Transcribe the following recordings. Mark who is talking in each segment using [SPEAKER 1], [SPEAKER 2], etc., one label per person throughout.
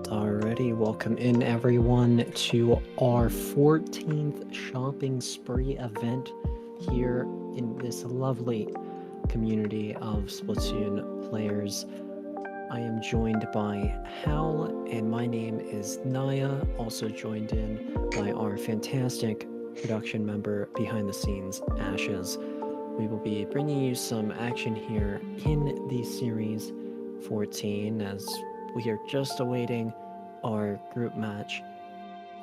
[SPEAKER 1] Alrighty, welcome in everyone to our 14th shopping spree event here in this lovely community of Splatoon players. I am joined by Hal, and my name is Naya, also joined in by our fantastic production member behind the scenes, Ashes. We will be bringing you some action here in the Series 14 as we are just awaiting our group match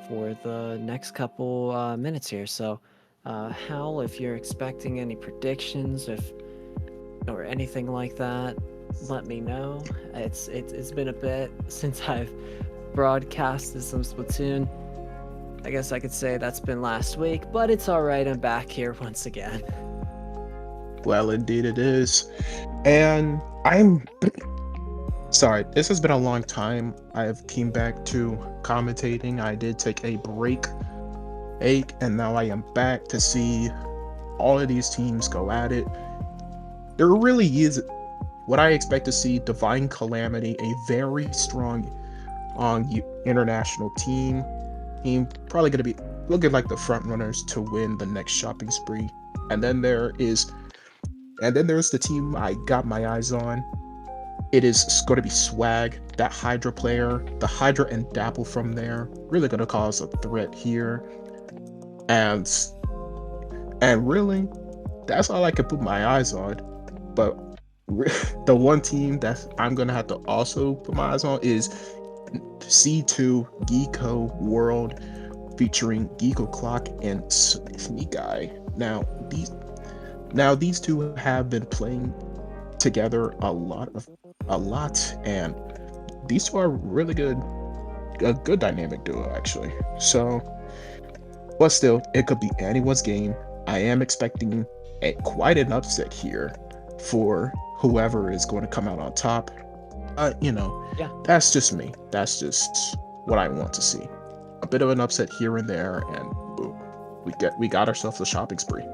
[SPEAKER 1] for the next couple minutes here. So, Hal, if you're expecting any predictions, or anything like that, let me know. It's been a bit since I've broadcasted some Splatoon. I guess I could say that's been last week, but it's all right. I'm back here once again.
[SPEAKER 2] Well, indeed it is. And I'm sorry, this has been a long time. I've came back to commentating. I did take a break, and now I am back to see all of these teams go at it. There really is what I expect to see: Divine Calamity, a very strong international team probably going to be looking like the front runners to win the next shopping spree. And then there's the team I got my eyes on. It is going to be Swag, that Hydra player. The Hydra and Dapple from there really going to cause a threat here. And really, that's all I can put my eyes on. But the one team that I'm going to have to also put my eyes on is C2 Geeko World, featuring Geeko Clock and Sneak Eye. Now these two have been playing together a lot, and these two are really a good dynamic duo actually. So, but still, it could be anyone's game. I am expecting quite an upset here for whoever is going to come out on top.
[SPEAKER 1] Yeah.
[SPEAKER 2] That's just me. That's just what I want to see. A bit of an upset here and there, and boom, we got ourselves a shopping spree.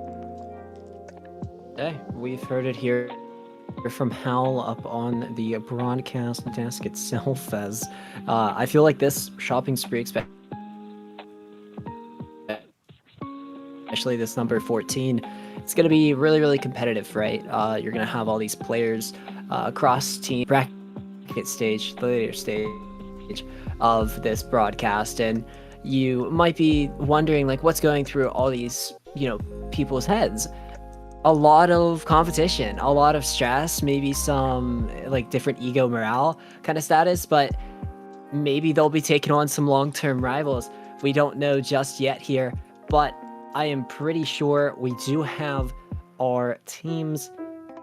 [SPEAKER 1] Hey, we've heard it here from Hal up on the broadcast desk itself. As I feel like this shopping spree, especially this number 14, it's going to be really, really competitive, right? You're going to have all these players across team bracket stage, the later stage of this broadcast, and you might be wondering, like, what's going through all these, people's heads. A lot of competition, a lot of stress, maybe some like different ego morale kind of status, but maybe they'll be taking on some long-term rivals. We don't know just yet here, but I am pretty sure we do have our teams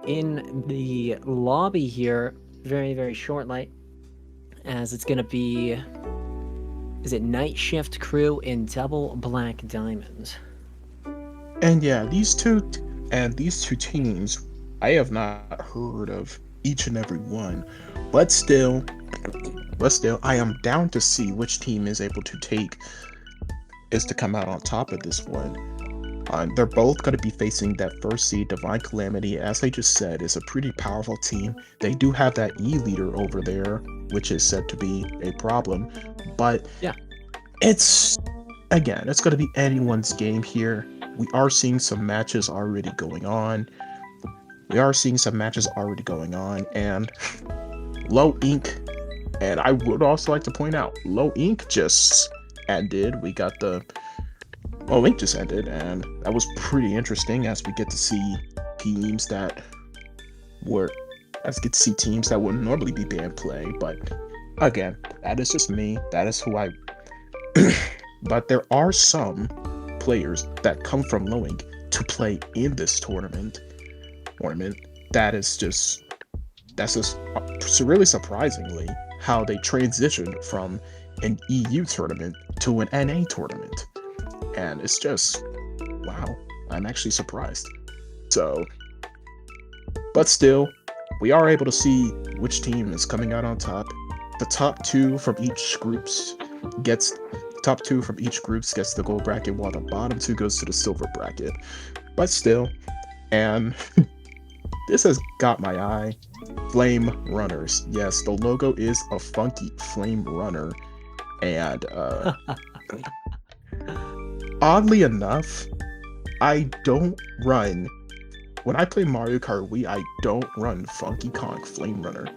[SPEAKER 1] in the lobby here very, very shortly, as it's going to be, is it Night Shift Crew in Double Black Diamond?
[SPEAKER 2] And yeah, these two teams, I have not heard of each and every one, but still, I am down to see which team is able to come out on top of this one. They're both going to be facing that first seed, Divine Calamity. As I just said, is a pretty powerful team. They do have that E leader over there, which is said to be a problem, but
[SPEAKER 1] yeah,
[SPEAKER 2] it's going to be anyone's game here. We are seeing some matches already going on. And Low Ink, and I would also like to point out, Low Ink just ended. Low Ink just ended, and that was pretty interesting as we get to see teams that would normally be banned play. But again, that is just me. That is who I. But there are some players that come from Low Ink to play in this tournament. That's just really surprisingly how they transitioned from an EU tournament to an NA tournament, and it's just wow. I'm actually surprised. So, but still, we are able to see which team is coming out on top. The top two from each groups gets the gold bracket, while the bottom two goes to the silver bracket. But still, and this has got my eye. Flame Runners. Yes, the logo is a funky flame runner. And oddly enough, I don't run when I play Mario Kart Wii, I don't run Funky Kong Flame Runner.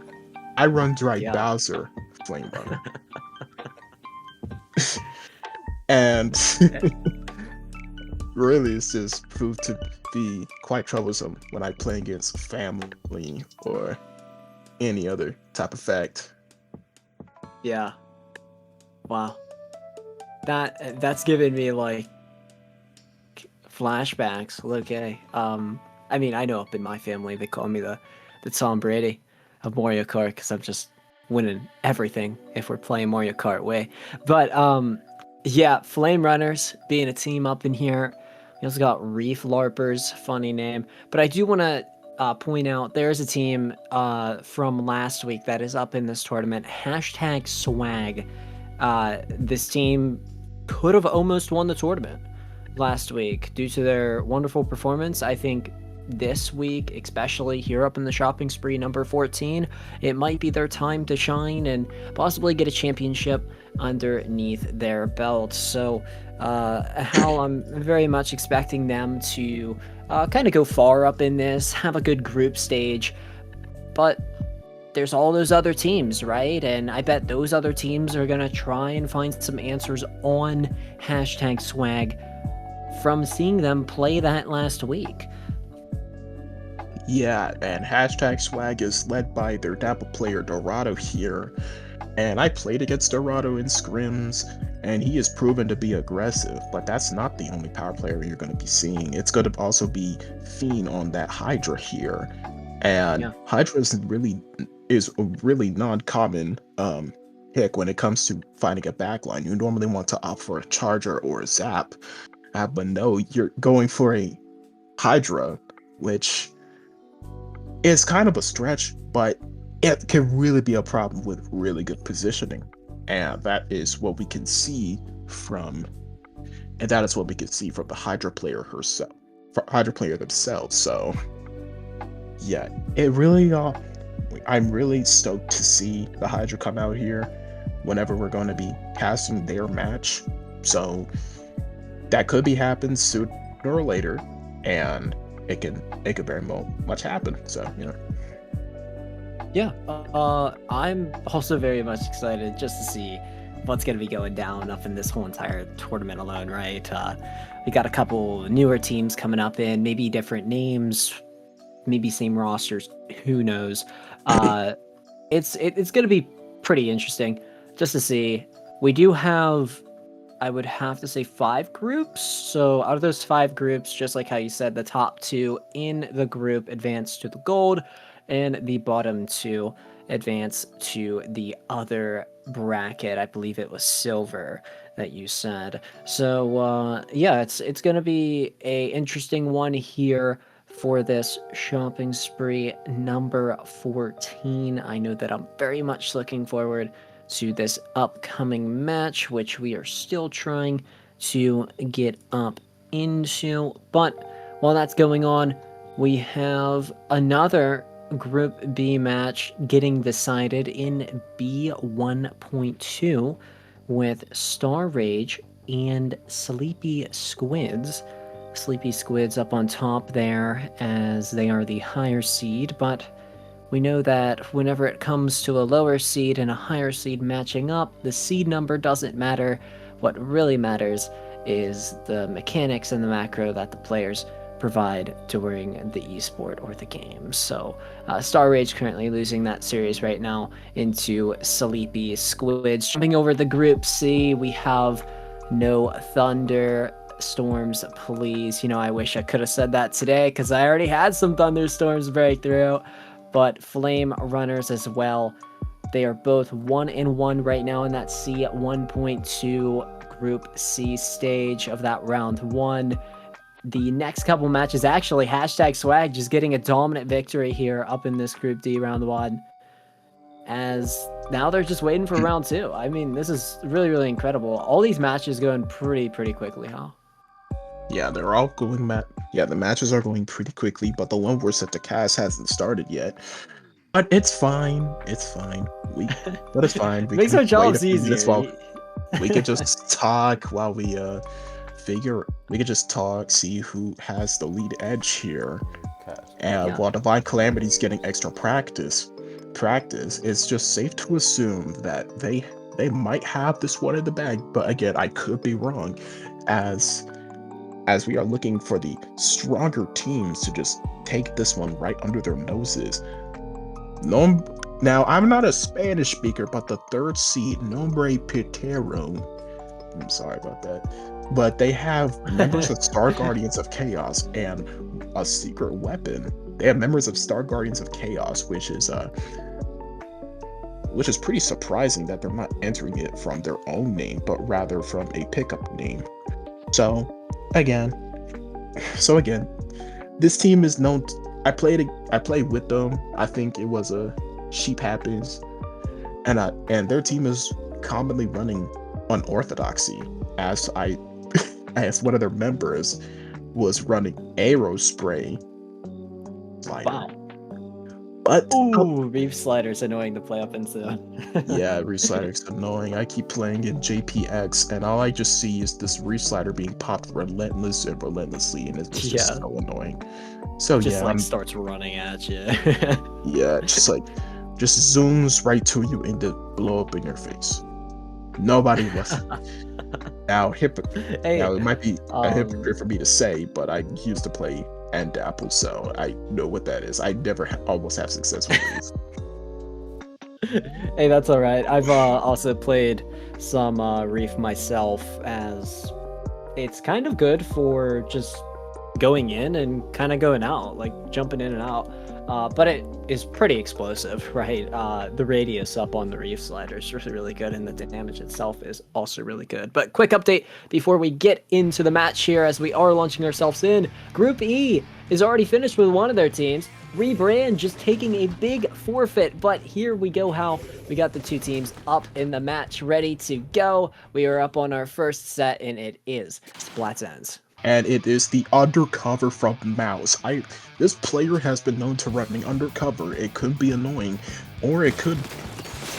[SPEAKER 2] I run Dry
[SPEAKER 1] Yeah.
[SPEAKER 2] Bowser Flame Runner. And really, it's just proved to be quite troublesome when I play against family or any other type of fact.
[SPEAKER 1] Yeah. Wow. That's given me like flashbacks. Okay. I mean, I know up in my family they call me the Tom Brady of Mario Kart because I'm just winning everything if we're playing Mario Kart way. But yeah, Flame Runners being a team up in here. We also got Reef Larpers, funny name. But I do want to point out there's a team from last week that is up in this tournament. Hashtag Swag. This team could have almost won the tournament last week due to their wonderful performance. I think this week, especially here up in the shopping spree number 14, it might be their time to shine and possibly get a championship underneath their belt. So, Hal, I'm very much expecting them to kind of go far up in this, have a good group stage, but there's all those other teams, right? And I bet those other teams are going to try and find some answers on hashtag swag from seeing them play that last week.
[SPEAKER 2] Yeah, and hashtag Swag is led by their Dapple player Dorado here. And I played against Dorado in scrims, and he is proven to be aggressive, but that's not the only power player you're going to be seeing. It's going to also be Fiend on that Hydra here. And
[SPEAKER 1] Yeah.
[SPEAKER 2] Hydra is a really non-common pick when it comes to finding a backline. You normally want to opt for a charger or a zap. But no, you're going for a Hydra, which is kind of a stretch, but it can really be a problem with really good positioning. And that is what we can see from the Hydra player herself, Hydra player themselves. So yeah, it really I'm really stoked to see the Hydra come out here whenever we're going to be casting their match. So that could be happen sooner or later, and it could very much happen. So
[SPEAKER 1] Yeah, I'm also very much excited just to see what's going to be going down up in this whole entire tournament alone, right? We got a couple newer teams coming up in, maybe different names, maybe same rosters, who knows? It's going to be pretty interesting just to see. We do have, I would have to say, 5 groups. So out of those 5 groups, just like how you said, the top 2 in the group advance to the gold, and the bottom 2 advance to the other bracket. I believe it was silver that you said. So yeah, it's going to be a interesting one here for this shopping spree number 14. I know that I'm very much looking forward to this upcoming match, which we are still trying to get up into. But while that's going on, we have another Group B match getting decided in B1.2 with Star Rage and Sleepy Squids. Sleepy Squids up on top there as they are the higher seed, but we know that whenever it comes to a lower seed and a higher seed matching up, the seed number doesn't matter. What really matters is the mechanics and the macro that the players provide during the esport or the game. So Star Rage currently losing that series right now into Sleepy Squids. Jumping over the Group C, we have no Thunder Storms, please. I wish I could have said that today because I already had some thunderstorms break through, but Flame Runners as well. They are both 1-1 right now in that C at 1.2 Group C stage of that round 1. The next couple matches, actually, hashtag swag just getting a dominant victory here up in this Group D round 1. As now they're just waiting for round 2. I mean, this is really, really incredible. All these matches going pretty quickly, huh?
[SPEAKER 2] Yeah, they're all going the matches are going pretty quickly, but the one we're set to cast hasn't started yet. But it's fine. It's fine. But it's fine. We
[SPEAKER 1] Makes
[SPEAKER 2] can
[SPEAKER 1] our
[SPEAKER 2] wait a
[SPEAKER 1] jobs
[SPEAKER 2] few minutes while
[SPEAKER 1] easier.
[SPEAKER 2] we could just talk while we could just talk, see who has the lead edge here. And
[SPEAKER 1] Yeah.
[SPEAKER 2] while Divine Calamity's getting extra practice, it's just safe to assume that they might have this one in the bag. But again, I could be wrong, as we are looking for the stronger teams to just take this one right under their noses. Nom- Now, I'm not a Spanish speaker, but the third seed, Nombre Pitero, I'm sorry about that, but they have members of Star Guardians of Chaos and a secret weapon. They have members of Star Guardians of Chaos, which is pretty surprising that they're not entering it from their own name, but rather from a pickup name. So, again, again, this team is known. I played with them. I think it was a sheep happens, and their team is commonly running unorthodoxy, as I as one of their members was running Aerospray slider.
[SPEAKER 1] Wow.
[SPEAKER 2] But
[SPEAKER 1] Ooh, Reef Slider's annoying to play up into.
[SPEAKER 2] yeah, Reef Slider is annoying. I keep playing in JPX, and all I just see is this Reef Slider being popped relentlessly, and it's just
[SPEAKER 1] Yeah,
[SPEAKER 2] so annoying. So
[SPEAKER 1] just
[SPEAKER 2] yeah,
[SPEAKER 1] like starts running at you.
[SPEAKER 2] just zooms right to you and to blow up in your face. Nobody wants. Now,
[SPEAKER 1] Hey,
[SPEAKER 2] now it might be a
[SPEAKER 1] um,
[SPEAKER 2] hypocrite for me to say, but I used to play and Apple, so I know what that is. I never almost have success with these.
[SPEAKER 1] hey, that's all right. I've also played some Reef myself, as it's kind of good for just going in and kind of going out, like jumping in and out. But it is pretty explosive, right? The radius up on the Reef Slider is really good, and the damage itself is also really good. But quick update before we get into the match here, as we are launching ourselves in. Group E is already finished with one of their teams. Rebrand just taking a big forfeit, but here we go how we got the two teams up in the match ready to go. We are up on our first set, and it is Splatoons.
[SPEAKER 2] And it is the undercover from Mouse. This player has been known to running undercover. It could be annoying, or it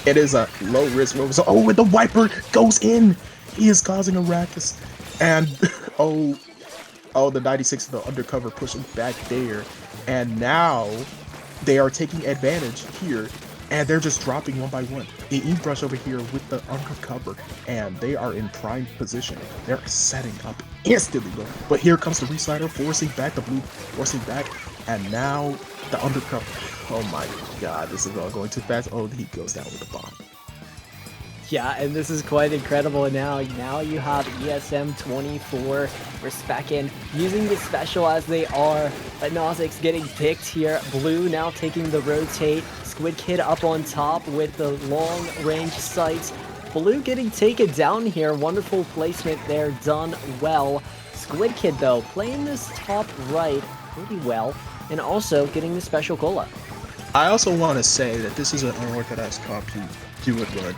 [SPEAKER 2] is a low risk move. So, oh, and the wiper goes in. He is causing a ruckus, and the 96 of the undercover pushing back there, and now they are taking advantage here, and they're just dropping one by one. The E-Brush over here with the undercover, and they are in prime position. They're setting up instantly, but here comes the Reslider forcing back the blue, forcing back, and now the undercover. Oh my god, this is all going too fast. Oh, he goes down with the bomb.
[SPEAKER 1] Yeah, and this is quite incredible. Now you have ESM24 Respeckin using the special as they are. But Nozzix getting picked here. Blue now taking the rotate. Squid Kid up on top with the long range sights. Blue getting taken down here. Wonderful placement there, done well. Squid Kid though playing this top right pretty well, and also getting the special cola.
[SPEAKER 2] I also want to say that this is an unorthodox comp you would run.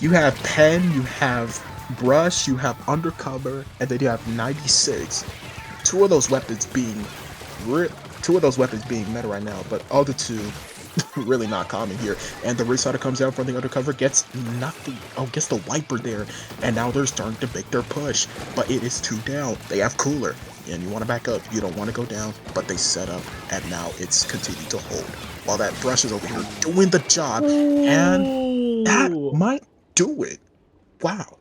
[SPEAKER 2] You have pen, you have brush, you have undercover, and then you have 96. Two of those weapons being meta right now, but other two really not common here. And the Restarter comes down from the undercover, gets nothing. Oh, gets the wiper there, and now they're starting to make their push. But it is 2 down. They have cooler, and you want to back up. You don't want to go down, but they set up, and now it's continuing to hold. While that brush is over here doing the job, and that
[SPEAKER 1] Ooh.
[SPEAKER 2] might do it. Wow.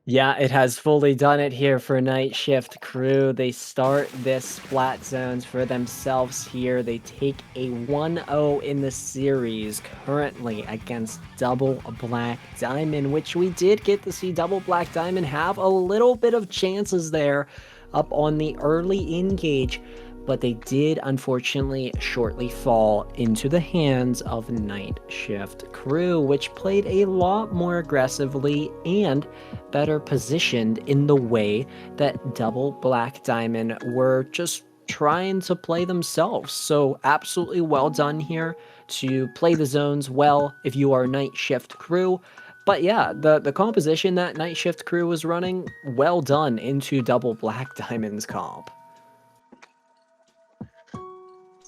[SPEAKER 1] Yeah, it has fully done it here for Night Shift Crew. They start this Splat Zones for themselves here. They take a 1-0 in the series currently against Double Black Diamond, which we did get to see Double Black Diamond have a little bit of chances there up on the early engage, but they did unfortunately shortly fall into the hands of Night Shift Crew, which played a lot more aggressively and better positioned in the way that Double Black Diamond were just trying to play themselves. So absolutely well done here to play the zones well if you are Night Shift Crew. But yeah, the composition that Night Shift Crew was running, well done into Double Black Diamond's comp.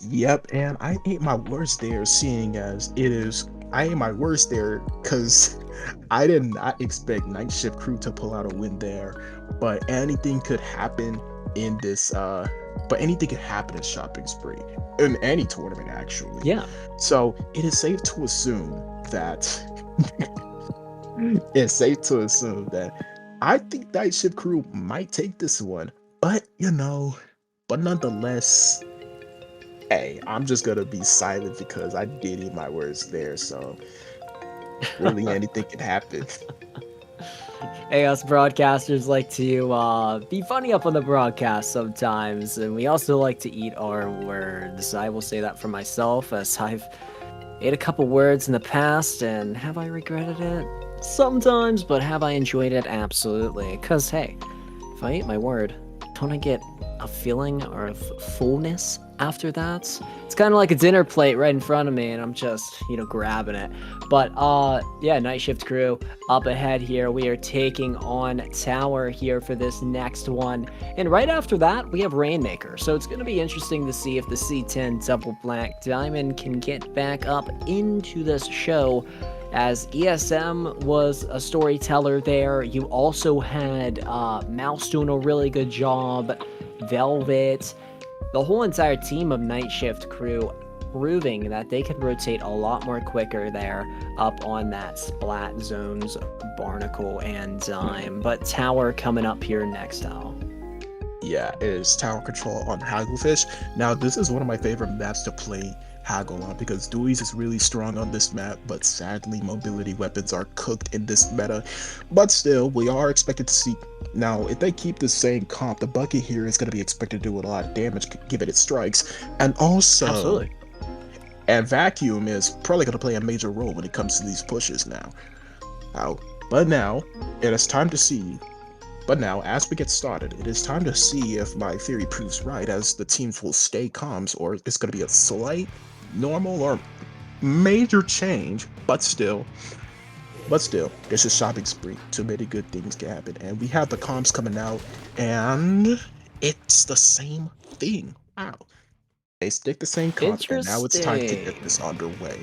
[SPEAKER 2] Yep, and I ate my words there, seeing as it is. I ate my words there because I did not expect Night Shift Crew to pull out a win there, but anything could happen in this. But anything could happen in Shopping Spree, in any tournament actually.
[SPEAKER 1] Yeah.
[SPEAKER 2] So it is safe to assume that it's safe to assume that I think Night Shift Crew might take this one, but but nonetheless. Hey, I'm just gonna be silent because I did eat my words there. So really, anything can happen.
[SPEAKER 1] Hey, us broadcasters like to be funny up on the broadcast sometimes, and we also like to eat our words. I will say that for myself, as I've ate a couple words in the past, and have I regretted it? Sometimes, but have I enjoyed it? Absolutely. Because, hey, if I eat my word, don't I get a feeling of fullness after that? It's kind of like a dinner plate right in front of me, and I'm just, grabbing it. But, yeah, Night Shift Crew up ahead here. We are taking on Tower here for this next one. And right after that, we have Rainmaker. So it's going to be interesting to see if the C10 Double Black Diamond can get back up into this show, as ESM was a storyteller there. You also had Mouse doing a really good job, Velvet, the whole entire team of Night Shift Crew proving that they could rotate a lot more quicker there up on that Splat Zones, Barnacle, and Dime. But Tower coming up here next, Al.
[SPEAKER 2] Yeah, it is Tower Control on Hagglefish. Now, this is one of my favorite maps to play Haggle on because Dewey's is really strong on this map, but sadly, mobility weapons are cooked in this meta. But still, we are expected to see. Now, if they keep the same comp, the bucket here is going to be expected to do a lot of damage given it strikes. And also,
[SPEAKER 1] Absolutely.
[SPEAKER 2] and Vacuum is probably going to play a major role when it comes to these pushes now. Now, but now, it is time to see. But now, as we get started, it is time to see if my theory proves right, as the teams will stay calm, or it's going to be a slight, normal, or major change, but still, this is Shopping Spree. Too many good things can happen. And we have the comms coming out, and it's the same thing. Wow. They stick the same comp, and now it's time to get
[SPEAKER 1] Interesting.
[SPEAKER 2] this underway.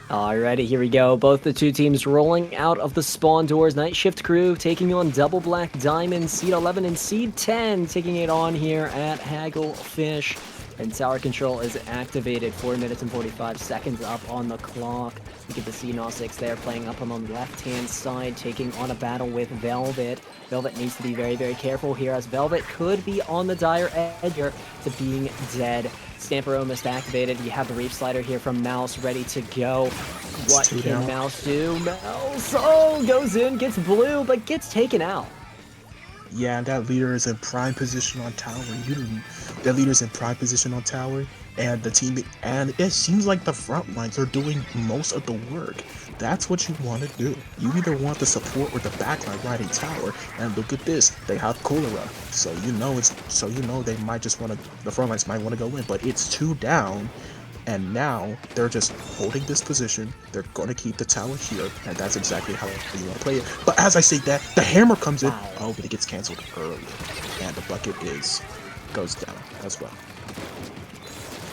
[SPEAKER 1] Alrighty, here we go. Both the two teams rolling out of the spawn doors. Night Shift Crew taking on Double Black Diamond, Seed 11 and Seed 10, taking it on here at Hagglefish. And Tower Control is activated. 4 minutes and 45 seconds up on the clock. We get the C06 there playing up on the left-hand side, taking on a battle with Velvet. Velvet needs to be very, very careful here, as Velvet could be on the dire edge here to being dead. Stamper almost activated. You have the Reef Slider here from Mouse ready to go.
[SPEAKER 2] It's
[SPEAKER 1] What
[SPEAKER 2] two
[SPEAKER 1] can
[SPEAKER 2] down.
[SPEAKER 1] Mouse do? Mouse, goes in, gets blue, but gets taken out.
[SPEAKER 2] Yeah, that leader is in prime position on tower. That leader's in prime position on tower, and the team, and it seems like the front lines are doing most of the work. That's what you want to do. You either want the support or the backline riding tower. And look at this, they have cholera, so they might just want to. The front lines might want to go in, but it's two down. And now they're just holding this position. They're going to keep the tower here, and that's exactly how you want to play it. But as I say that, the hammer comes in.
[SPEAKER 1] Wow.
[SPEAKER 2] Oh, but it gets canceled early, and the bucket goes down as well.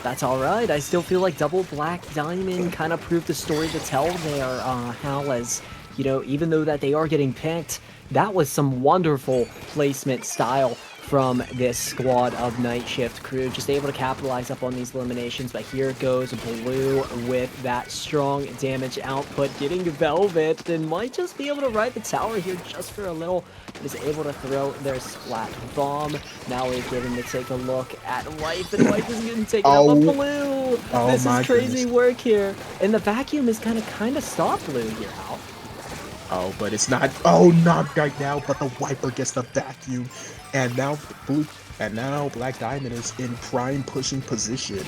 [SPEAKER 1] That's alright. I still feel like Double Black Diamond kind of proved the story to tell there, Hal, as, even though that they are getting picked, that was some wonderful placement style from this squad of Night Shift Crew. Just able to capitalize up on these eliminations, but here goes Blue with that strong damage output, getting Velvet, and might just be able to ride the tower here just for a little. Is able to throw their Splat Bomb. Now we're getting to take a look at Wife, and Wife is getting taken out by
[SPEAKER 2] Oh,
[SPEAKER 1] Blue.
[SPEAKER 2] oh
[SPEAKER 1] This is
[SPEAKER 2] my
[SPEAKER 1] crazy
[SPEAKER 2] goodness.
[SPEAKER 1] work here. And the Vacuum is gonna kind of stop Blue here, Hal.
[SPEAKER 2] Oh, but it's not. Oh, not right now. But the wiper gets the vacuum, and now blue, and now Black Diamond is in prime pushing position,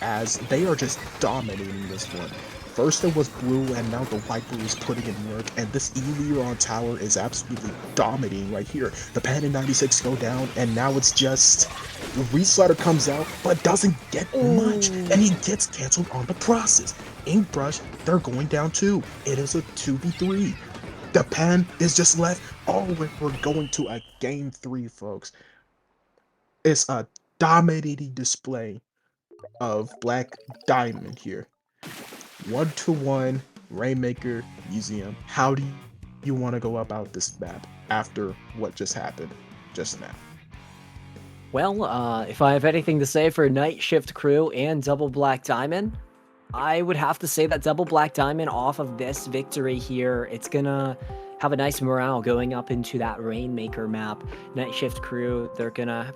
[SPEAKER 2] as they are just dominating this one. First it was blue, and now the wiper is putting in work, and this E-Leader on tower is absolutely dominating right here. The Panda 96 go down, and now it's just Reslider comes out, but doesn't get much, and he gets canceled on the process. Inkbrush, they're going down too. It is a 2v3. The pen is just left. Oh, we're going to a game 3, folks. It's a dominating display of Black Diamond here. 1-1 Rainmaker Museum. How do you want to go about this map after what just happened just now?
[SPEAKER 1] Well, if I have anything to say for Night Shift Crew and Double Black Diamond, I would have to say that Double Black Diamond off of this victory here, it's gonna have a nice morale going up into that Rainmaker map. Night Shift Crew, they're gonna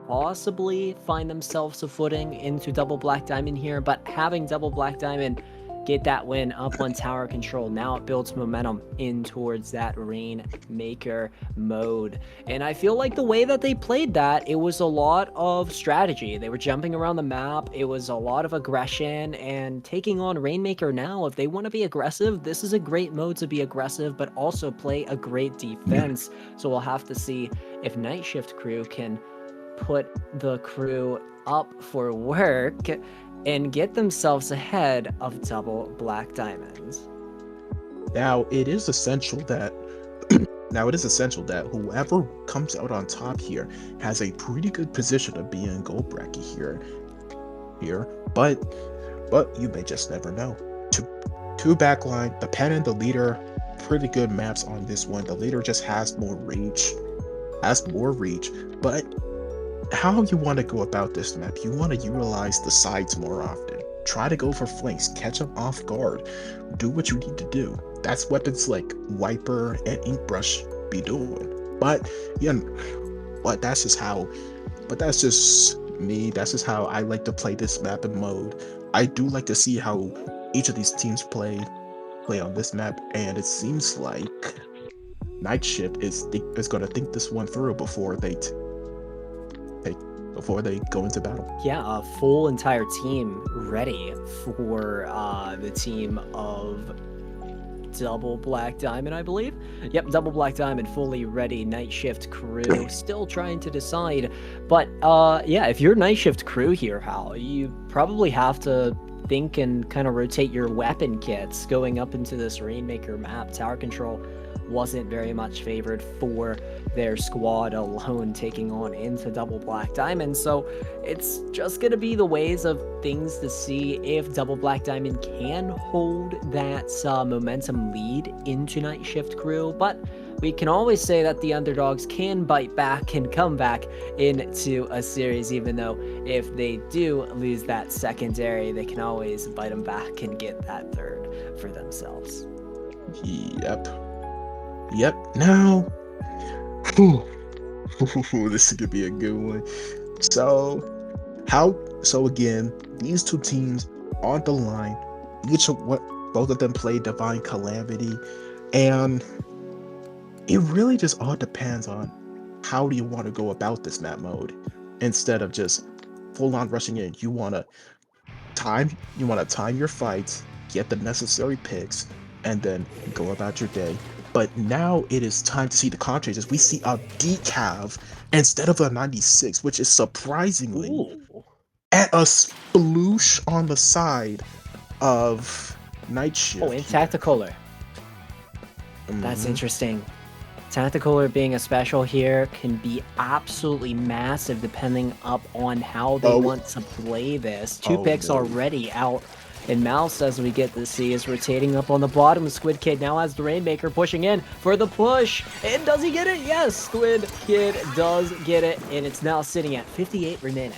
[SPEAKER 1] possibly find themselves a footing into Double Black Diamond here, but having Double Black Diamond get that win up on tower control, now it builds momentum in towards that Rainmaker mode. And I feel like the way that they played that, it was a lot of strategy. They were jumping around the map, it was a lot of aggression, and taking on Rainmaker now, if they want to be aggressive, this is a great mode to be aggressive, but also play a great defense. So we'll have to see if Night Shift Crew can put the crew up for work and get themselves ahead of Double Black Diamonds.
[SPEAKER 2] Now it is essential that whoever comes out on top here has a pretty good position to be in gold bracket here, but you may just never know. Two backline, the pen and the leader, pretty good maps on this one. The leader just has more reach, but how you want to go about this map, you want to utilize the sides more often. Try to go for flanks, catch them off guard, do what you need to do. That's weapons like Wiper and Inkbrush be doing. But yeah, that's just me. That's just how I like to play this map and mode. I do like to see how each of these teams play on this map, and it seems like Night Shift is going to think this one through before they go into battle.
[SPEAKER 1] Yeah, a full entire team ready for the team of Double Black Diamond, I believe. Yep, Double Black Diamond fully ready. Night Shift Crew still trying to decide. But yeah, if you're Night Shift Crew here, Hal, you probably have to think and kind of rotate your weapon kits going up into this Rainmaker map. Tower control wasn't very much favored for their squad alone taking on into Double Black Diamond. So it's just going to be the ways of things to see if Double Black Diamond can hold that momentum lead into Night Shift Crew. But we can always say that the underdogs can bite back and come back into a series, even though if they do lose that secondary, they can always bite them back and get that third for themselves.
[SPEAKER 2] Yep. Now, this could be a good one. So again, these two teams on the line, both of them play Divine Calamity, and it really just all depends on how do you want to go about this map mode. Instead of just full on rushing in, you want to time your fights, get the necessary picks, and then go about your day. But now it is time to see the contrasts. We see a decav instead of a 96, which is surprisingly at a sploosh on the side of Night Shift.
[SPEAKER 1] Oh, and Tacticaler. That's interesting. Tacticaler being a special here can be absolutely massive depending up on how they want to play this. Two picks already out. And Mouse, as we get to see, is rotating up on the bottom. Squid Kid now has the Rainmaker pushing in for the push. And does he get it? Yes, Squid Kid does get it. And it's now sitting at 58 remaining.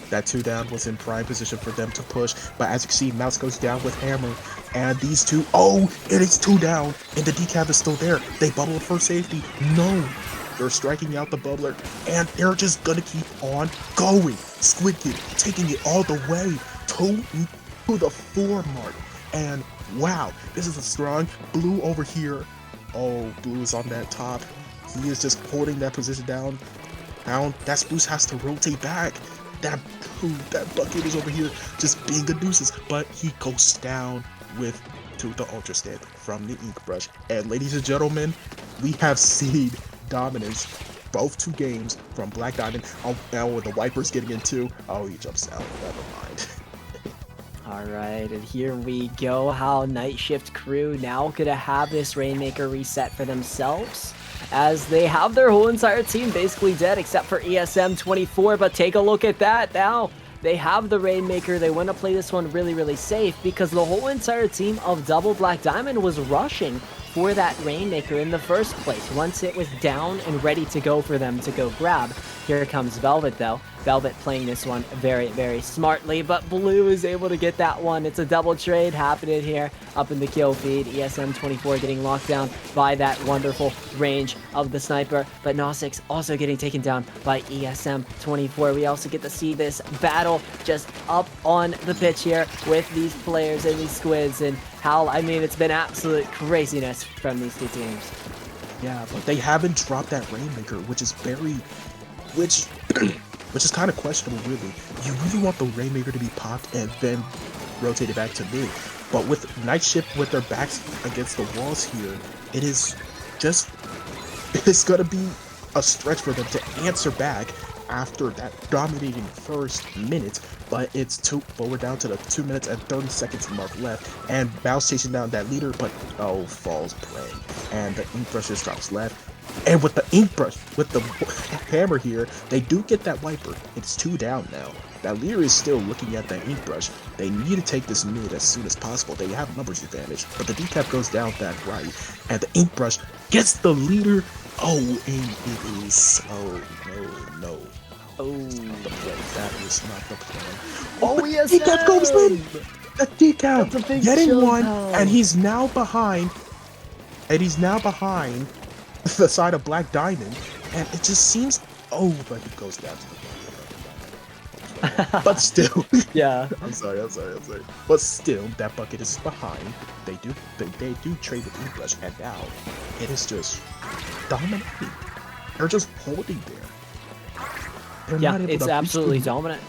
[SPEAKER 2] That 2 down was in prime position for them to push. But as you can see, Mouse goes down with Hammer. And these two, it is 2 down. And the decav is still there. They bubble for safety. No. They're striking out the bubbler. And they're just going to keep on going. Squid Kid taking it all the way to the 4 mark, and wow, this is a strong Blue over here. Blue is on that top. He is just holding that position down. That Spruce has to rotate back. That bucket is over here just being good deuces, but he goes down to the Ultra Stand from the Inkbrush. And ladies and gentlemen, we have seen dominance both 2 games from Black Diamond. Now with the Wipers getting in 2. He jumps out. Never mind.
[SPEAKER 1] Alright, and here we go. How Night Shift Crew now gonna have this Rainmaker reset for themselves, as they have their whole entire team basically dead except for ESM 24. But take a look at that now. They have the Rainmaker. They want to play this one really, really safe because the whole entire team of Double Black Diamond was rushing for that Rainmaker in the first place. Once it was down and ready to go for them to go grab, here comes Velvet though. Velvet playing this one very, very smartly, but Blue is able to get that one. It's a double trade happening here up in the kill feed. ESM24 getting locked down by that wonderful range of the sniper, but Nosix also getting taken down by ESM24. We also get to see this battle just up on the pitch here with these players and these squids, and how, I mean, it's been absolute craziness from these two teams.
[SPEAKER 2] Yeah, but they haven't dropped that Rainmaker, which is very, which is kind of questionable, really. You really want the Rainmaker to be popped and then rotated back to mid. But with Night Shift with their backs against the walls here, it's gonna be a stretch for them to answer back after that dominating first minute. But we're down to the 2 minutes and 30 seconds mark left, and Mouse chasing down that leader, but falls prey, and the ink brush just drops left. And with the ink brush, with the hammer here, they do get that wiper. It's 2 down now. That leader is still looking at that ink brush. They need to take this mid as soon as possible. They have numbers advantage, but the decap goes down that right, and the ink brush gets the leader. Oh, and it is. Oh no.
[SPEAKER 1] Oh,
[SPEAKER 2] The play. That is not the plan.
[SPEAKER 1] oh yes,
[SPEAKER 2] decap goes in. The decap getting one, and he's now behind. The side of Black Diamond, and it just seems. Oh, but he goes down to the bucket. But still,
[SPEAKER 1] yeah.
[SPEAKER 2] I'm sorry. But still, that bucket is behind. They do trade with Ink-Brush, and now it is just dominating. They're just holding there.
[SPEAKER 1] Yeah, it's absolutely dominant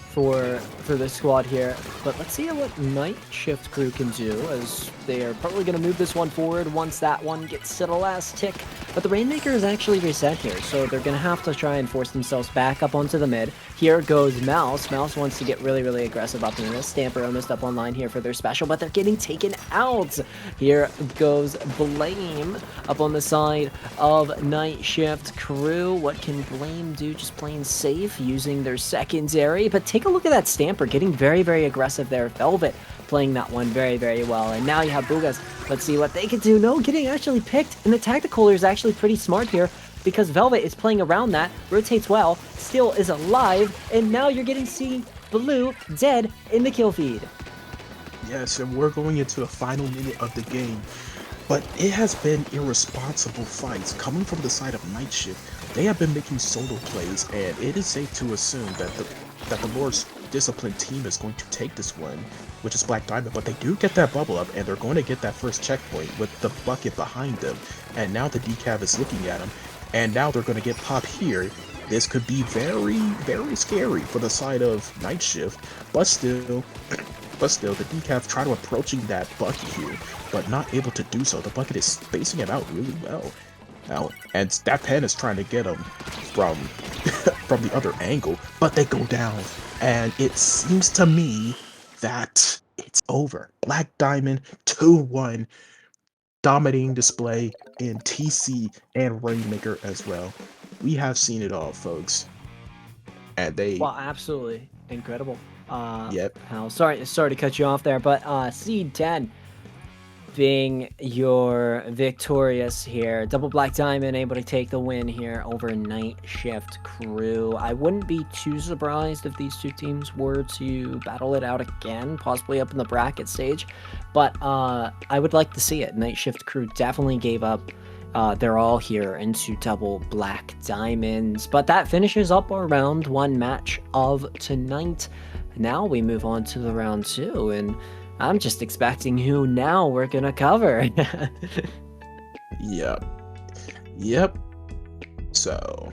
[SPEAKER 1] for this squad here. But let's see what Night Shift crew can do, as they are probably going to move this one forward once that one gets to the last tick. But the Rainmaker is actually reset here, so they're going to have to try and force themselves back up onto the mid. Here goes Mouse. Mouse wants to get really, really aggressive up in this. Stamper almost up online here for their special, but they're getting taken out. Here goes Blame up on the side of Night Shift crew. What can Blame do? Just playing safe, using their secondary. But take a look at that Stamper getting very, very aggressive there. Velvet playing that one very, very well. And now you have Bugas. Let's see what they can do. No, getting actually picked. And the Tacticaler is actually pretty smart here, because Velvet is playing around that, rotates well, still is alive, and now you're getting to see Blue dead in the kill feed.
[SPEAKER 2] Yes, and we're going into the final minute of the game. But it has been irresponsible fights coming from the side of Night Shift. They have been making solo plays, and it is safe to assume that the more disciplined team is going to take this one, which is Black Diamond. But they do get that bubble up, and they're going to get that first checkpoint with the bucket behind them. And now the decaf is looking at them, and now they're going to get pop here. This could be very, very scary for the side of Night Shift, but still, the decaf try to approaching that bucket here, but not able to do so. The bucket is spacing it out really well now, and that pen is trying to get him from from the other angle, but they go down, and it seems to me that it's over. Black Diamond 2-1, dominating display in TC and Rainmaker as well. We have seen it all, folks, and they.
[SPEAKER 1] Well, absolutely incredible.
[SPEAKER 2] Yep.
[SPEAKER 1] Sorry to cut you off there, but Seed 10 being your victorious here. Double Black Diamond able to take the win here over Night Shift crew. I wouldn't be too surprised if these two teams were to battle it out again, possibly up in the bracket stage, but I would like to see it. Night Shift crew definitely gave up their all here into Double Black Diamonds. But that finishes up our round 1 match of tonight. Now we move on to the round 2, and I'm just expecting who now we're gonna cover.
[SPEAKER 2] Yep. So.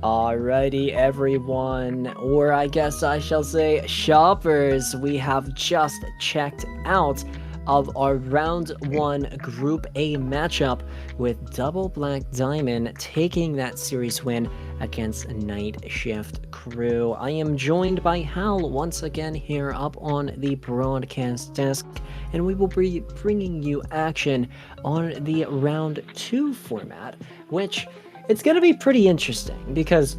[SPEAKER 1] Alrighty, everyone, or I guess I shall say shoppers, we have just checked out of our round one Group A matchup with Double Black Diamond taking that series win against Night Shift Crew. I am joined by Hal once again here up on the broadcast desk, and we will be bringing you action on the round two format, which it's going to be pretty interesting because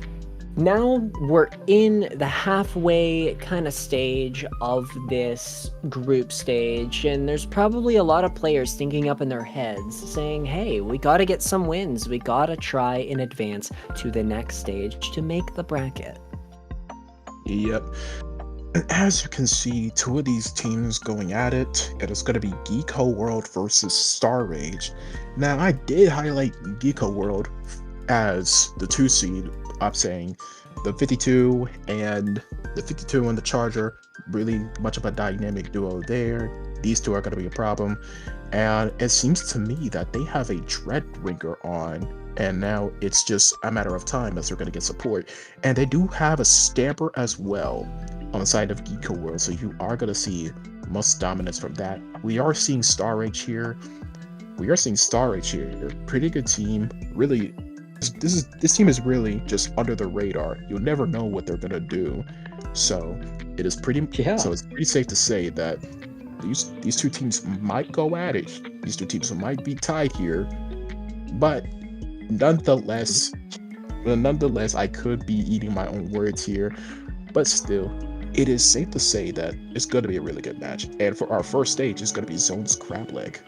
[SPEAKER 1] now we're in the halfway kind of stage of this group stage, and there's probably a lot of players thinking up in their heads saying, hey, we got to get some wins. We got to try and advance to the next stage to make the bracket.
[SPEAKER 2] Yep. And as you can see, two of these teams going at it, it is going to be Geeko World versus Star Rage. Now, I did highlight Geeko World as the 2 seed, up saying the 52 and the Charger, really much of a dynamic duo there. These two are going to be a problem. And it seems to me that they have a Dread Ringer on, and now it's just a matter of time as they're going to get support. And they do have a Stamper as well on the side of Geeko World, so you are going to see most dominance from that. We are seeing Star Rage here. Pretty good team. Really, this team is really just under the radar. You'll never know what they're gonna do. So it's pretty safe to say that these two teams might go at it. These two teams might be tied here, but nonetheless, I could be eating my own words here. But still, it is safe to say that it's going to be a really good match. And for our first stage, it's going to be Zone's Crab Leg.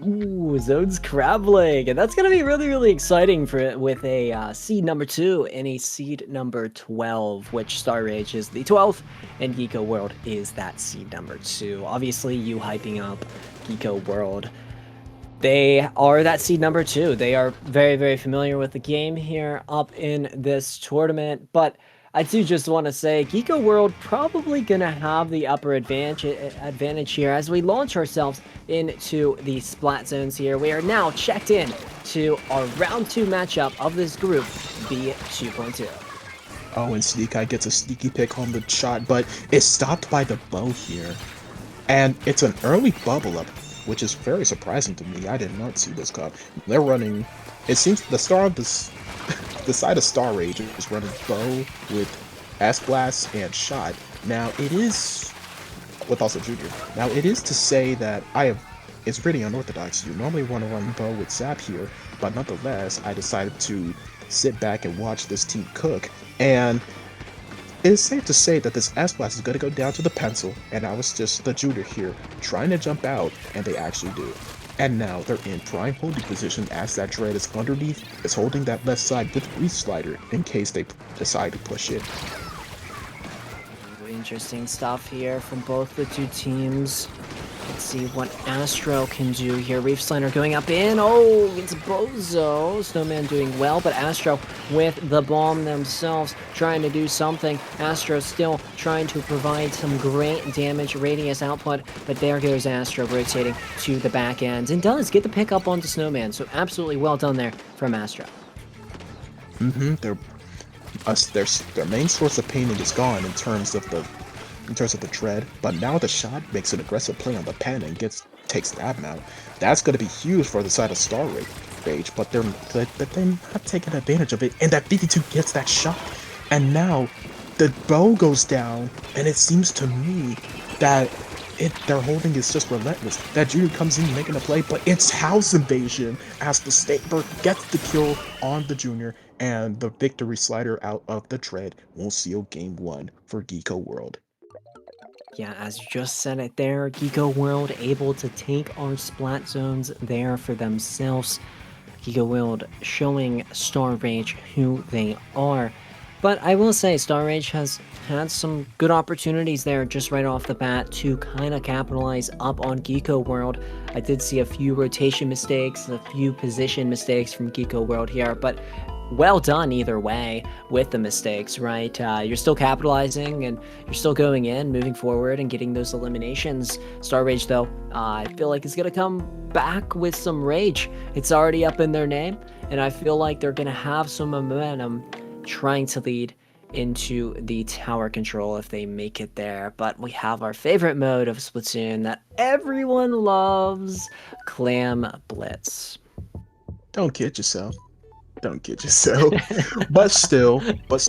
[SPEAKER 1] Ooh, Zone's Crab Leg, and that's gonna be really, really exciting with a seed number 2 and a seed number 12, which Star Rage is the 12th, and Geeko World is that seed number 2. Obviously, you hyping up Geeko World. They are that seed number 2. They are very, very familiar with the game here up in this tournament, but I do just want to say Geeko World probably going to have the upper advantage here as we launch ourselves into the Splat Zones here. We are now checked in to our round 2 matchup of this group, B 2.2.
[SPEAKER 2] Oh, and Sneak Eye gets a sneaky pick on the shot, but it's stopped by the bow here. And it's an early bubble up, which is very surprising to me. I did not see this come. They're running, it seems the star of this the side of Star Rage is running bow with S-Blast and shot. Now it is with also Junior. Now it is to say that it's pretty unorthodox. You normally want to run bow with Zap here, but nonetheless, I decided to sit back and watch this team cook. And it is safe to say that this S-Blast is going to go down to the pencil, and I was just the Junior here trying to jump out, and they actually do. And now they're in prime holding position as that Dread is underneath, is holding that left side with Reef Slider in case they decide to push it.
[SPEAKER 1] Interesting stuff here from both the two teams. Let's see what Astro can do here. Reef Slider going up in. Oh, it's Bozo. Snowman doing well, but Astro with the bomb themselves trying to do something. Astro still trying to provide some great damage radius output, but there goes Astro rotating to the back end and does get the pick up onto Snowman. So absolutely well done there from Astro.
[SPEAKER 2] Their main source of pain is gone in terms of the Dread, but now the shot makes an aggressive play on the pen and takes that out. That's going to be huge for the side of Star Rage, but they're not taking advantage of it, and that 52 gets that shot, and now the bow goes down, and it seems to me that their holding is just relentless. That Junior comes in making a play, but it's house invasion as the Stamper gets the kill on the Junior, and the victory slider out of the Dread will seal game 1 for Geeko World.
[SPEAKER 1] Yeah, as you just said it there, Geeko World able to take our Splat Zones there for themselves. Geeko World showing Star Rage who they are. But I will say Star Rage has had some good opportunities there just right off the bat to kind of capitalize up on Geeko World. I did see a few rotation mistakes, a few position mistakes from Geeko World here, but well done either way with the mistakes, right? You're still capitalizing and you're still going in, moving forward and getting those eliminations. Star Rage, though, I feel like it's going to come back with some rage. It's already up in their name, and I feel like they're gonna have some momentum trying to lead into the tower control if they make it there. But we have our favorite mode of Splatoon that everyone loves, Clam Blitz.
[SPEAKER 2] Don't kid yourself. Don't kid yourself. But still,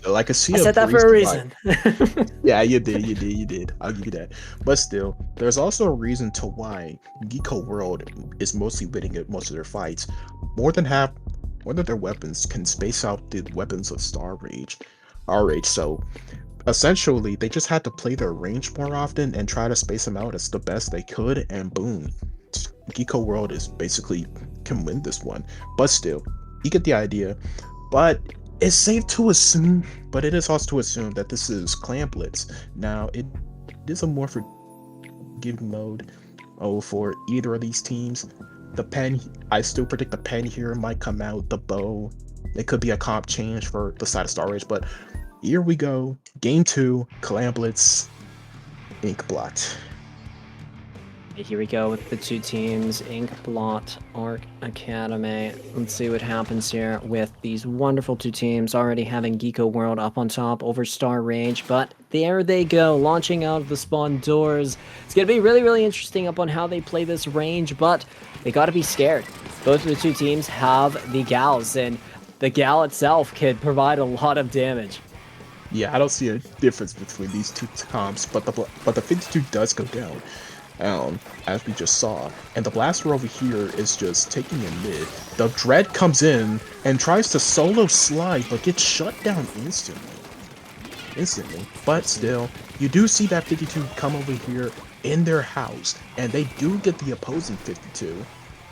[SPEAKER 2] I can see
[SPEAKER 1] I
[SPEAKER 2] a
[SPEAKER 1] said that for a
[SPEAKER 2] reason why.
[SPEAKER 1] reason.
[SPEAKER 2] Yeah, you did. I'll give you that. But still, there's also a reason to why Geeko World is mostly winning at most of their fights. More than half, more than their weapons can space out the weapons of Star Rage, R-Rage. So essentially, they just had to play their range more often and try to space them out as the best they could, and boom, Geeko World is basically can win this one. But still, you get the idea. But it's safe to assume, but it is also to assume that this is Clan Blitz. Now, it is a more forgiving mode for either of these teams. The pen, I still predict the pen here might come out, the bow. It could be a comp change for the side of Star Rage, but here we go. Game 2, Clan Blitz, Ink Blot.
[SPEAKER 1] Here we go with the two teams, Inkblot, Arc Academy. Let's see what happens here with these wonderful two teams already having Geeko World up on top over Star Rage, but there they go, launching out of the spawn doors. It's going to be really, really interesting up on how they play this range, but they got to be scared. Both of the two teams have the gals, and the gal itself can provide a lot of damage.
[SPEAKER 2] Yeah, I don't see a difference between these two comps, but the 52 does go down. As we just saw. And the blaster over here is just taking a mid. The Dread comes in and tries to solo slide, but gets shut down instantly. But still, you do see that 52 come over here in their house, and they do get the opposing 52.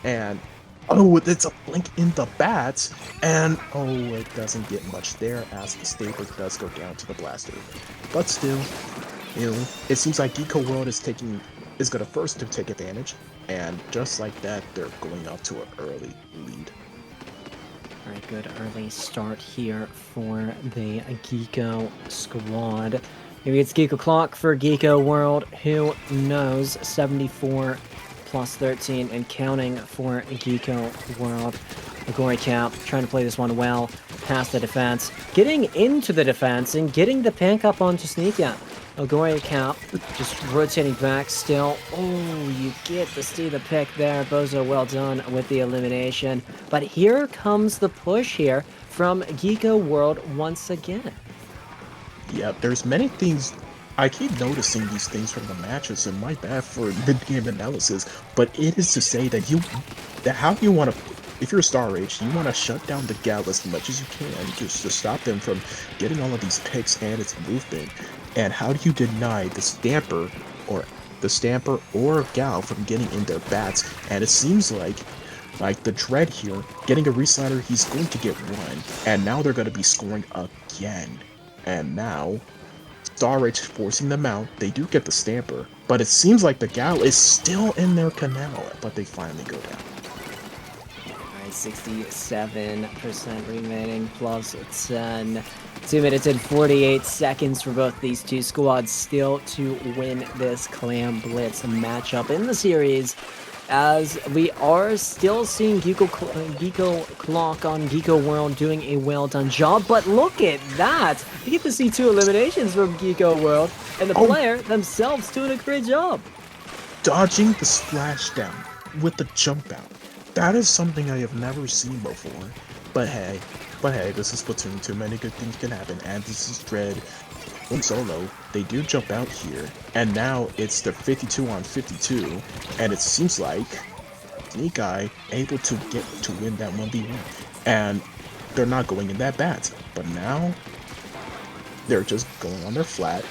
[SPEAKER 2] And oh, it's a blink in the bats, and oh, it doesn't get much there as the stable does go down to the blaster. But still, it seems like Geeko World is going to first to take advantage, and just like that, they're going out to an early lead.
[SPEAKER 1] All right, good early start here for the Geeko squad. Maybe it's Geeko clock for Geeko World. Who knows? 74 plus 13 and counting for Geeko World. Agori Cap trying to play this one well past the defense, getting into the defense and getting the pick up onto Sneak Out. Agori Cap just rotating back still. Oh, you get to see the pick there. Bozo, well done with the elimination. But here comes the push here from Geeko World once again.
[SPEAKER 2] Yeah, there's many things. I keep noticing these things from the matches, and my bad for mid-game analysis, but it is to say that how you want to, if you're a Star Rage, you want to shut down the gal as much as you can, just to stop them from getting all of these picks and its movement. And how do you deny the Stamper or gal from getting in their bats? And it seems like the Dread here, getting a reslider, he's going to get one. And now they're going to be scoring again. And now, Star Rage forcing them out. They do get the Stamper, but it seems like the gal is still in their canal, but they finally go down.
[SPEAKER 1] 67% remaining plus 10. 2 minutes and 48 seconds for both these two squads still to win this Clan Blitz matchup in the series, as we are still seeing Geeko Clock on Geeko World doing a well done job. But look at that! You get to see 2 eliminations from Geeko World, and the player themselves doing a great job.
[SPEAKER 2] Dodging the splashdown with the jump out. That is something I have never seen before. But hey, this is Splatoon. Too many good things can happen, and this is Dread in solo. They do jump out here, and now it's the 52 on 52, and it seems like Sneak Eye able to get to win that 1v1, and they're not going in that bad. But now they're just going on their flat,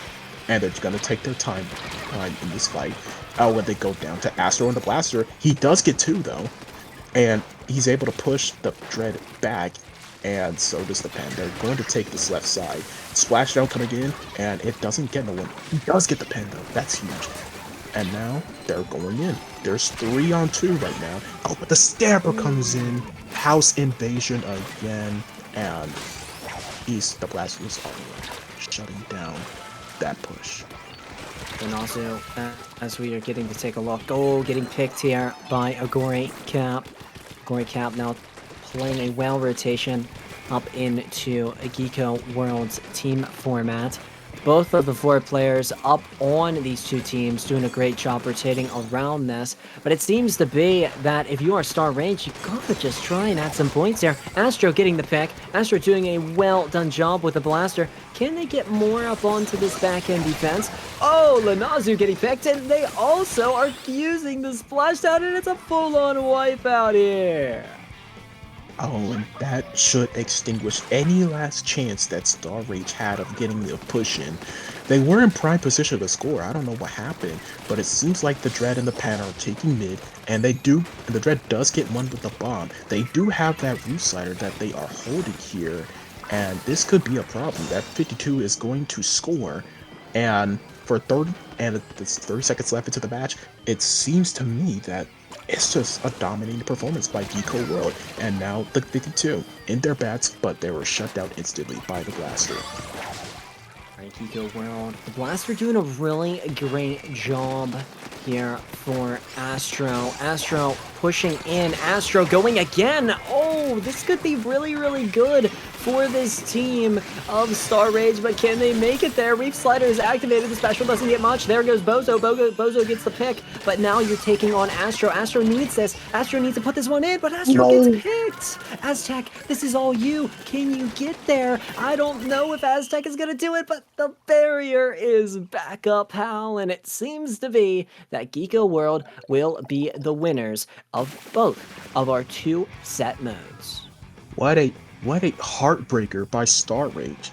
[SPEAKER 2] and they're gonna take their time in this fight. When they go down to Astro and the Blaster, he does get 2 though. And he's able to push the Dread back, and so does the Pen. They're going to take this left side. Splashdown coming in, and it doesn't get no one. He does get the Pen though. That's huge. And now they're going in. There's 3 on 2 right now. Oh, but the Stamper comes in. House invasion again, and the Blaster is all shutting down that push.
[SPEAKER 1] And also, as we are getting to take a look, getting picked here by Agori Cap. Agori Cap now playing a well rotation up into a Geeko World's team format. Both of the 4 players up on these 2 teams doing a great job rotating around this. But it seems to be that if you are Star Rage, you gotta just try and add some points here. Astro getting the pick. Astro doing a well done job with the blaster. Can they get more up onto this back end defense? Oh, Lanazu getting picked, and they also are using the splashdown, and it's a full-on wipeout here.
[SPEAKER 2] Oh, and that should extinguish any last chance that Star Rage had of getting the push in. They were in prime position to score. I don't know what happened, but it seems like the Dread and the Pan are taking mid, and the Dread does get one with the bomb. They do have that Roof Slider that they are holding here, and this could be a problem. That 52 is going to score, and for 30 seconds left into the match, it seems to me that it's just a dominating performance by Geeko World, and now the 52 in their bats, but they were shut down instantly by the Blaster.
[SPEAKER 1] Alright, Geeko World. The Blaster doing a really great job here for Astro. Astro pushing in. Astro going again. Oh, this could be really, really good for this team of Star Rage, but can they make it there? Reef Slider is activated. The special doesn't get much. There goes Bozo. Bozo gets the pick, but now you're taking on Astro. Astro needs this. Astro needs to put this one in, but Astro gets picked. Aztec, this is all you. Can you get there? I don't know if Aztec is going to do it, but the barrier is back up, pal, and it seems to be that Geeko World will be the winners of both of our 2 set modes.
[SPEAKER 2] What a heartbreaker by Star Rage.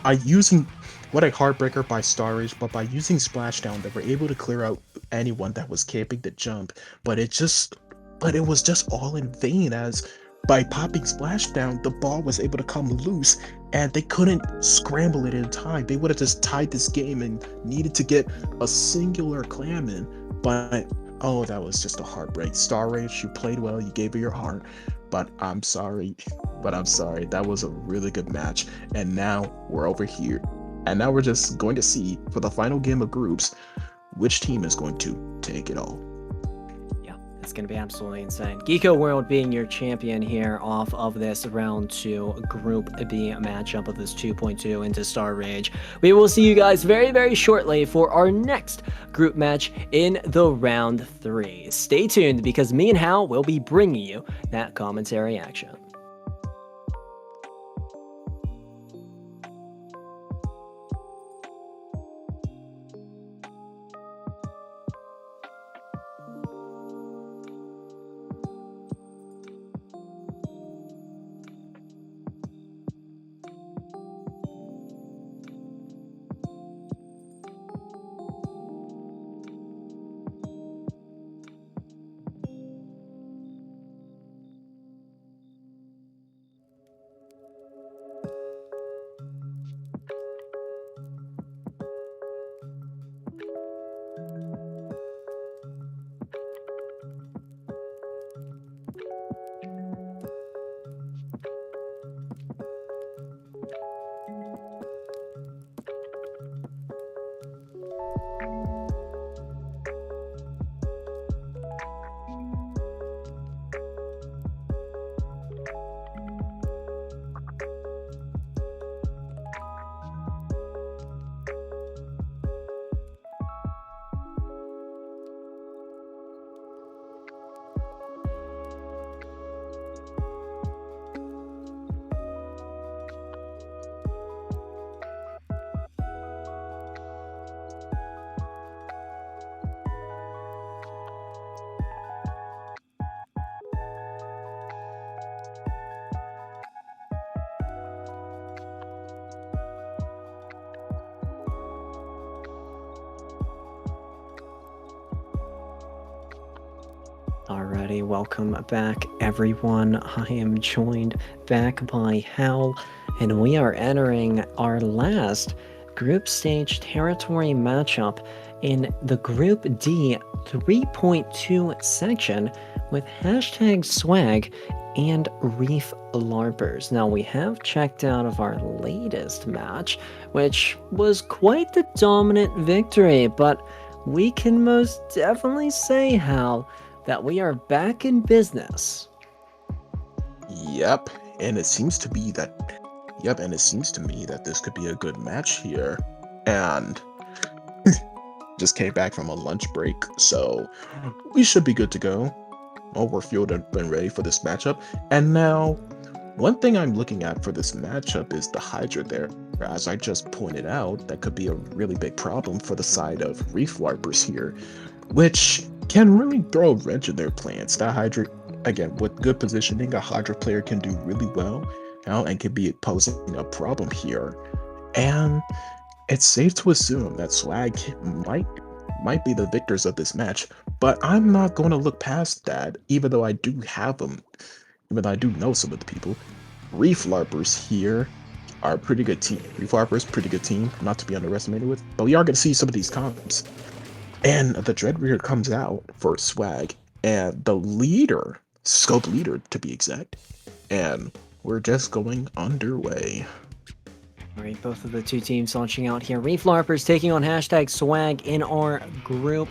[SPEAKER 2] What a heartbreaker by Star Rage, but by using Splashdown, they were able to clear out anyone that was camping the jump. But it was just all in vain, as by popping Splashdown, the ball was able to come loose, and they couldn't scramble it in time. They would have just tied this game and needed to get a singular clam in. But oh, that was just a heartbreak. Star Rage, you played well, you gave it your heart, but I'm sorry. That was a really good match, and now we're over here. And now we're just going to see, for the final game of groups, which team is going to take it all.
[SPEAKER 1] Yeah, it's going to be absolutely insane. Geeko World being your champion here off of this round 2 Group B matchup of this 2.2 into Star Rage. We will see you guys very, very shortly for our next group match in the round 3. Stay tuned, because me and Hal will be bringing you that commentary action. Alrighty, welcome back everyone. I am joined back by Hal, and we are entering our last group stage territory matchup in the Group D 3.2 section with hashtag swag and Reef LARPers. Now, we have checked out of our latest match, which was quite the dominant victory, but we can most definitely say, Hal, that we are back in business.
[SPEAKER 2] Yep, and it seems to be that. Yep, and it seems to me that this could be a good match here. And just came back from a lunch break, so we should be good to go. All we're fueled and been ready for this matchup. And now, one thing I'm looking at for this matchup is the Hydra there. As I just pointed out, that could be a really big problem for the side of Reef Larpers here, which can really throw a wrench in their plans. That Hydra, again, with good positioning, a Hydra player can do really well and can be posing a problem here. And it's safe to assume that Swag might be the victors of this match, but I'm not going to look past that, even though I do have them, even though I do know some of the people. Reef Larpers here are a pretty good team. Reef Larpers, pretty good team, not to be underestimated with, but we are going to see some of these comps. And the Dreadreader comes out for Swag, and the leader, Scope Leader to be exact, and we're just going underway.
[SPEAKER 1] All right, both of the two teams launching out here. Reef Larpers taking on hashtag Swag in our group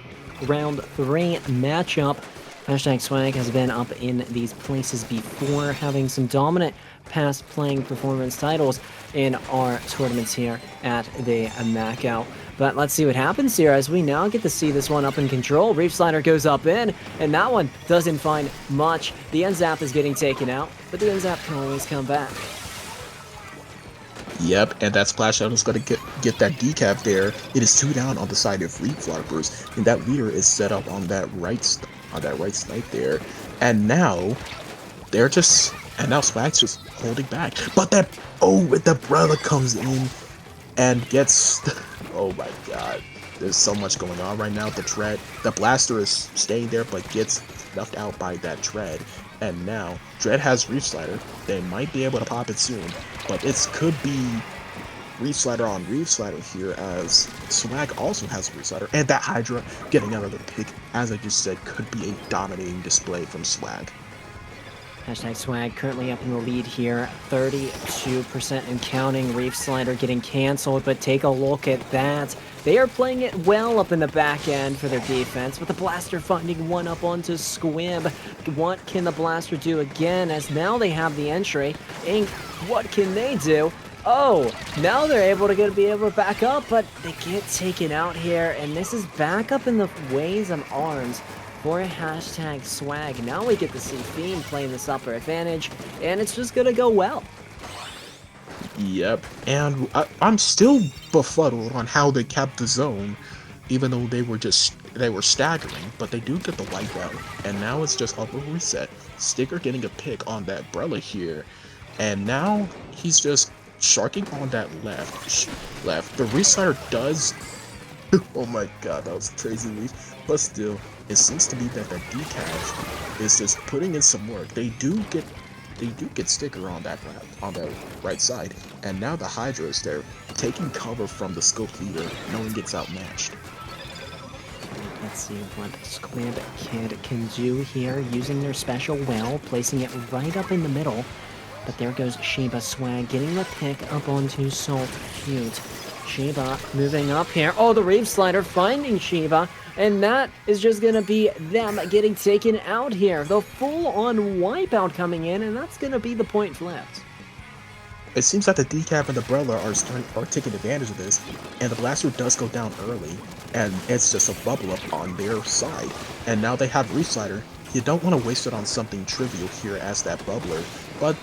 [SPEAKER 1] round 3 matchup. Hashtag Swag has been up in these places before, having some dominant past playing performance titles in our tournaments here at the Macau. But let's see what happens here as we now get to see this one up in control. Reef Slider goes up in, and that one doesn't find much. The end zap is getting taken out, but the end zap can always come back.
[SPEAKER 2] Yep, and that splash out is going to get that decap there. It is 2 down on the side of Reef Larpers, and that leader is set up on that right snipe there. And now now Swag's just holding back. But the brother comes in and gets oh my god. There's so much going on right now. The blaster is staying there but gets snuffed out by that Dread. And now Dread has Reef Slider. They might be able to pop it soon, but it could be Reef Slider on Reef Slider here, as Swag also has Reef Slider, and that Hydra getting another pick, as I just said, could be a dominating display from Swag.
[SPEAKER 1] Hashtag Swag currently up in the lead here, 32% and counting. Reef Slider getting canceled, but take a look at that. They are playing it well up in the back end for their defense, with the Blaster finding one up onto Squib. What can the Blaster do again, as now they have the entry? Ink, what can they do? Oh, now they're able to back up, but they get taken out here, and this is back up in the ways of arms for a hashtag Swag. Now we get to see Fiend playing this upper advantage, and it's just gonna go well.
[SPEAKER 2] Yep, and I'm still befuddled on how they kept the zone, even though they were staggering, but they do get the wipe out, and now it's just upper reset. Sticker getting a pick on that Brella here, and now he's just sharking on that left. The restarter does oh my god, that was crazy leaf. But still, it seems to be that the decaf is just putting in some work. They do get sticker on that right side, and now the Hydra is there, taking cover from the Scope Leader. No one gets outmatched.
[SPEAKER 1] Let's see what Squib Kid can do here, using their special well, placing it right up in the middle. But there goes Sheba Swag, getting the pick up onto Salt Cute. Sheba moving up here. Oh, the Reef Slider finding Sheba, and that is just going to be them getting taken out here. The full-on wipeout coming in, and that's going to be the point flipped.
[SPEAKER 2] It seems like the Decap and the Brella are taking advantage of this, and the Blaster does go down early, and it's just a bubble up on their side. And now they have Reef Slider. You don't want to waste it on something trivial here as that bubbler, but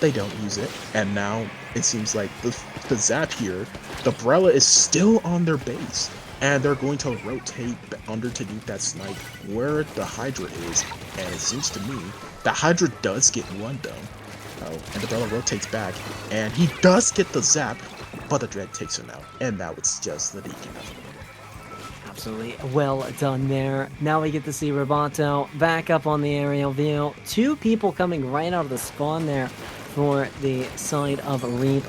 [SPEAKER 2] they don't use it. And now it seems like the Zap here, the Brella is still on their base, and they're going to rotate underneath that snipe where the Hydra is. And it seems to me the Hydra does get one done. Oh, and the Brella rotates back, and he does get the Zap, but the Dread takes him out, and now it's just the decaf.
[SPEAKER 1] Absolutely well done there. Now we get to see Roboto back up on the aerial view. Two people coming right out of the spawn there for the side of Reef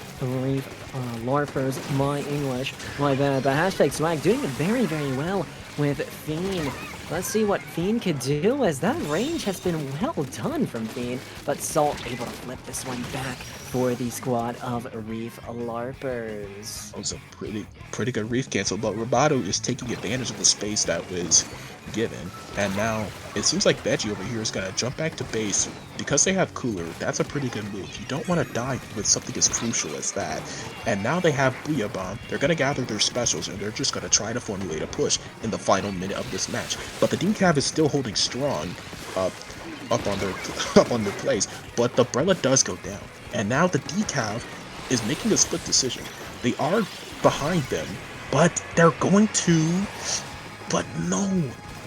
[SPEAKER 1] Larpers. My English, my bad. But hashtag Swag doing it very, very well with Fiend Let's see what Fiend could do, as that range has been well done from Fiend, but Salt able to flip this one back for the squad of Reef LARPers.
[SPEAKER 2] That was a pretty good reef cancel, but Roboto is taking advantage of the space that was given. And now it seems like Veggie over here is gonna jump back to base. Because they have Cooler, that's a pretty good move. You don't want to die with something as crucial as that. And now they have Booyah Bomb. They're gonna gather their specials and they're just gonna try to formulate a push in the final minute of this match. But the Decav is still holding strong up on their plays, but the Brella does go down. And now the Decav is making a split decision. They are behind them, but they're going to... But no,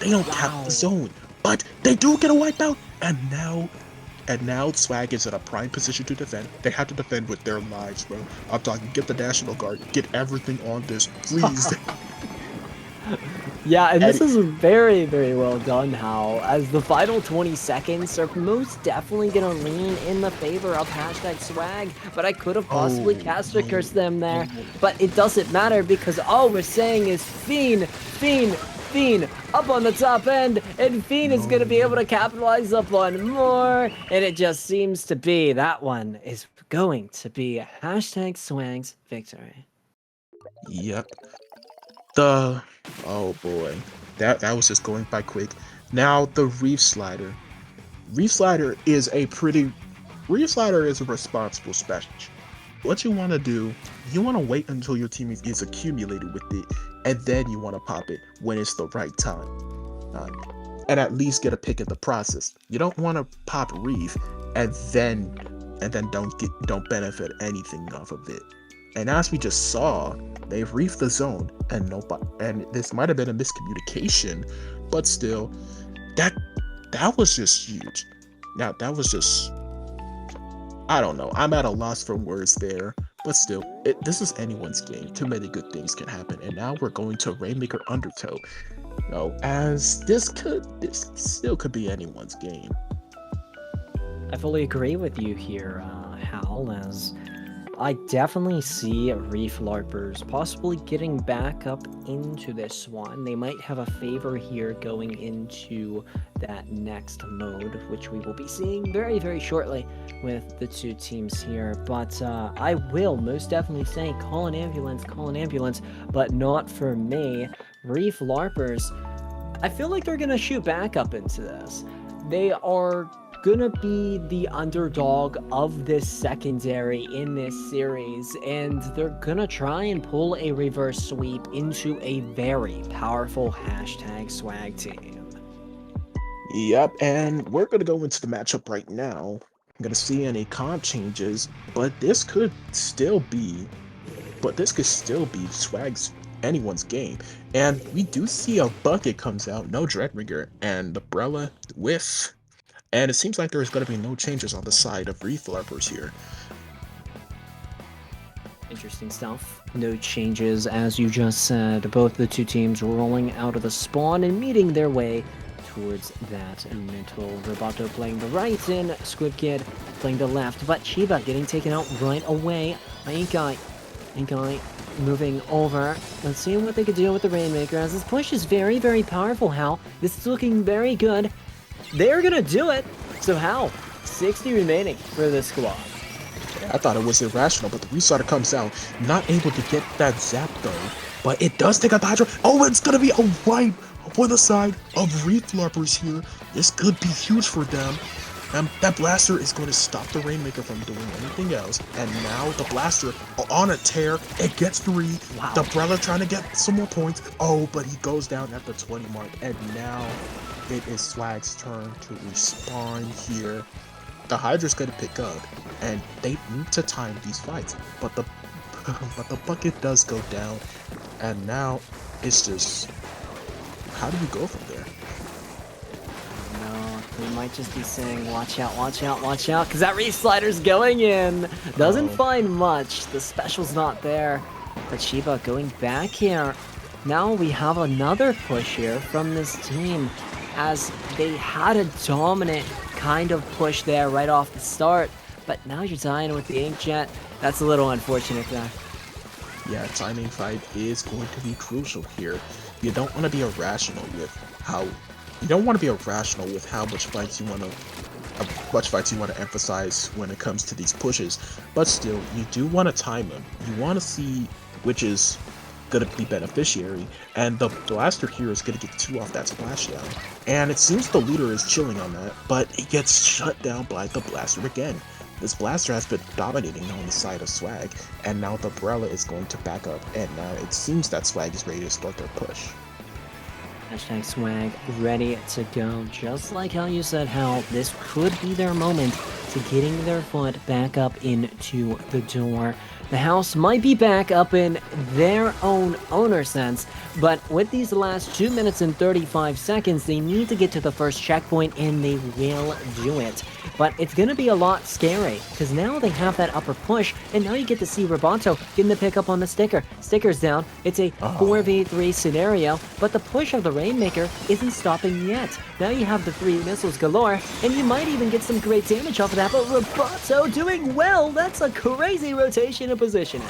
[SPEAKER 2] they don't tap the zone. But they do get a wipeout, and now Swag is in a prime position to defend. They have to defend with their lives, bro. I'm talking, get the National Guard, get everything on this, please.
[SPEAKER 1] Yeah, and this is very, very well done, Hal, as the final 20 seconds are most definitely going to lean in the favor of #swag, but I could have possibly caster cursed them there, but it doesn't matter because all we're saying is Fiend up on the top end, and Fiend is going to be able to capitalize up on more, and it just seems to be that one is going to be #swag's victory.
[SPEAKER 2] Yep. Oh boy, that was just going by quick. Now the Reef Slider. Reef Slider is a responsible special. What you want to do, you want to wait until your team is accumulated with it, and then you want to pop it when it's the right time, and at least get a pick at the process. You don't want to pop Reef and then don't benefit anything off of it. And as we just saw, they've reefed the zone, and this might have been a miscommunication, but still, that was just huge. Now that was just, I don't know. I'm at a loss for words there, but still, this is anyone's game. Too many good things can happen, and now we're going to Rainmaker Undertow. As this still could be anyone's game.
[SPEAKER 1] I fully agree with you here, Hal, as I definitely see Reef LARPers possibly getting back up into this one. They might have a favor here going into that next mode, which we will be seeing very, very shortly with the two teams here. But I will most definitely say call an ambulance, but not for me. Reef LARPers, I feel like they're going to shoot back up into this. They are gonna be the underdog of this secondary in this series, and they're gonna try and pull a reverse sweep into a very powerful #swag team.
[SPEAKER 2] Yep, and we're gonna go into the matchup right now. I'm gonna see any comp changes, but this could still be Swag's anyone's game. And we do see a bucket comes out, no Dreadringer, and the Brella with. And it seems like there's going to be no changes on the side of Reef LARPers here.
[SPEAKER 1] Interesting stuff. No changes, as you just said. Both the two teams rolling out of the spawn and meeting their way towards that middle. Roboto playing the right in, Squid Kid playing the left, but Chiba getting taken out right away. Inkai moving over. Let's see what they could do with the Rainmaker, as this push is very, very powerful, Hal. This is looking very good. They're gonna do it. So Hal, 60 remaining for this squad.
[SPEAKER 2] Yeah, I thought it was irrational, but the restarter comes out, not able to get that zap though. But it does take a Hydra. Oh, it's gonna be a wipe for the side of Reef LARPers here. This could be huge for them. That blaster is going to stop the Rainmaker from doing anything else. And now the blaster on a tear. It gets 3. Wow. The Brella trying to get some more points. Oh, but he goes down at the 20 mark. And now it is Swag's turn to respawn here. The Hydra's going to pick up, and they need to time these fights. But the bucket does go down, and now it's just, how do we go from there?
[SPEAKER 1] No, we might just be saying, watch out, because that Reef Slider's going in. Doesn't find much. The special's not there. But Shiba going back here. Now we have another push here from this team, as they had a dominant kind of push there right off the start, but now you're dying with the Inkjet. That's a little unfortunate there.
[SPEAKER 2] Yeah, timing fight is going to be crucial here. you don't want to be irrational with how you don't want to be irrational with how much fights you want to emphasize when it comes to these pushes, but still, you do want to time them. You want to see which is going to be beneficiary, and the blaster here is going to get 2 off that splashdown. And it seems the leader is chilling on that, but it gets shut down by the blaster again. This blaster has been dominating on the side of Swag, and now the Umbrella is going to back up, and now it seems that Swag is ready to start their push.
[SPEAKER 1] Hashtag Swag ready to go. Just like how you said, how this could be their moment to getting their foot back up into the door. The house might be back up in their own owner sense, but with these last 2 minutes and 35 seconds, they need to get to the first checkpoint, and they will do it. But it's going to be a lot scary, because now they have that upper push, and now you get to see Roboto getting the pick up on the sticker. Sticker's down. It's a 4v3 scenario, but the push of the Rainmaker isn't stopping yet. Now you have the 3 missiles galore, and you might even get some great damage off of that, but Roboto doing well. That's a crazy rotation of positioning.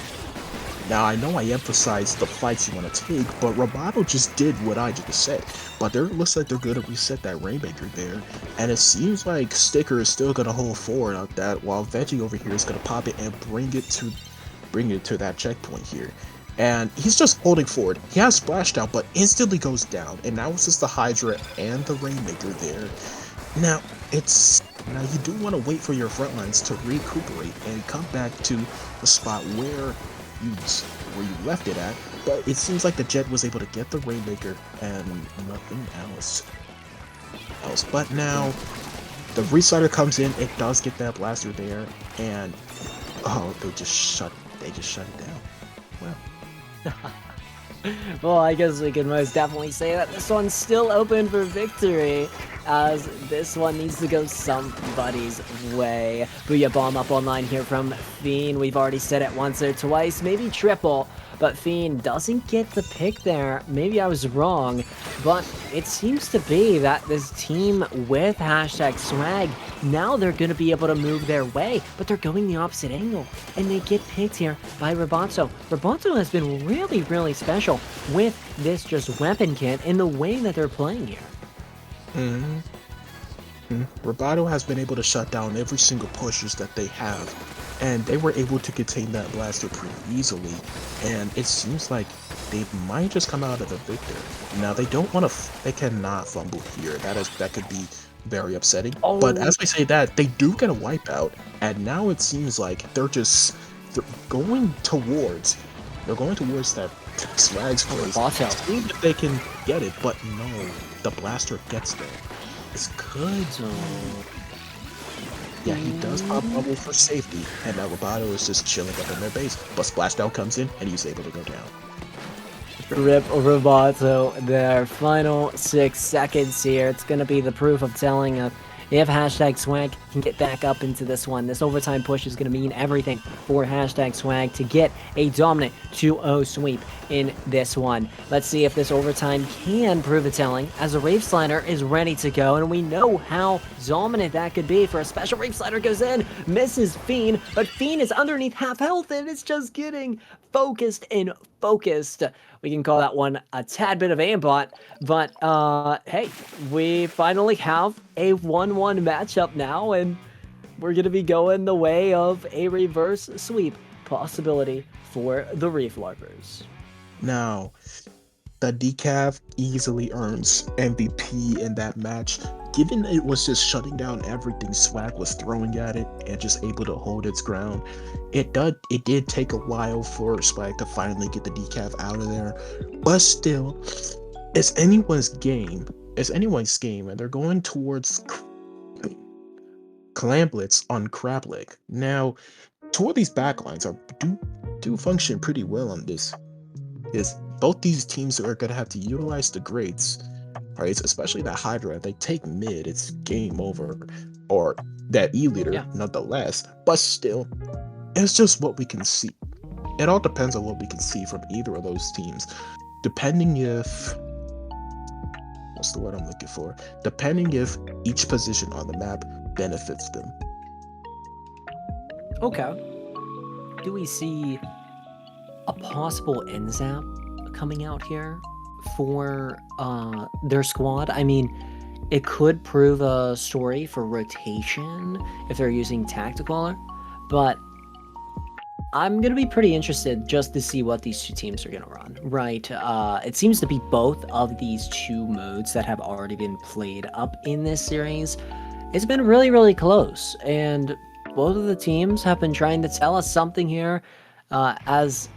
[SPEAKER 2] Now, I know I emphasized the fights you want to take, but Roboto just did what I just said. But it looks like they're going to reset that Rainmaker there, and it seems like Sticker is still going to hold forward on that, while Veggie over here is going to pop it and bring it to that checkpoint here. And he's just holding forward. He has Splashdown, but instantly goes down, and now it's just the Hydra and the Rainmaker there. Now, you do want to wait for your front lines to recuperate and come back to the spot where you left it at, but it seems like the Jet was able to get the Rainmaker and nothing else. But now the Restarter comes in, it does get that blaster there, and they just shut it down. Well.
[SPEAKER 1] Well, I guess we can most definitely say that this one's still open for victory, as this one needs to go somebody's way. Booyah Bomb up online here from Fiend. We've already said it once or twice, maybe triple, but Fiend doesn't get the pick there. Maybe I was wrong, but it seems to be that this team with hashtag Swag, now they're going to be able to move their way, but they're going the opposite angle, and they get picked here by Roboto. Roboto has been really, really special with this just weapon kit and the way that they're playing here.
[SPEAKER 2] Roboto has been able to shut down every single pushes that they have, and they were able to contain that blaster pretty easily, and it seems like they might just come out of the victor. Now they cannot fumble here. That could be very upsetting. But as we say that, they do get a wipeout, and now it seems like they're going towards that Swag's place. See if they can get it, but no, the blaster gets there. It's good. Yeah, he does pop bubble for safety, and now Roboto is just chilling up in their base. But Splashdown comes in, and he's able to go down.
[SPEAKER 1] Rip Roboto, their final 6 seconds here. It's going to be the proof of telling if hashtag Swag can get back up into this one. This overtime push is going to mean everything for hashtag Swag to get a dominant 2-0 sweep in this one. Let's see if this overtime can prove it telling, as the Rave Slider is ready to go, and we know how dominant that could be for a special. Rave Slider goes in, misses Fiend, but Fiend is underneath half health, and it's just getting focused and focused. We can call that one a tad bit of aimbot, but hey, we finally have a 1-1 matchup now, and we're going to be going the way of a reverse sweep possibility for the Reef Larpers.
[SPEAKER 2] Now, the Decaf easily earns MVP in that match, given it was just shutting down everything Swag was throwing at it and just able to hold its ground. It did take a while for Swag to finally get the Decaf out of there, but still, it's anyone's game, and they're going towards Clamblitz on Crableg. Now, two of these backlines do function pretty well on this. Is both these teams are going to have to utilize the greats, right? Especially that Hydra. If they take mid, it's game over. Or that E-leader, nonetheless. But still, it's just what we can see. It all depends on what we can see from either of those teams. Depending if... What's the word I'm looking for? Depending if each position on the map benefits them.
[SPEAKER 1] Okay. Do we see a possible NZAP coming out here for their squad. I mean, it could prove a story for rotation if they're using tactical, but I'm gonna be pretty interested just to see what these two teams are gonna run. Right? It seems to be both of these two modes that have already been played up in this series. It's been really, really close, and both of the teams have been trying to tell us something here. As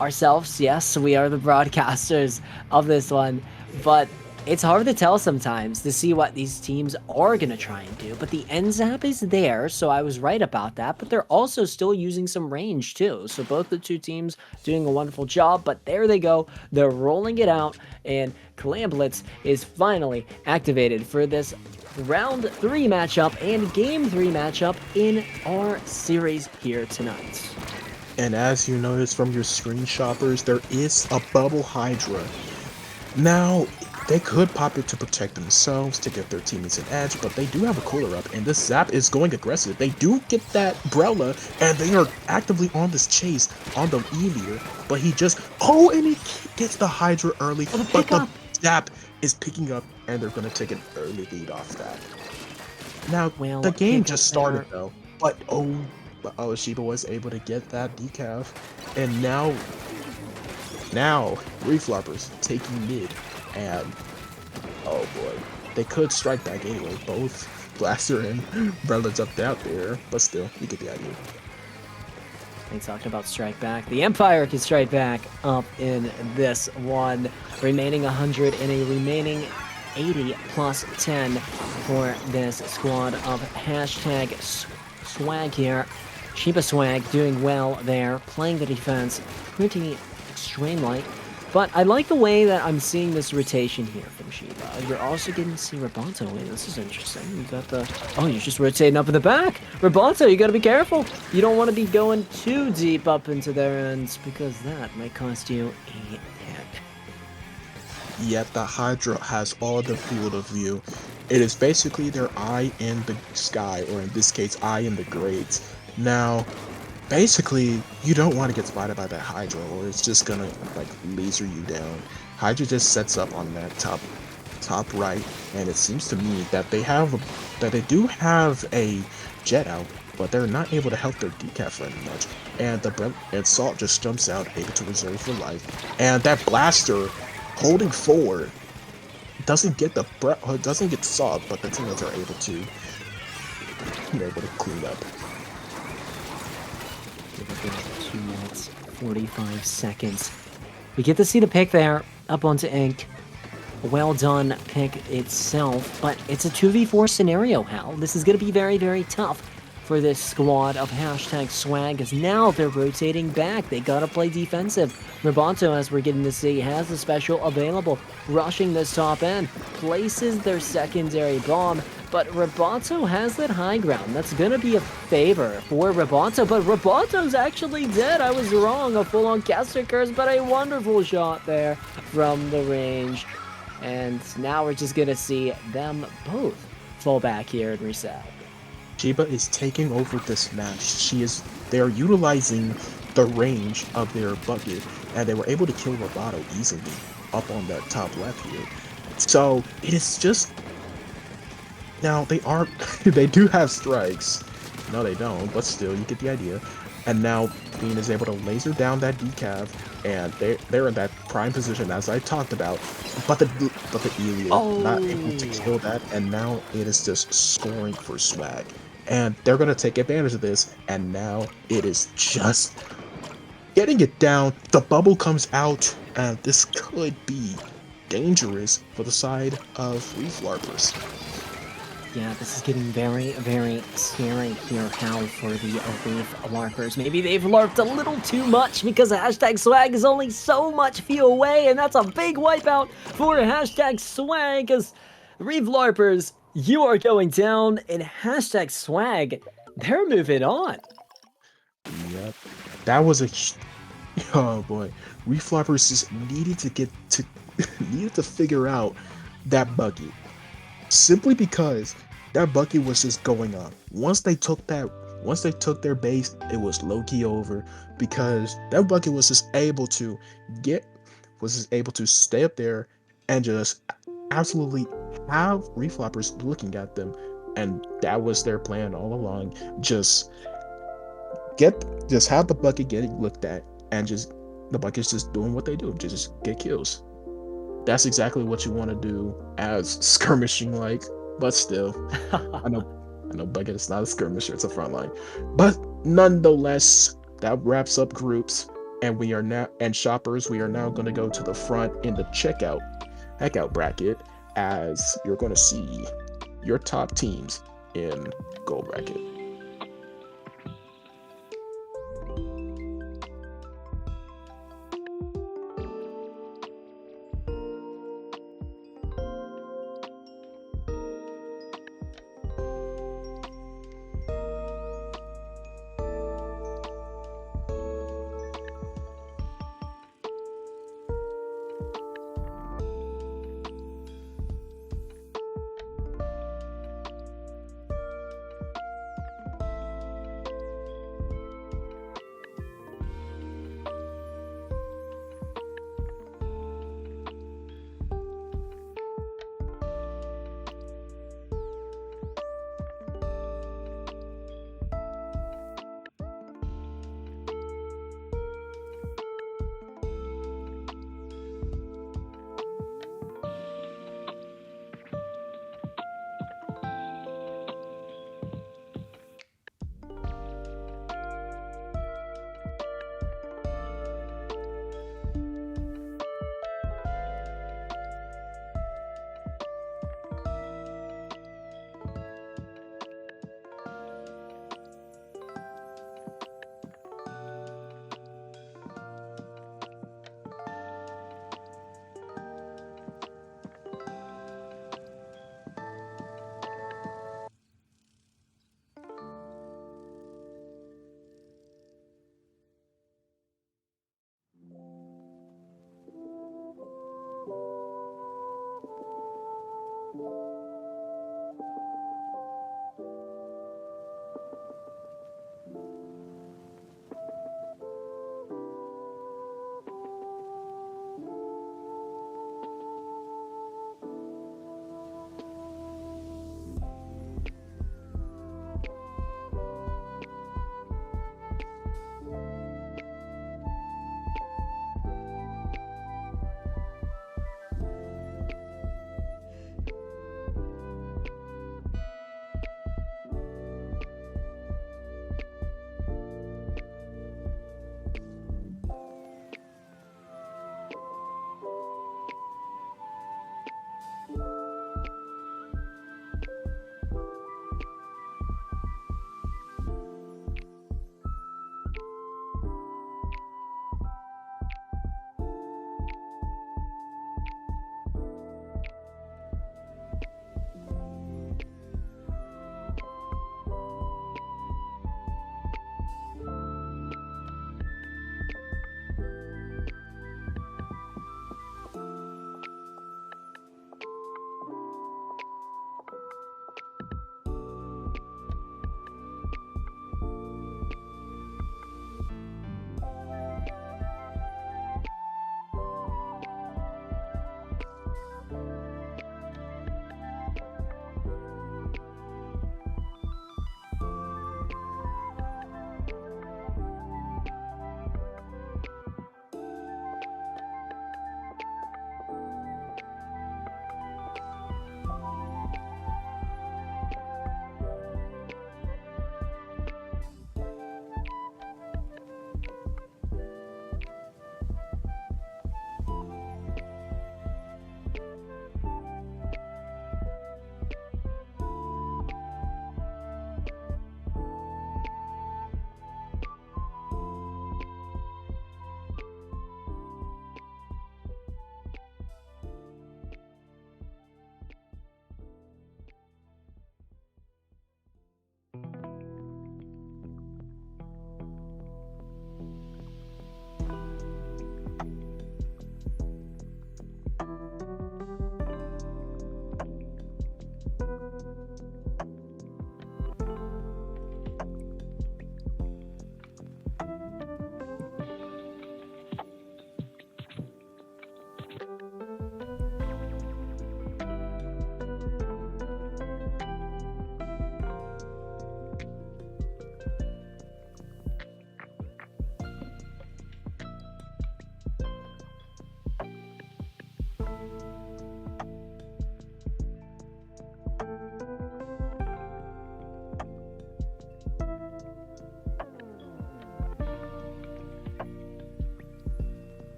[SPEAKER 1] ourselves, yes, we are the broadcasters of this one, but it's hard to tell sometimes to see what these teams are going to try and do. But the NZAP is there, so I was right about that, but they're also still using some range too. So both the two teams doing a wonderful job, but there they go. They're rolling it out, and Clamblitz is finally activated for this round 3 matchup and game 3 matchup in our series here tonight.
[SPEAKER 2] And as you notice from your screen shoppers, there is a bubble Hydra. Now, they could pop it to protect themselves, to get their teammates an edge, but they do have a cooler up, and this Zap is going aggressive. They do get that Brella, and they are actively on this chase on the Emir, but he just, and he gets the Hydra early, but the Zap is picking up, and they're going to take an early lead off that. Now, the game just started though, but Shiba was able to get that decaf, and now Reflarpers taking mid, and oh boy, they could strike back anyway. Both Blaster and Brella's up out there, but still, you get the idea.
[SPEAKER 1] They talked about strike back. The Empire can strike back up in this one, remaining 100 and a remaining 80 plus 10 for this squad of hashtag swag here. Shiba Swag doing well there, playing the defense pretty extremely. But I like the way that I'm seeing this rotation here from Shiba. You're also getting to see Roboto in. This is interesting. You got the... Oh, you're just rotating up in the back. Roboto, you gotta be careful. You don't want to be going too deep up into their ends, because that might cost you a hit.
[SPEAKER 2] Yet the Hydra has all the field of view. It is basically their eye in the sky, or in this case, eye in the grades. Now, basically, you don't want to get spotted by that Hydra, or it's just gonna like laser you down. Hydra just sets up on that top right, and it seems to me that they do have a jet out, but they're not able to help their decaf very much. And Salt just jumps out, able to reserve for life, and that Blaster holding forward doesn't get Salt, but the teammates are able to clean up.
[SPEAKER 1] 2 minutes, 45 seconds. We get to see the pick there, up onto Ink. Well done pick itself, but it's a 2v4 scenario, Hal. This is going to be very, very tough for this squad of hashtag swag, as now they're rotating back. They gotta play defensive. Roboto, as we're getting to see, has the special available, rushing this top end, places their secondary bomb, but Roboto has that high ground. That's gonna be a favor for Roboto, but Roboto's actually dead. I was wrong, a full-on caster curse, but a wonderful shot there from the range. And now we're just gonna see them both fall back here and reset.
[SPEAKER 2] Shiba is taking over this match. They are utilizing the range of their bucket, and they were able to kill Roboto easily up on that top left here. So it is just, now they do have strikes. No, they don't, but still, you get the idea. And now Bean is able to laser down that decav, and they're in that prime position as I talked about. But the Elia not able to kill that, and now it is just scoring for swag. And they're gonna take advantage of this, and now it is just getting it down. The bubble comes out, and this could be dangerous for the side of Reflarpers.
[SPEAKER 1] Yeah, this is getting very, very scary here, Hal, for the Reflarpers. Maybe they've LARPed a little too much, because hashtag swag is only so much few away, and that's a big wipeout for hashtag swag, as Reflarpers, you are going down, and hashtag swag, they're moving on.
[SPEAKER 2] Yep, that was oh boy. Reflarpers just needed to figure out that bucket. Simply because that bucket was just going up. Once they took their base, it was low-key over, because that bucket was just able to get was able to stay up there and just absolutely have refloppers looking at them. And that was their plan all along. Get just have the bucket getting looked at, and just the bucket's just doing what they do, just get kills. That's exactly what you want to do as skirmishing like, but still, I know I know bucket is not a skirmisher, it's a front line. But nonetheless, that wraps up groups, and we are now and shoppers, we are now going to go to the front in the checkout bracket, as you're going to see your top teams in gold bracket.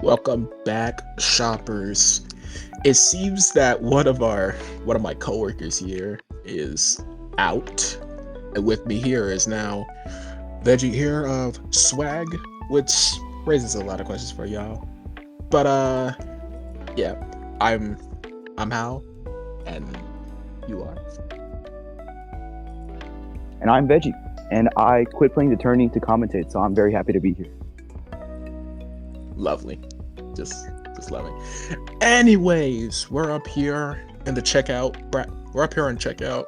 [SPEAKER 2] Welcome back, shoppers. It seems that one of my coworkers here is out, and with me here is now Veggie here of Swag. which raises a lot of questions for y'all. But yeah, I'm Hal, and you are.
[SPEAKER 3] And I'm Veggie, and I quit playing the tourney to commentate, so I'm very happy to be here.
[SPEAKER 2] Lovely. Just love it. Anyways, we're up here in the checkout. We're up here in checkout,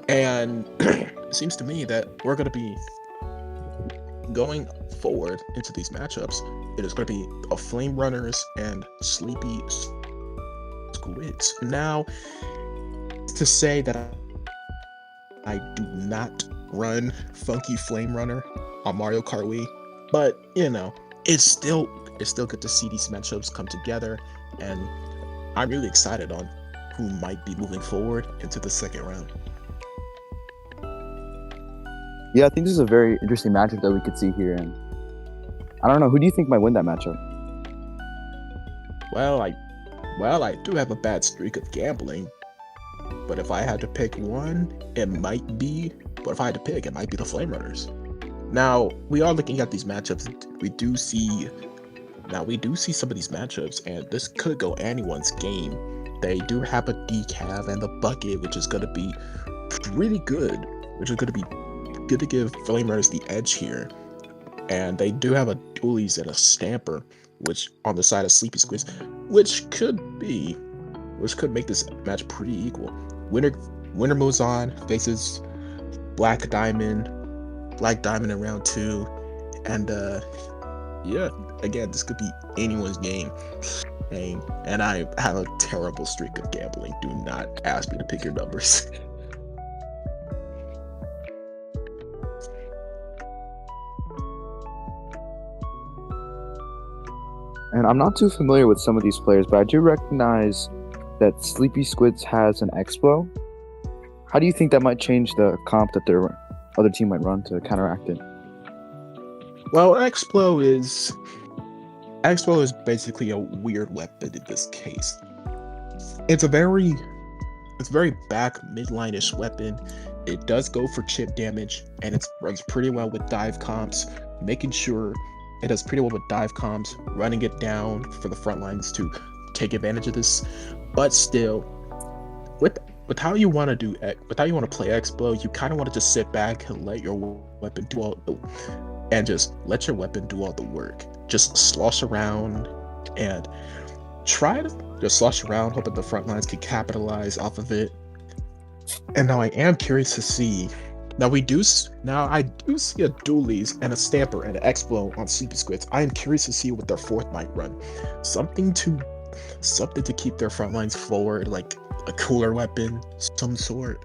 [SPEAKER 2] and it seems to me that we're gonna be going forward into these matchups. It is gonna be a Flame Runners and Sleepy Squids. Now, to say that I do not run Funky Flame Runner on Mario Kart Wii, but you know, it's still good to see these matchups come together, and I'm really excited on who might be moving forward into the second round.
[SPEAKER 3] Yeah, I think this is a very interesting matchup that we could see here, and I don't know, who do you think might win that matchup?
[SPEAKER 2] Well, I do have a bad streak of gambling, but if I had to pick one, it might be the Flame Runners. Now, we are looking at these matchups. We do see some of these matchups, and this could go anyone's game. They do have a decav and the bucket, which is going to be pretty good, which is going to be good to give Flame Runners the edge here. And they do have a dualies and a stamper, which on the side of Sleepy Squids, which could make this match pretty equal. Winner moves on, faces Black Diamond in round 2, and yeah, again, this could be anyone's game. And I have a terrible streak of gambling. Do not ask me to pick your numbers.
[SPEAKER 3] And I'm not too familiar with some of these players, but I do recognize that Sleepy Squids has an Explo. How do you think that might change the comp that their other team might run to counteract it?
[SPEAKER 2] Well, Explo is basically a weird weapon in this case. It's a very back midline-ish weapon. It does go for chip damage, and it runs pretty well with dive comps, running it down for the front lines to take advantage of this. But still, with how you want to play Explo, you kind of want to just sit back and let your weapon do all the work. Just slosh around and try to just slosh around, hoping the front lines can capitalize off of it. And now I am curious to see. I do see a dualies and a stamper and an Explo on Sleepy Squids. I am curious to see what their fourth might run. Something to keep their front lines forward, like a cooler weapon, some sort.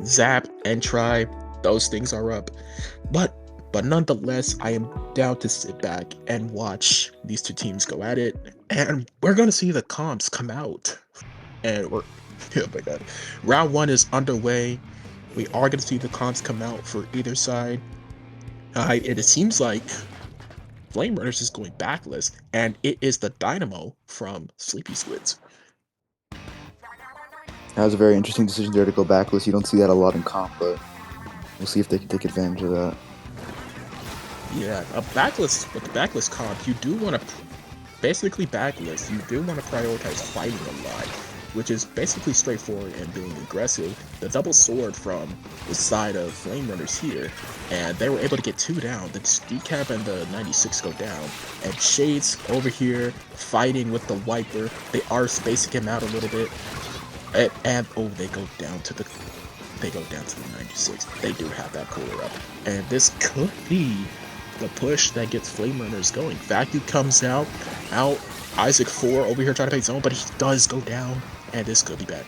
[SPEAKER 2] Zap and try, those things are up. But nonetheless, I am down to sit back and watch these two teams go at it, and we're gonna see the comps come out. And oh my god, round 1 is underway. We are gonna see the comps come out for either side. It seems like Flame Runners is going backless, and it is the Dynamo from Sleepy Squids.
[SPEAKER 3] That was a very interesting decision there to go backless. You don't see that a lot in comp, but we'll see if they can take advantage of that.
[SPEAKER 2] Yeah, with the backless comp, you do want to prioritize fighting a lot, which is basically straightforward and being aggressive. The double sword from the side of Flame Runners here, and they were able to get 2 down. The decap and the 96 go down, and Shades over here fighting with the Wiper. They are spacing him out a little bit, and they go down to the 96. They do have that cooler up, and this could be the push that gets Flame Runners going. Vacuum comes out. Isaac 4 over here trying to pay zone, but he does go down, and this could be bad.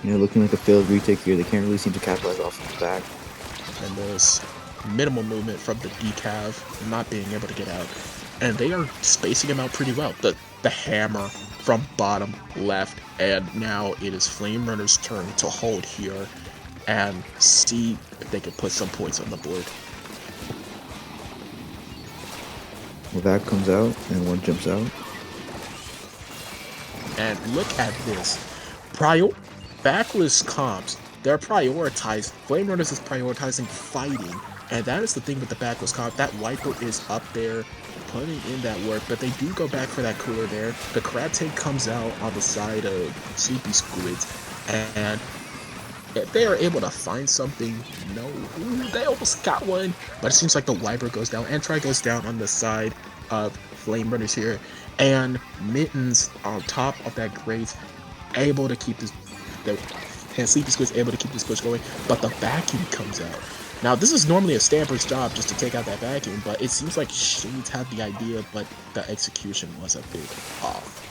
[SPEAKER 3] Looking like a failed retake here. They can't really seem to capitalize off of the back.
[SPEAKER 2] And there's minimal movement from the decav, not being able to get out. And they are spacing him out pretty well. The hammer from bottom left, and now it is Flame Runner's turn to hold here and see if they can put some points on the board.
[SPEAKER 3] Well, that comes out, and one jumps out.
[SPEAKER 2] And look at this. Backless comps, they're prioritized. Flame Runners is prioritizing fighting And that is the thing with the backless comp. That wiper is up there putting in that work, but they do go back for that cooler there. The crab tank comes out on the side of Sleepy Squids, and if they are able to find something, no, ooh, they almost got one, but it seems like the wiper goes down, and Try goes down on the side of Flame Runners here, and Mittens on top of that grate, able to keep this, and Sleepy Squid's able to keep this push going, but the vacuum comes out. Now, this is normally a Stamper's job just to take out that vacuum, but it seems like Shades had the idea, but the execution was a bit off.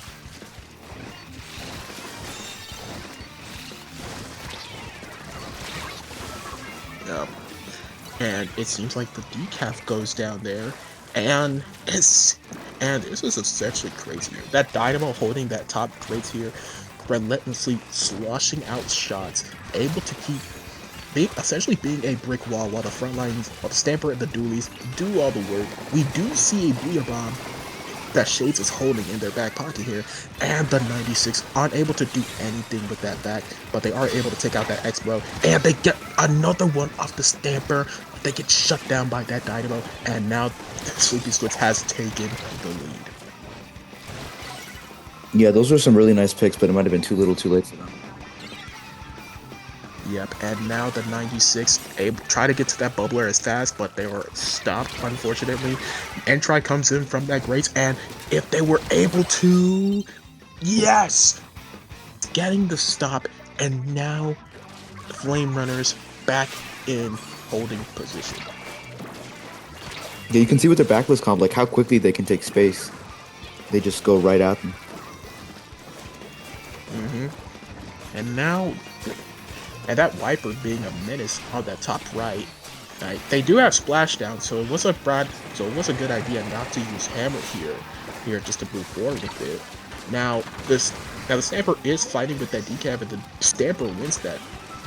[SPEAKER 2] And it seems like the decaf goes down there, and this is essentially crazy. That Dynamo holding that top crate here, relentlessly sloshing out shots, able to keep essentially being a brick wall while the front lines, while the Stamper and the Dualies do all the work. We do see a Booyah Bomb that Shades is holding in their back pocket here, and the 96 aren't able to do anything with that back, but they are able to take out that X-Bro, and they get another one off the Stamper. They get shut down by that Dynamo, and now Sleepy Squids has taken the lead.
[SPEAKER 3] Yeah, those were some really nice picks, but it might have been too little too late for them.
[SPEAKER 2] Yep, and now the 96 try to get to that bubbler as fast, but they were stopped, unfortunately. Entry comes in from that grate, and if they were able to, yes, getting the stop, and now Flame Runners back in holding position.
[SPEAKER 3] Yeah, you can see with their backless comp, like how quickly they can take space. They just go right at them.
[SPEAKER 2] And now, and that wiper being a menace on that top right. They do have splashdown, so it was a good idea not to use hammer here just to move forward with it. Now the Stamper is fighting with that decaf, and the Stamper wins that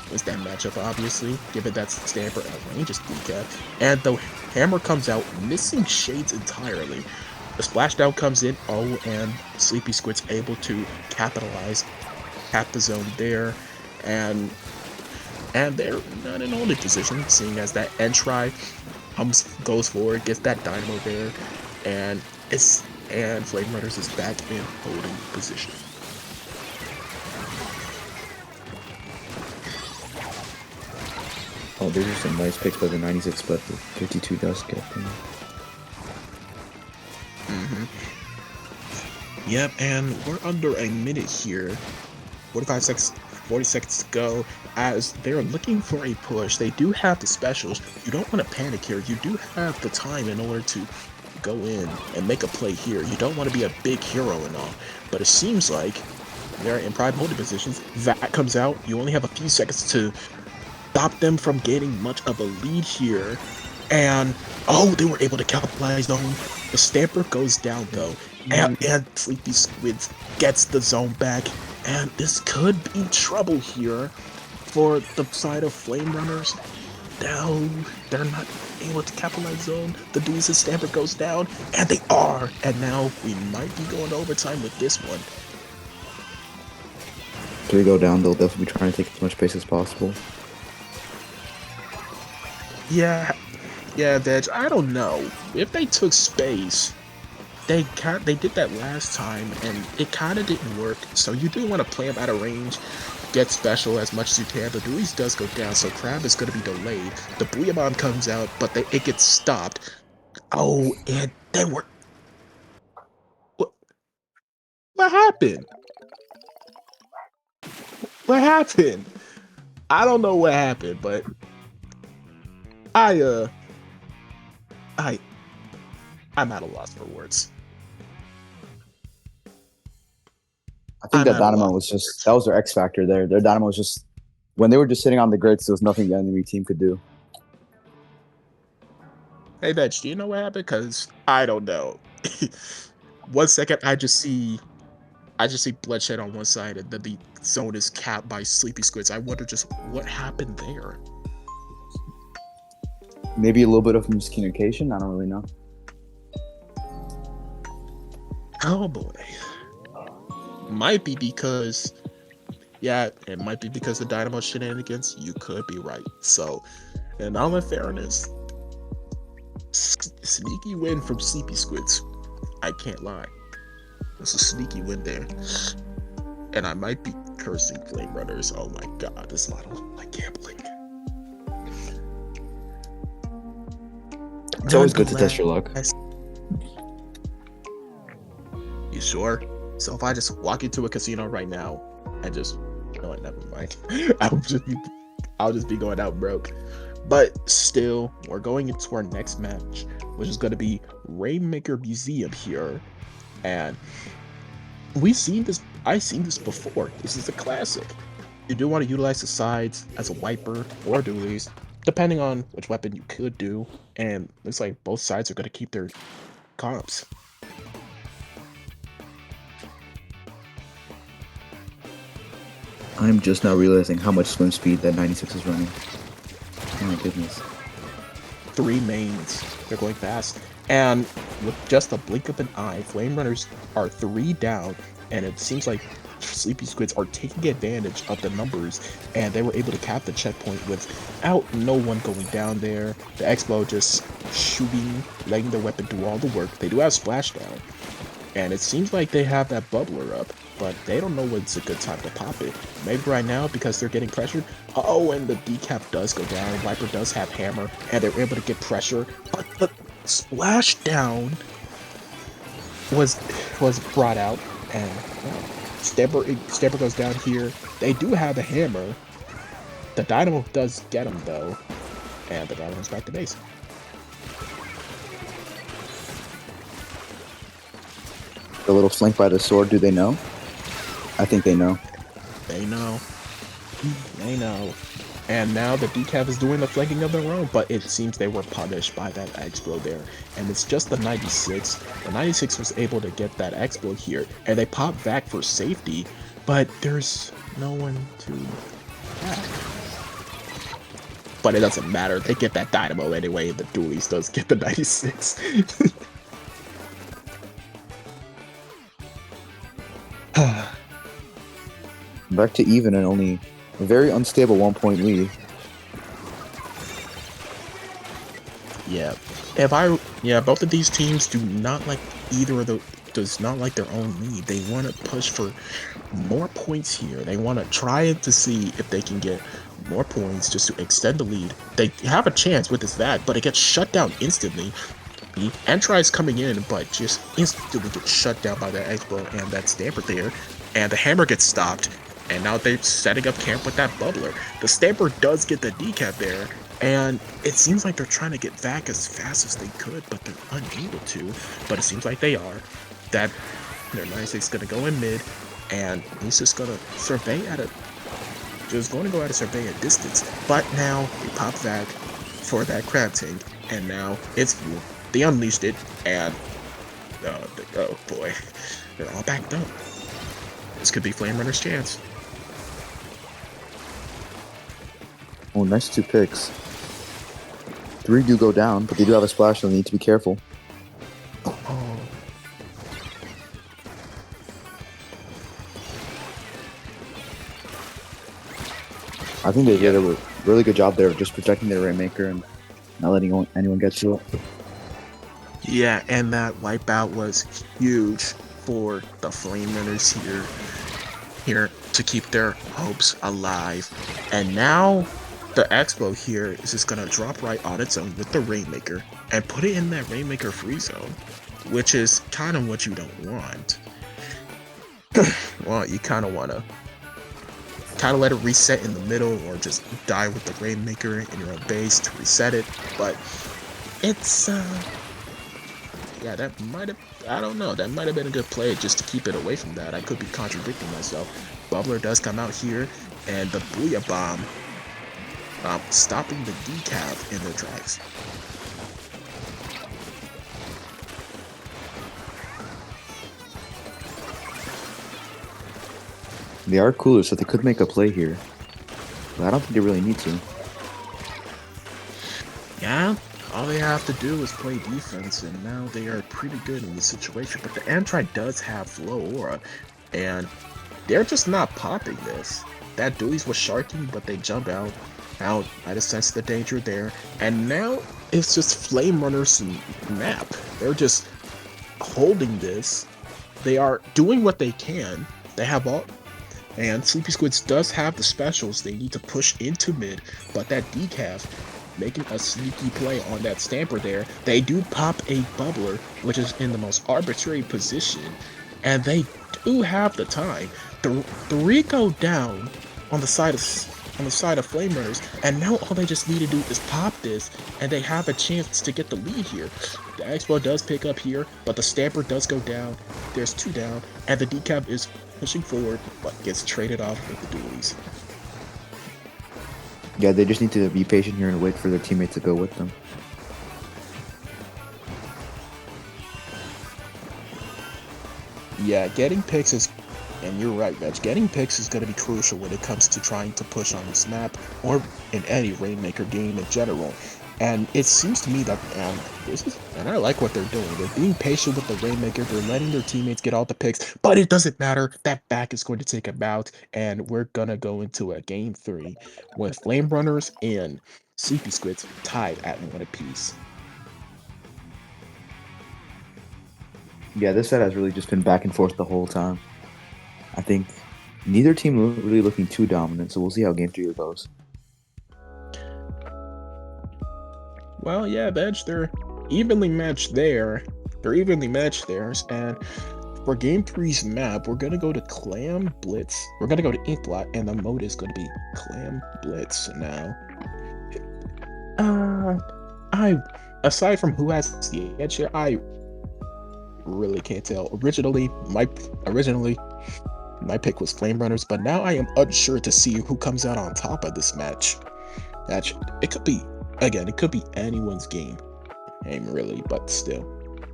[SPEAKER 2] matchup, obviously, given that Stamper outranges decaf, and the hammer comes out, missing Shades entirely. The splashdown comes in, and Sleepy Squid's able to capitalize at the zone there, and they're not in holding position, seeing as that Entry goes forward, gets that Dynamo there, and Flame Runners is back in holding position.
[SPEAKER 3] Oh, these are some nice picks by the 96, but the 52 does get them.
[SPEAKER 2] Yep, and we're under a minute here. 40 seconds to go as they're looking for a push. They do have the specials. You don't want to panic here. You do have the time in order to go in and make a play here. You don't want to be a big hero and all, but it seems like they're in prime holding positions. That comes out. You only have a few seconds to stop them from gaining much of a lead here. And they were able to capitalize on. The Stamper goes down though, and Sleepy Squids gets the zone back. And this could be trouble here for the side of Flame Runners. No, they're not able to capitalize zone. The Dudes and Stamper goes down, and they are. And now we might be going to overtime with this one.
[SPEAKER 3] If they go down, they'll definitely be trying to take as much space as possible.
[SPEAKER 2] Yeah, Veg, I don't know. If they took space, they did that last time, and it kind of didn't work. So you do want to play them out of range, get special as much as you can. The Dualies does go down, so Crab is going to be delayed. The Booyah Bomb comes out, but it gets stopped. Oh, and they were... What happened? What happened? I don't know what happened, but I'm at a loss for words.
[SPEAKER 3] I think that Dynamo was that was their X factor there. Their Dynamo was just, when they were just sitting on the grids, there was nothing the enemy team could do.
[SPEAKER 2] Hey, Vetch, do you know what happened? Because I don't know. 1 second, I just see bloodshed on one side, and then the zone is capped by Sleepy Squids. I wonder just what happened there.
[SPEAKER 3] Maybe a little bit of miscommunication. I don't really know.
[SPEAKER 2] Oh boy. Might be because it might be because the Dynamo shenanigans. You could be right. So, in all in fairness, Sneaky win from Sleepy Squids. I can't lie. It's a sneaky win there. And I might be cursing Flame Runners. Oh my god, this model. I can't believe it.
[SPEAKER 3] It's always good to test your luck.
[SPEAKER 2] You sure? So if I just walk into a casino right now and just, never mind. I'll just be going out broke. But still, we're going into our next match, which is going to be Rainmaker Museum here, and I've seen this before. This is a classic. You do want to utilize the sides as a wiper or dualies, depending on which weapon you could do, and looks like both sides are going to keep their comps.
[SPEAKER 3] I'm just now realizing how much swim speed that 96 is running. Oh my goodness.
[SPEAKER 2] 3 mains. They're going fast. And with just a blink of an eye, Flame Runners are 3 down, and it seems like Sleepy Squids are taking advantage of the numbers, and they were able to cap the checkpoint without no one going down there. The Expo just shooting, letting their weapon do all the work. They do have Splashdown, and it seems like they have that bubbler up, but they don't know when's a good time to pop it. Maybe right now because they're getting pressured. Oh, and the decap does go down. Viper does have hammer, and they're able to get pressure, but the Splashdown was brought out, and Stamper goes down here. They do have the hammer. The Dynamo does get him though, and the Dynamo's back to base.
[SPEAKER 3] The little flank by the sword, do they know? I think they know.
[SPEAKER 2] They know. They know. And now the decaf is doing the flanking of their own, but it seems they were punished by that Explode there. And it's just the 96. The 96 was able to get that Explode here, and they pop back for safety, but there's no one to back. But it doesn't matter. They get that Dynamo anyway, and the Dualies does get the 96.
[SPEAKER 3] Back to even and only a very unstable 1-point lead.
[SPEAKER 2] Yeah, both of these teams do not like does not like their own lead. They want to push for more points here. They want to try to see if they can get more points just to extend the lead. They have a chance with this VAC, but it gets shut down instantly. And tries coming in, but just instantly gets shut down by that Expo and that Stamper there. And the hammer gets stopped. And now they're setting up camp with that bubbler. The Stamper does get the decap there, and it seems like they're trying to get VAC as fast as they could, but they're unable to. But it seems like they are. That their 96 is gonna go in mid, and he's just gonna survey at a survey at distance. But now they pop VAC for that crab tank, and now it's they unleashed it, and oh boy, they're all backed up. This could be Flame Runner's chance.
[SPEAKER 3] Oh, nice 2 picks. 3 do go down, but they do have a splash, so they need to be careful.
[SPEAKER 2] Oh.
[SPEAKER 3] I think they did a really good job there of just protecting their Rainmaker and not letting anyone get to it.
[SPEAKER 2] Yeah, and that wipeout was huge for the Flame Runners here to keep their hopes alive. And now the Expo here is just gonna drop right on its own with the Rainmaker and put it in that Rainmaker free zone, which is kind of what you don't want. Well, you kind of want to let it reset in the middle, or just die with the Rainmaker in your own base to reset it. But it's yeah, that might have, I don't know, that might have been a good play just to keep it away from that. I could be contradicting myself. Bubbler does come out here, and the Booyah Bomb stopping the decaf in their tracks.
[SPEAKER 3] They are cooler, so they could make a play here. But I don't think they really need to.
[SPEAKER 2] Yeah, all they have to do is play defense, and now they are pretty good in this situation. But the Antri does have Flow Aura, and they're just not popping this. That Dualies was sharking, but they jump out. I just sense the danger there. And now it's just Flame Runner's map. They're just holding this. They are doing what they can. They have all, and Sleepy Squids does have the specials. They need to push into mid, but that decaf making a sneaky play on that Stamper there. They do pop a Bubbler, which is in the most arbitrary position, and they do have the time. Three go down on the side of Flame Runners, and now all they just need to do is pop this, and they have a chance to get the lead here. The Expo does pick up here, but the Stamper does go down. There's 2 down, and the decaf is pushing forward, but gets traded off with the dualies.
[SPEAKER 3] Yeah, they just need to be patient here and wait for their teammates to go with them.
[SPEAKER 2] Yeah, getting picks is, and you're right, Vetch, getting picks is going to be crucial when it comes to trying to push on this map, or in any Rainmaker game in general. And it seems to me that, and I like what they're doing. They're being patient with the Rainmaker. They're letting their teammates get all the picks, but it doesn't matter. That back is going to take them out, and we're gonna go into a game 3 with Flame Runners and Sleepy Squids tied at 1 apiece.
[SPEAKER 3] Yeah, this set has really just been back and forth the whole time. I think neither team really looking too dominant, so we'll see how game 3 goes.
[SPEAKER 2] Well, yeah, Vetch, they're evenly matched there. And for Game 3's map, we're going to go to Clam Blitz. We're going to go to Inkblot, and the mode is going to be Clam Blitz now. Aside from who has the edge here, I really can't tell. Originally, my pick was Flame Runners, but now I am unsure to see who comes out on top of this match. It could be anyone's game, really, but still.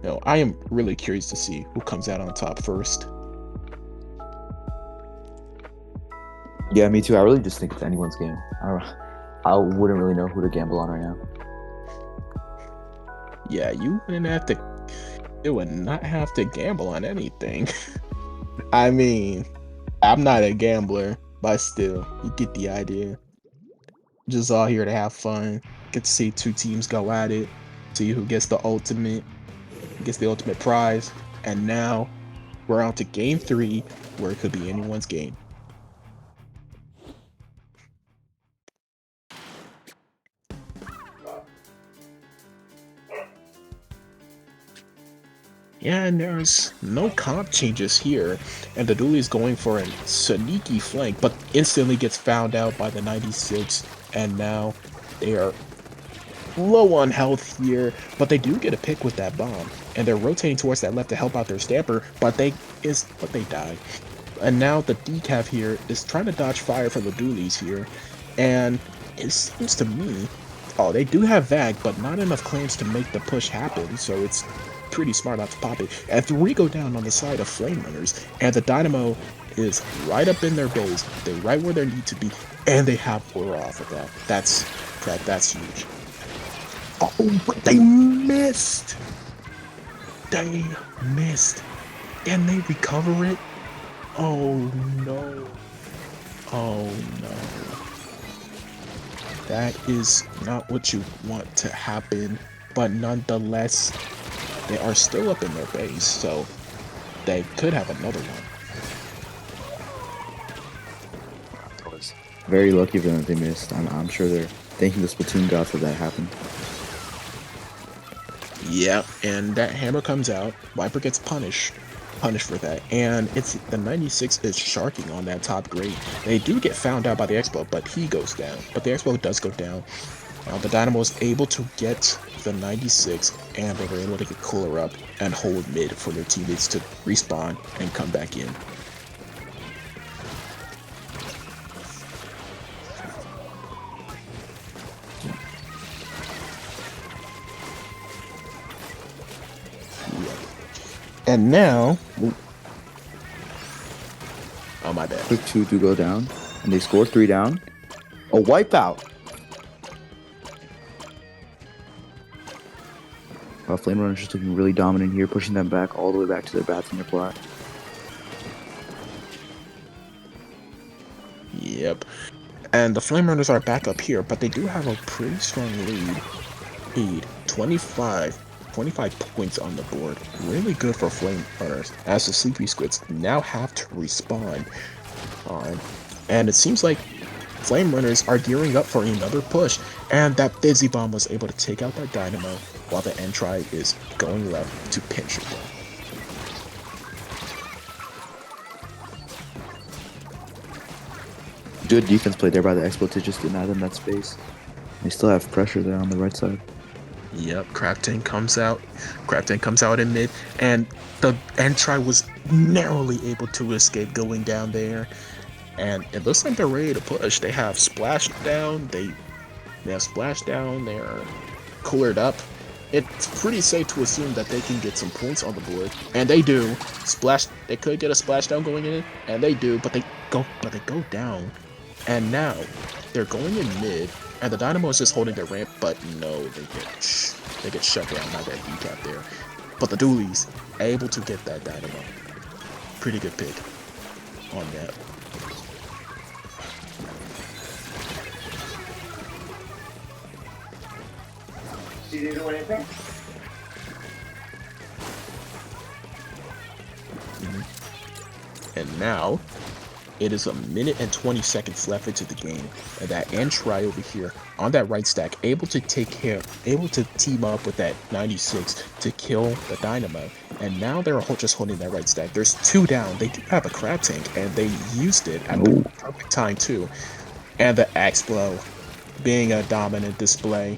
[SPEAKER 2] No, I am really curious to see who comes out on top first.
[SPEAKER 3] Yeah, me too. I really just think it's anyone's game. I wouldn't really know who to gamble on right now.
[SPEAKER 2] Yeah, you would not have to gamble on anything. I mean, I'm not a gambler, but still, you get the idea. Just all here to have fun. Get to see 2 teams go at it, see who gets the ultimate prize. And now we're on to game 3, where it could be anyone's game. Yeah, and there's no comp changes here, and the dually is going for a sneaky flank, but instantly gets found out by the 96, and now they are low on health here, but they do get a pick with that bomb, and they're rotating towards that left to help out their Stamper, but they die. And now the decaf here is trying to dodge fire from the dualies here, and it seems to me, they do have Vag, but not enough claims to make the push happen, so it's pretty smart not to pop it. And 3 go down on the side of Flame Runners, and the Dynamo is right up in their base. They're right where they need to be, and they have Aura off of that. That's huge. Oh, but they missed! They missed. Can they recover it? Oh no. Oh no. That is not what you want to happen, but nonetheless, they are still up in their base, so they could have another one.
[SPEAKER 3] It was very lucky of them that they missed. I'm sure they're thanking the Splatoon gods that happened.
[SPEAKER 2] Yeah, and that hammer comes out. Viper gets punished for that, and it's the 96 is sharking on that top grade. They do get found out by the Expo, but he goes down. But the Expo does go down. The Dynamo is able to get the 96, and they were able to get Cooler up and hold mid for their teammates to respawn and come back in. And now, oh my bad.
[SPEAKER 3] Quick 2 to go down, and they score 3 down. A wipeout. Flame Runners just looking really dominant here, pushing them back all the way back to their bats and their plot.
[SPEAKER 2] Yep. And the Flame Runners are back up here, but they do have a pretty strong lead. lead, 25 points on the board. Really good for Flame Runners, as the Sleepy Squids now have to respawn on. And it seems like Flame Runners are gearing up for another push, and that Fizzy Bomb was able to take out that Dynamo, while the Entry is going left to pinch it down.
[SPEAKER 3] Good defense play there by the Expo to just deny them that space. They still have pressure there on the right side.
[SPEAKER 2] Yep, Crafting comes out. Crafting comes out in mid, and the Entry was narrowly able to escape going down there. And it looks like they're ready to push. They have Splash down. They have Splash down. They're coolered up. It's pretty safe to assume that they can get some points on the board, and they do. Splash. They could get a splashdown going in, and they do. But they go down, and now they're going in mid, and the Dynamo is just holding their ramp. But no, they get shut down by that decap there. But the Doolies able to get that Dynamo. Pretty good pick on that.
[SPEAKER 4] Did you do anything?
[SPEAKER 2] And now, it is a minute and 20 seconds left into the game, and that Entry over here on that right stack, able to team up with that 96 to kill the Dynamo. And now they're just holding that right stack. There's 2 down. They do have a crab tank, and they used it at the perfect time too. And the X-Blow being a dominant display.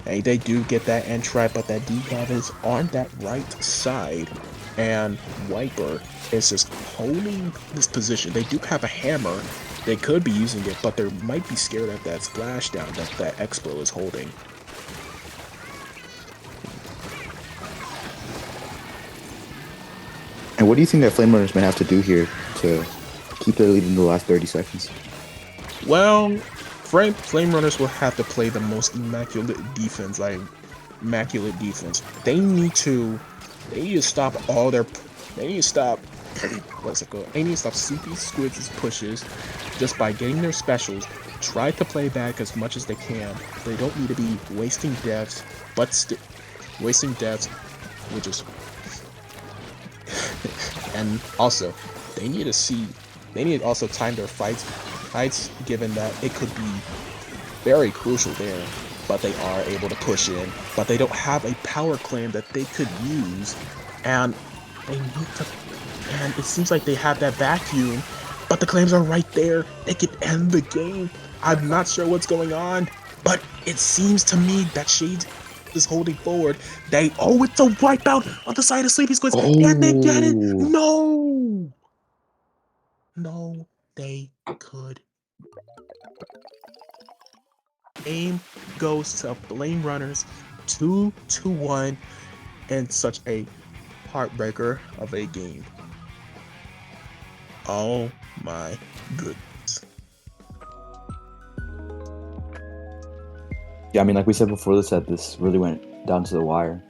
[SPEAKER 2] And they do get that Entry, but that decap is on that right side, and Wiper is just holding this position. They do have a hammer. They could be using it, but they might be scared at that splashdown that Expo is holding.
[SPEAKER 3] And what do you think that Flame Runners might have to do here to keep their lead in the last 30 seconds?
[SPEAKER 2] Well, Flame Runners will have to play the most immaculate defense. They need to stop all their. They need to stop. What's it called? They need to stop Sleepy Squids' pushes just by getting their specials. Try to play back as much as they can. They don't need to be wasting deaths, which is. And also, they need to also time their fights, given that it could be very crucial there. But they are able to push in, but they don't have a power clam that they could use, and they need to. And it seems like they have that vacuum, but the clams are right there. They could end the game. I'm not sure what's going on, but it seems to me that Shades is holding forward. It's a wipeout on the side of Sleepy Squids, and they get it. No, they could. Aim goes to Flame Runners 2-1, and such a heartbreaker of a game. Oh my goodness.
[SPEAKER 3] Yeah, I mean, like we said before the set, this really went down to the wire.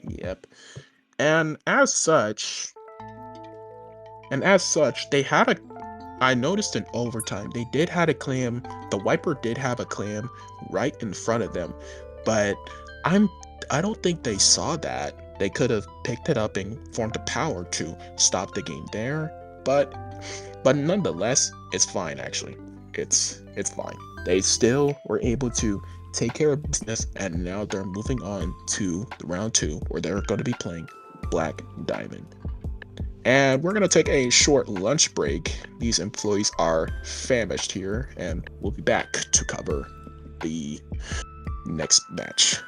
[SPEAKER 2] Yep. And as such, they had I noticed in overtime, they did have a clam. The Wiper did have a clam right in front of them, but I don't think they saw that. They could have picked it up and formed a power to stop the game there, but nonetheless, it's fine actually. It's fine. They still were able to take care of business, and now they're moving on to the round 2, where they're going to be playing Black Diamond. And we're going to take a short lunch break. These employees are famished here, and we'll be back to cover the next match.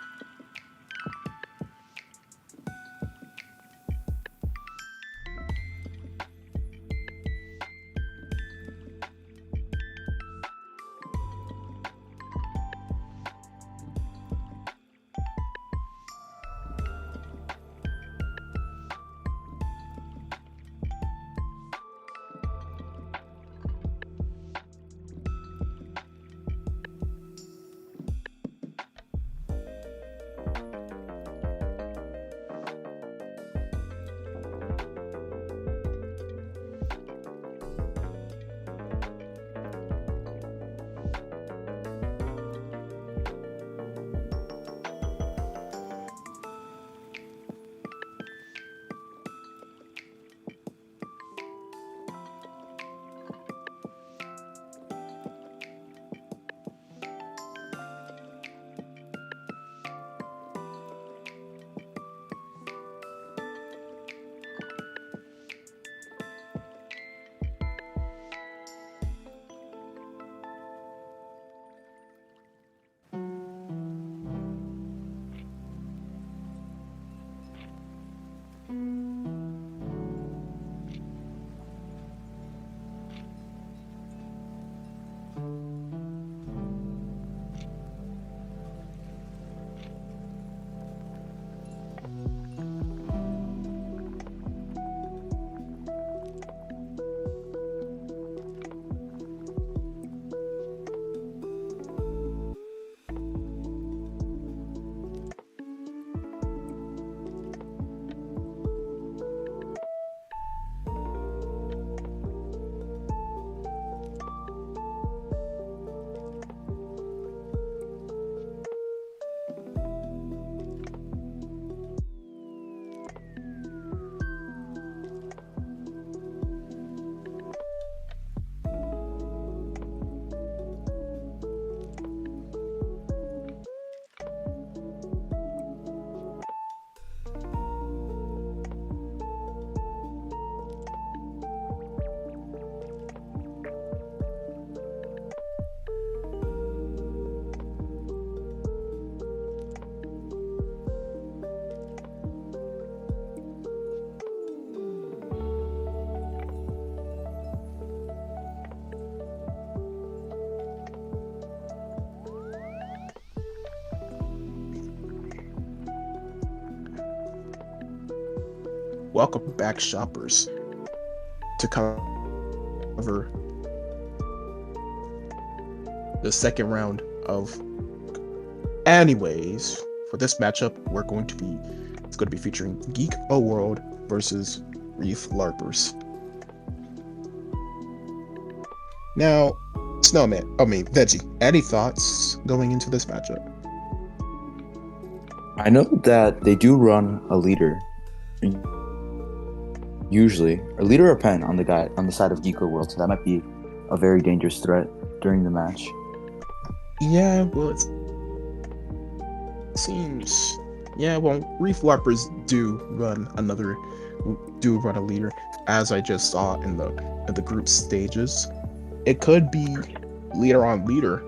[SPEAKER 2] Welcome back, shoppers, to cover the second round of. Anyways, for this matchup, it's going to be featuring Geek O World versus Reef LARPers. Now, Veggie, any thoughts going into this matchup?
[SPEAKER 3] I know that they do run a leader, usually a leader or pen on the side of Geeko World, so that might be a very dangerous threat during the match.
[SPEAKER 2] Yeah, well, it seems. Yeah, well, Reef LARPers do run a leader, as I just saw in the group stages. It could be leader on leader,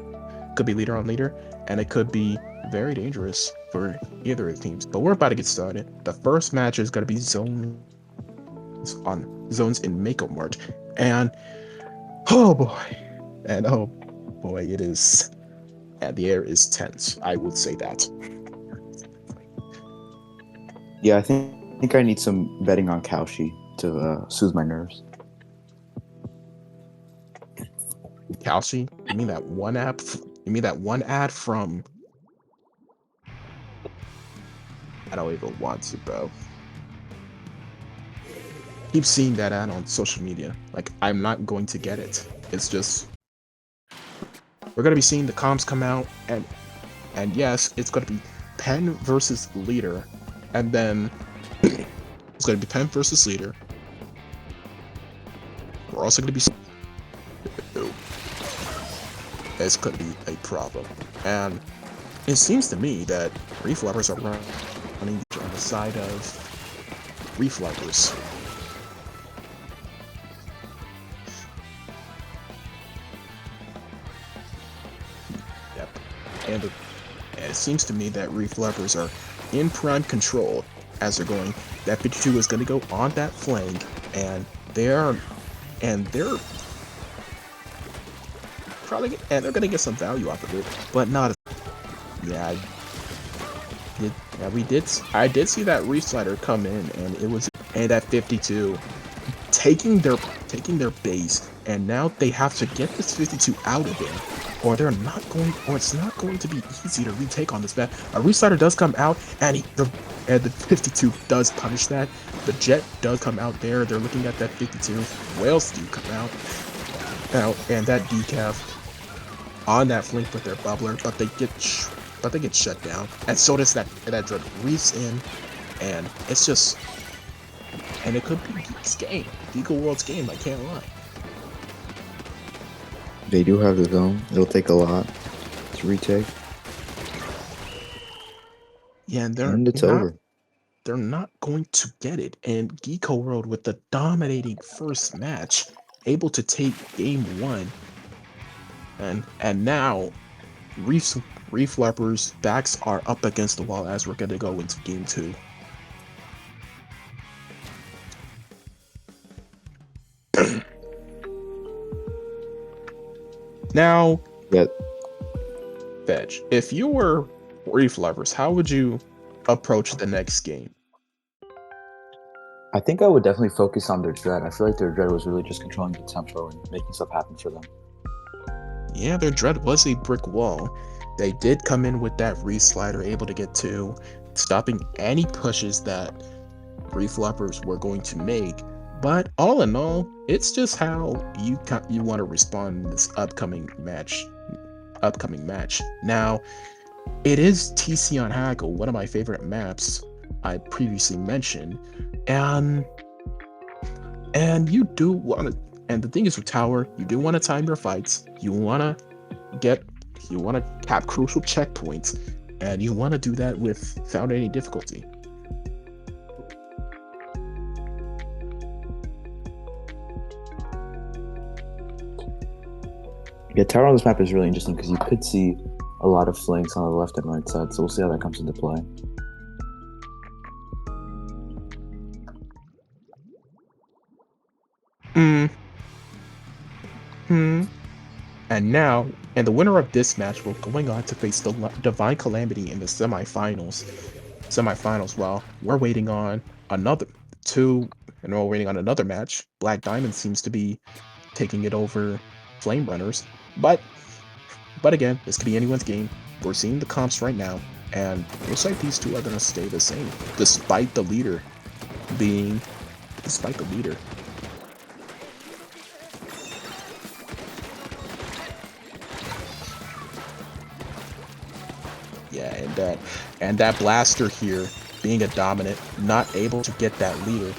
[SPEAKER 2] and it could be very dangerous for either of the teams. But we're about to get started. The first match is going to be zones in Mako Mart, and oh boy, it is. And the air is tense. I would say that.
[SPEAKER 3] Yeah, I think I need some betting on Kaushi to soothe my nerves.
[SPEAKER 2] Kalshi? You mean that one app? You mean that one ad from? I don't even want to, bro. Keep seeing that ad on social media. Like, I'm not going to get it. It's just we're gonna be seeing the comms come out, and yes, it's gonna be Pen versus Leader, and then it's gonna be Pen versus Leader. We're also gonna be. This could be a problem, and it seems to me that Reef LARPers are running on the side of Reef LARPers. Yep, and it seems to me that Reef LARPers are in prime control as they're going. That 52 is going to go on that flank, and they're they're gonna get some value off of it, but not as. Yeah, I did see that Reslider come in, and it was at 52 taking their base, and now they have to get this 52 out of there, or it's not going to be easy to retake on this map. A Reslider does come out, and the 52 does punish that. The Jet does come out there. They're looking at that 52. Whales do come out, and that decaf on that flank with their bubbler, but they get shut down, and so does that Dread reefs in, and it's just, and it could be Geek's game, Geeko World's game. I can't lie.
[SPEAKER 3] They do have the zone. It'll take a lot to retake.
[SPEAKER 2] Yeah, and
[SPEAKER 3] over.
[SPEAKER 2] They're not going to get it, and Geeko World with the dominating first match, able to take game 1, and now Reef LARPers' backs are up against the wall as we're going to go into game 2. Now, Veg, if you were Reef LARPers, how would you approach the next game?
[SPEAKER 3] I think I would definitely focus on their Dread. I feel like their Dread was really just controlling the tempo and making stuff happen for them.
[SPEAKER 2] Yeah, their Dread was a brick wall. They did come in with that Reslider, able to get 2, stopping any pushes that Reef LARPers were going to make. But all in all, it's just how you want to respond in this upcoming match. Now, it is TC on Haggle, one of my favorite maps I previously mentioned, and you do want to. And the thing is with Tower, you do want to time your fights. You want to cap crucial checkpoints, and you want to do that without any difficulty.
[SPEAKER 3] Yeah, Tower on this map is really interesting because you could see a lot of flanks on the left and right side, so we'll see how that comes into play.
[SPEAKER 2] And now, the winner of this match will going on to face the Divine Calamity in the semifinals. While we're waiting on 2, and we're waiting on another match. Black Diamond seems to be taking it over Flame Runners, but again, this could be anyone's game. We're seeing the comps right now, and looks like these two are gonna stay the same, despite the leader. Yeah, and that blaster here being a dominant, not able to get that leader,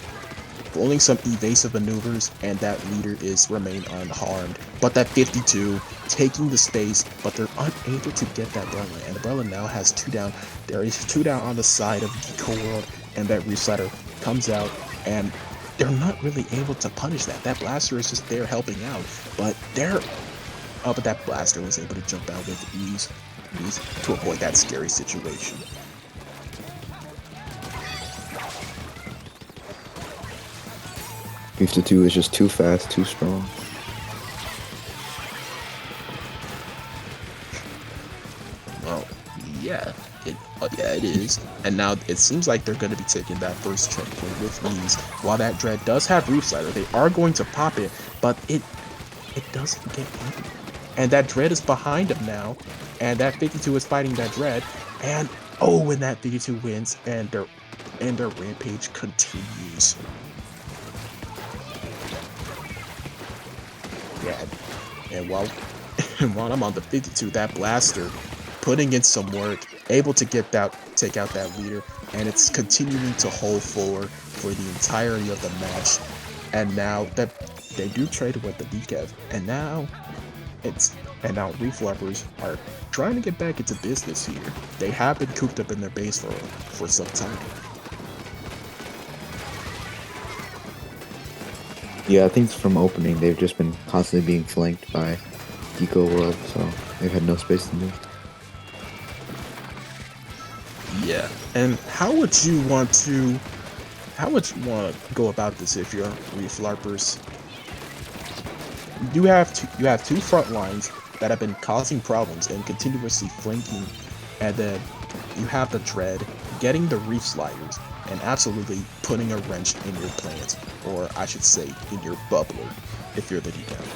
[SPEAKER 2] rolling some evasive maneuvers, and that leader is remain unharmed. But that 52 taking the space, but they're unable to get that Umbrella, and Umbrella now has 2 down. There is 2 down on the side of Geeko World, and that Reslider comes out, and they're not really able to punish that. That blaster is just there helping out, but but that blaster was able to jump out with ease to avoid that scary situation.
[SPEAKER 3] Beef 2 is just too fast, too strong.
[SPEAKER 2] Well, yeah, it is. And now it seems like they're going to be taking that first checkpoint with ease. While that Dread does have Reef Slider, they are going to pop it, but it doesn't get in. And that Dread is behind him now, and that 52 is fighting that Dread, and and that 52 wins, and their rampage continues. Yeah, and while I'm on the 52, that blaster putting in some work, able to take out that leader, and it's continuing to hold forward for the entirety of the match. And now that they do trade with the decaf, and now Reef Leopards are trying to get back into business here. They have been cooped up in their base for some time.
[SPEAKER 3] Yeah, I think from opening, they've just been constantly being flanked by Geeko World, so they've had no space to move.
[SPEAKER 2] Yeah, and how would you want to go about this if you're Reef LARPers? You have two front lines that have been causing problems and continuously flanking, and then you have the Dread getting the Reef Sliders and absolutely putting a wrench in your plans, or I should say in your bubbler, if you're the decaf.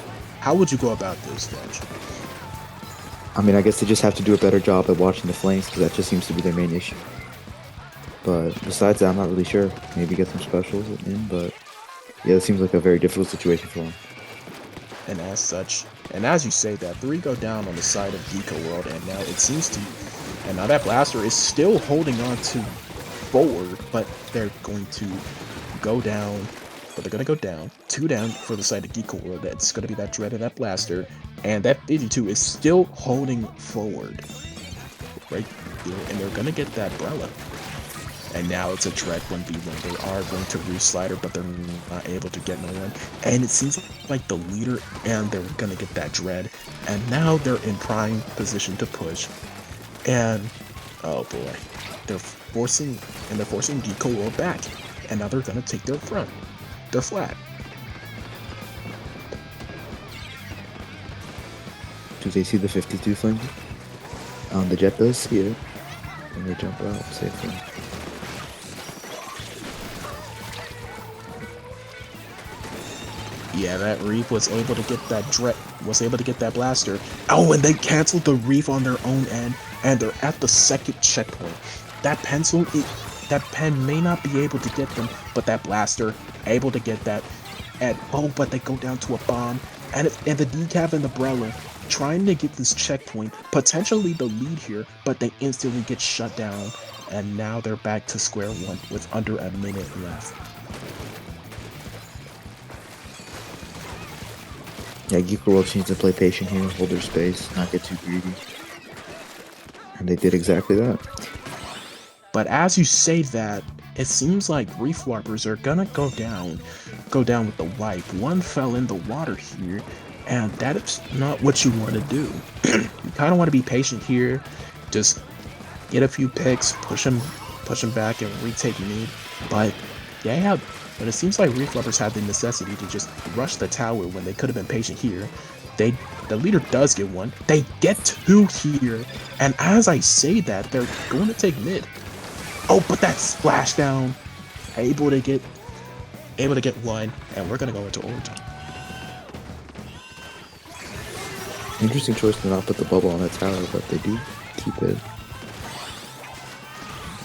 [SPEAKER 2] How would you go about this, Reg?
[SPEAKER 3] I mean, I guess they just have to do a better job at watching the flanks, because that just seems to be their main issue. But besides that, I'm not really sure. Maybe get some specials in, but yeah, it seems like a very difficult situation for them.
[SPEAKER 2] And as such, and as you say that, 3 go down on the side of Geeko World, and now it seems to, and now that blaster is still holding on to forward, but they're going to go down, 2 down for the side of Geeko World. That's going to be that Dread and that blaster, and that 52 is still holding forward, right there, and they're going to get that Umbrella. And now it's a Dread 1v1. They are going to Reef-Slider, but they're not able to get no one. And it seems like the leader, and they're going to get that Dread. And now they're in prime position to push. And, oh boy, they're forcing Geeko World back. And now they're going to take their front. They're flat.
[SPEAKER 3] Do they see the 52 flank? The Jet does see it. And they jump out safely.
[SPEAKER 2] Yeah, that Reef was able to get that blaster. Oh, and they canceled the Reef on their own end, and they're at the second checkpoint. That pen may not be able to get them, but that blaster able to get that. And but they go down to a bomb, and the decaf and the Umbrella trying to get this checkpoint, potentially the lead here, but they instantly get shut down, and now they're back to square one with under a minute left.
[SPEAKER 3] Yeah, Geeko World needs to play patient here, hold their space, not get too greedy. And they did exactly that.
[SPEAKER 2] But as you say that, it seems like Reef Warpers are gonna go down with the wipe. One fell in the water here, and that is not what you want to do. You kind of want to be patient here, just get a few picks, push them back, and retake lead. But it seems like Reef Lovers have the necessity to just rush the tower when they could have been patient here. The leader does get one. They get 2 here, and as I say that, they're going to take mid. Oh, but that splashdown, able to get able to get one, and we're gonna go into overtime.
[SPEAKER 3] Interesting choice to not put the bubble on that tower, but they do keep it.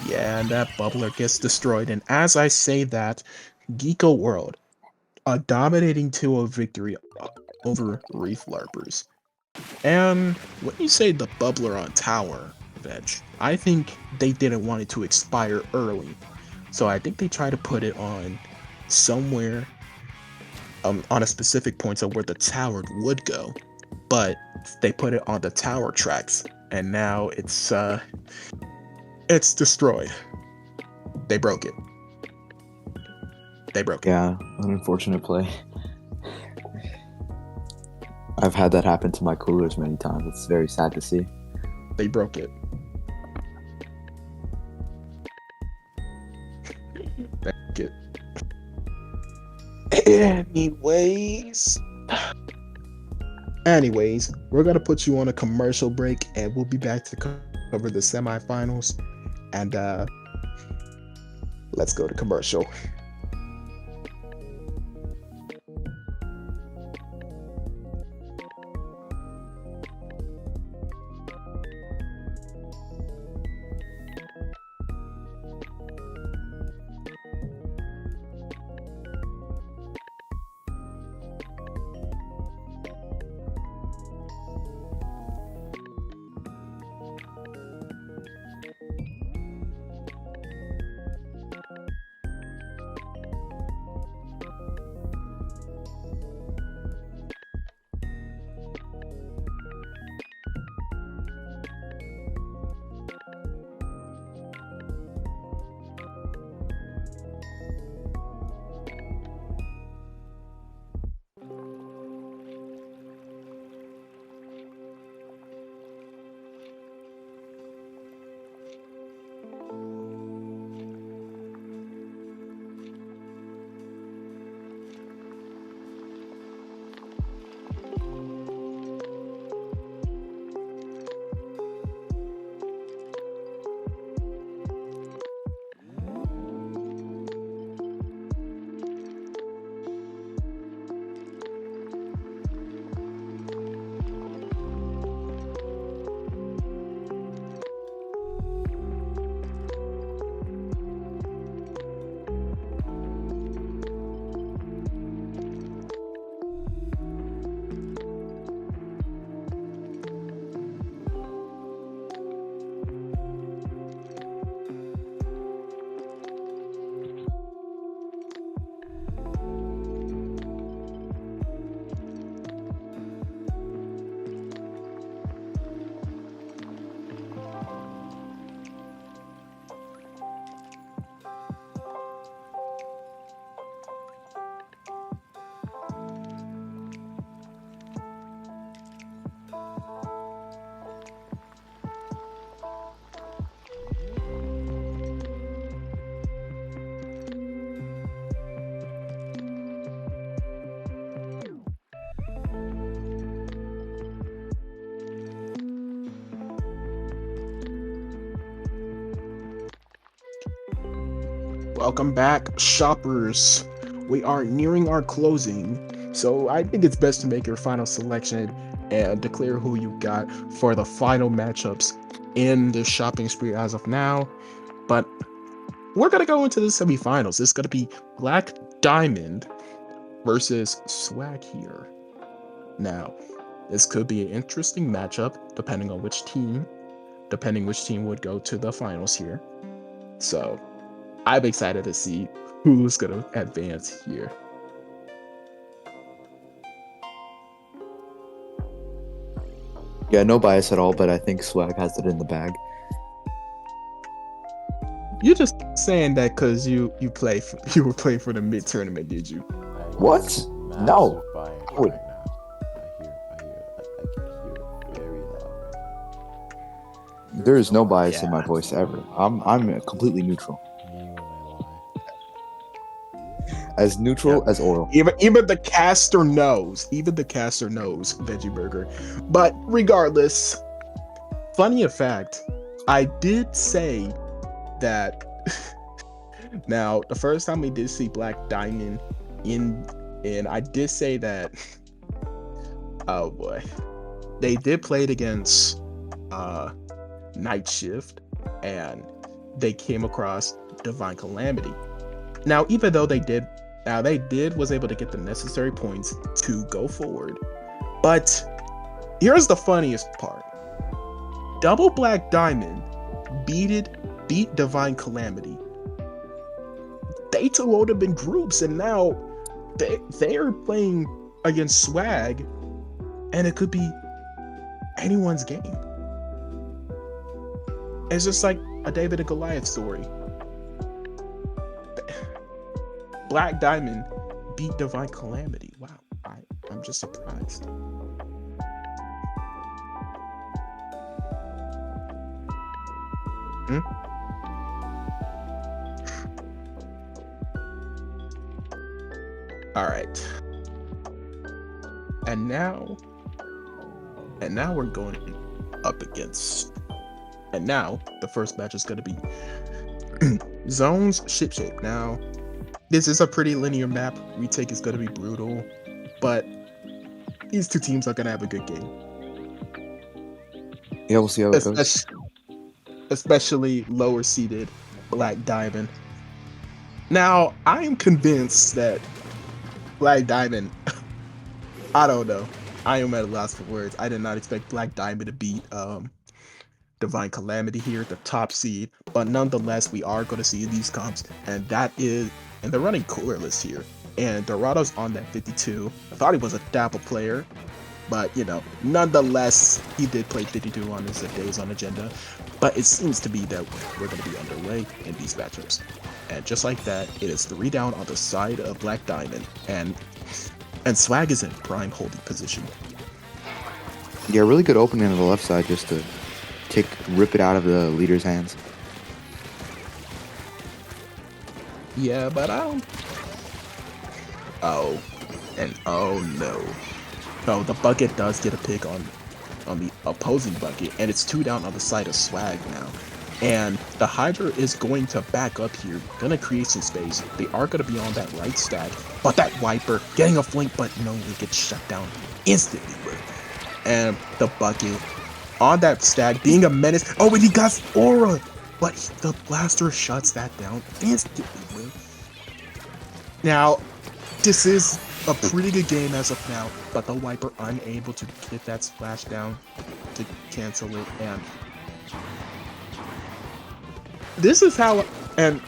[SPEAKER 2] Yeah, and that bubbler gets destroyed. And as I say that, Geeko World, a dominating 2-0 victory over Reef Larpers. And when you say the bubbler on tower, Veg, I think they didn't want it to expire early. So I think they tried to put it on somewhere on a specific point of where the tower would go. But they put it on the tower tracks, and now it's destroyed. They broke it.
[SPEAKER 3] Yeah, an unfortunate play. I've had that happen to my coolers many times. It's very sad to see.
[SPEAKER 2] They broke it. Thank it. Anyways, we're gonna put you on a commercial break, and we'll be back to cover the semifinals. And let's go to commercial. Welcome back, shoppers. We are nearing our closing, so I think it's best to make your final selection and declare who you got for the final matchups in the shopping spree as of now. But we're gonna go into the semifinals. It's gonna be Black Diamond versus Swag here. Now, this could be an interesting matchup depending which team would go to the finals here. So I'm excited to see who's gonna advance here.
[SPEAKER 3] Yeah, no bias at all, but I think Swag has it in the bag.
[SPEAKER 2] You're just saying that because you were playing for the mid tournament, did you?
[SPEAKER 3] What? No.
[SPEAKER 5] I
[SPEAKER 3] would-
[SPEAKER 5] right now. I can hear it very loud right now.
[SPEAKER 3] There is no bias in
[SPEAKER 2] Yeah.
[SPEAKER 3] my voice ever. I'm completely neutral.
[SPEAKER 5] You may lie.
[SPEAKER 3] As neutral as oil.
[SPEAKER 2] Even the caster knows. Veggie Burger. But regardless, funny fact, I did say that Now, the first time we did see Black Diamond in, and I did say that, oh boy, they did play it against Night Shift, and they came across Divine Calamity. Now, even though they did was able to get the necessary points to go forward, but here's the funniest part: Double Black Diamond beat Divine Calamity. They two would have been groups, and now they are playing against Swag, and it could be anyone's game. It's just like a David and Goliath story. Black Diamond beat Divine Calamity. Wow, I'm just surprised. All right. And now we're going up against. And now the first match is going to be Zones Shipshape. Now, this is a pretty linear map. Retake is going to be brutal, but these two teams are going to have a good game.
[SPEAKER 3] Yeah, we'll see how it goes.
[SPEAKER 2] Especially lower seeded Black Diamond. Now, I am convinced that Black Diamond, I don't know. I am at a loss for words. I did not expect Black Diamond to beat Divine Calamity here, the top seed. But nonetheless, we are going to see these comps, and they're running coolerless here. And Dorado's on that 52. I thought he was a Dapple player, but nonetheless, he did play 52 on his days on agenda. But it seems to be that we're going to be underway in these matchups. And just like that, it is 3 down on the side of Black Diamond, and Swag is in prime holding position.
[SPEAKER 3] Yeah, really good opening on the left side just to rip it out of the leader's hands.
[SPEAKER 2] Yeah, but I don't. Oh no. No, the bucket does get a pick on the opposing bucket, and it's 2 down on the side of Swag now. And the Hydra is going to back up here, gonna create some space. They are gonna be on that right stack, but that Wiper getting a flank, but no, it gets shut down instantly. And the bucket on that stack being a menace. Oh, and he got Aura, but the Blaster shuts that down instantly. Now, this is a pretty good game as of now, but the Wiper unable to get that splash down to cancel it, and this is how, and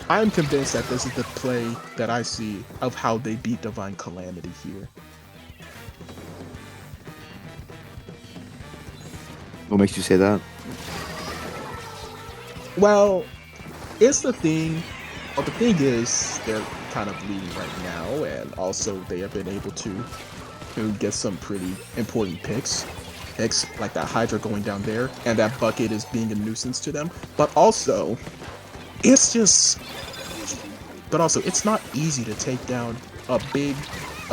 [SPEAKER 2] I'm convinced that this is the play that I see of how they beat Divine Calamity here.
[SPEAKER 3] What makes you say that?
[SPEAKER 2] Well, it's the thing. Well, the thing is, they're kind of leading right now, and also they have been able to get some pretty important picks like that Hydra going down there, and that bucket is being a nuisance to them. But also, it's not easy to take down a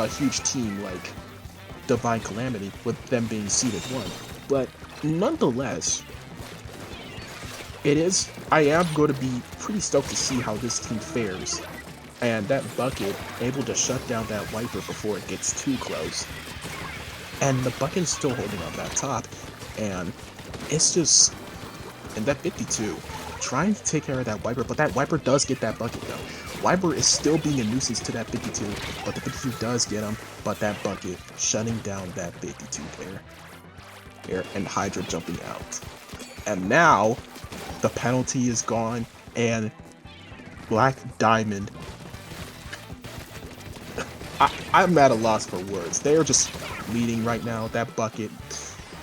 [SPEAKER 2] huge team like Divine Calamity with them being seeded 1. But nonetheless, I am going to be pretty stoked to see how this team fares. And that bucket able to shut down that Wiper before it gets too close. And the bucket is still holding on that top. And it's just, and that 52, trying to take care of that Wiper, but that Wiper does get that bucket though. Wiper is still being a nuisance to that 52, but the 52 does get him, but that bucket shutting down that 52 there. And Hydra jumping out. And now, the penalty is gone, and Black Diamond, I'm at a loss for words. They are just leading right now. That bucket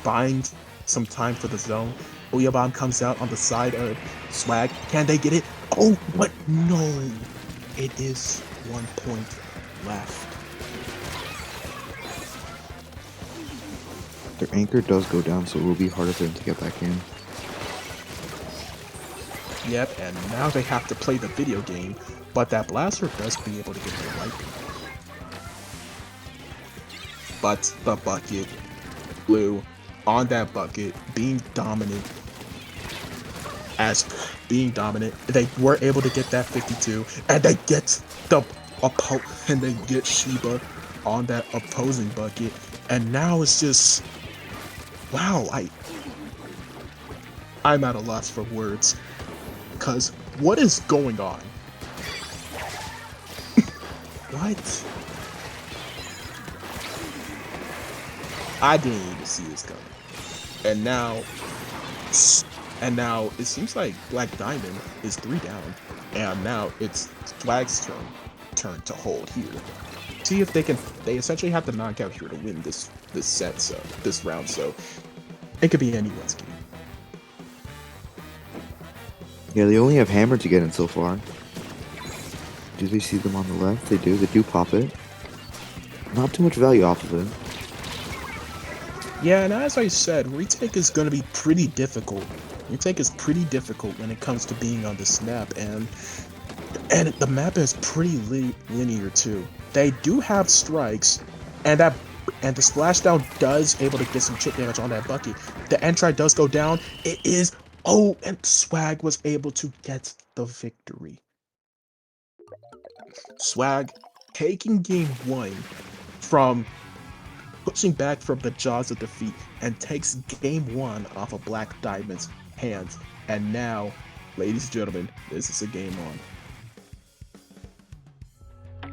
[SPEAKER 2] buying some time for the zone. Oyabon comes out on the side of Swag. Can they get it? Oh, but no. It is 1 point left.
[SPEAKER 3] Their anchor does go down, so it will be harder for them to get back in.
[SPEAKER 2] Yep, and now they have to play the video game, but that Blaster does be able to get the Wiper. But the bucket, Blue, on that bucket, being dominant. as being dominant. They were able to get that 52, and they get and they get Sheba on that opposing bucket, and now it's just wow. I'm at a loss for words, cause what is going on? What? I didn't even see this coming, and now it seems like Black Diamond is 3 down, and now it's Swag's turn to hold here. See if they can. They essentially have to knock out here to win this set, so this round. So it could be anyone's game.
[SPEAKER 3] Yeah, they only have Hammer to get in so far. Do they see them on the left? They do. They do pop it. Not too much value off of it.
[SPEAKER 2] Yeah, and as I said, retake is going to be pretty difficult. Retake is pretty difficult when it comes to being on this map, and the map is pretty linear too. They do have strikes, and the splashdown does able to get some chip damage on that bucket. The end try does go down. It is and Swag was able to get the victory. Swag taking game 1 from pushing back from the jaws of defeat and takes game 1 off of Black Diamond's hands. And now, ladies and gentlemen, this is a game on.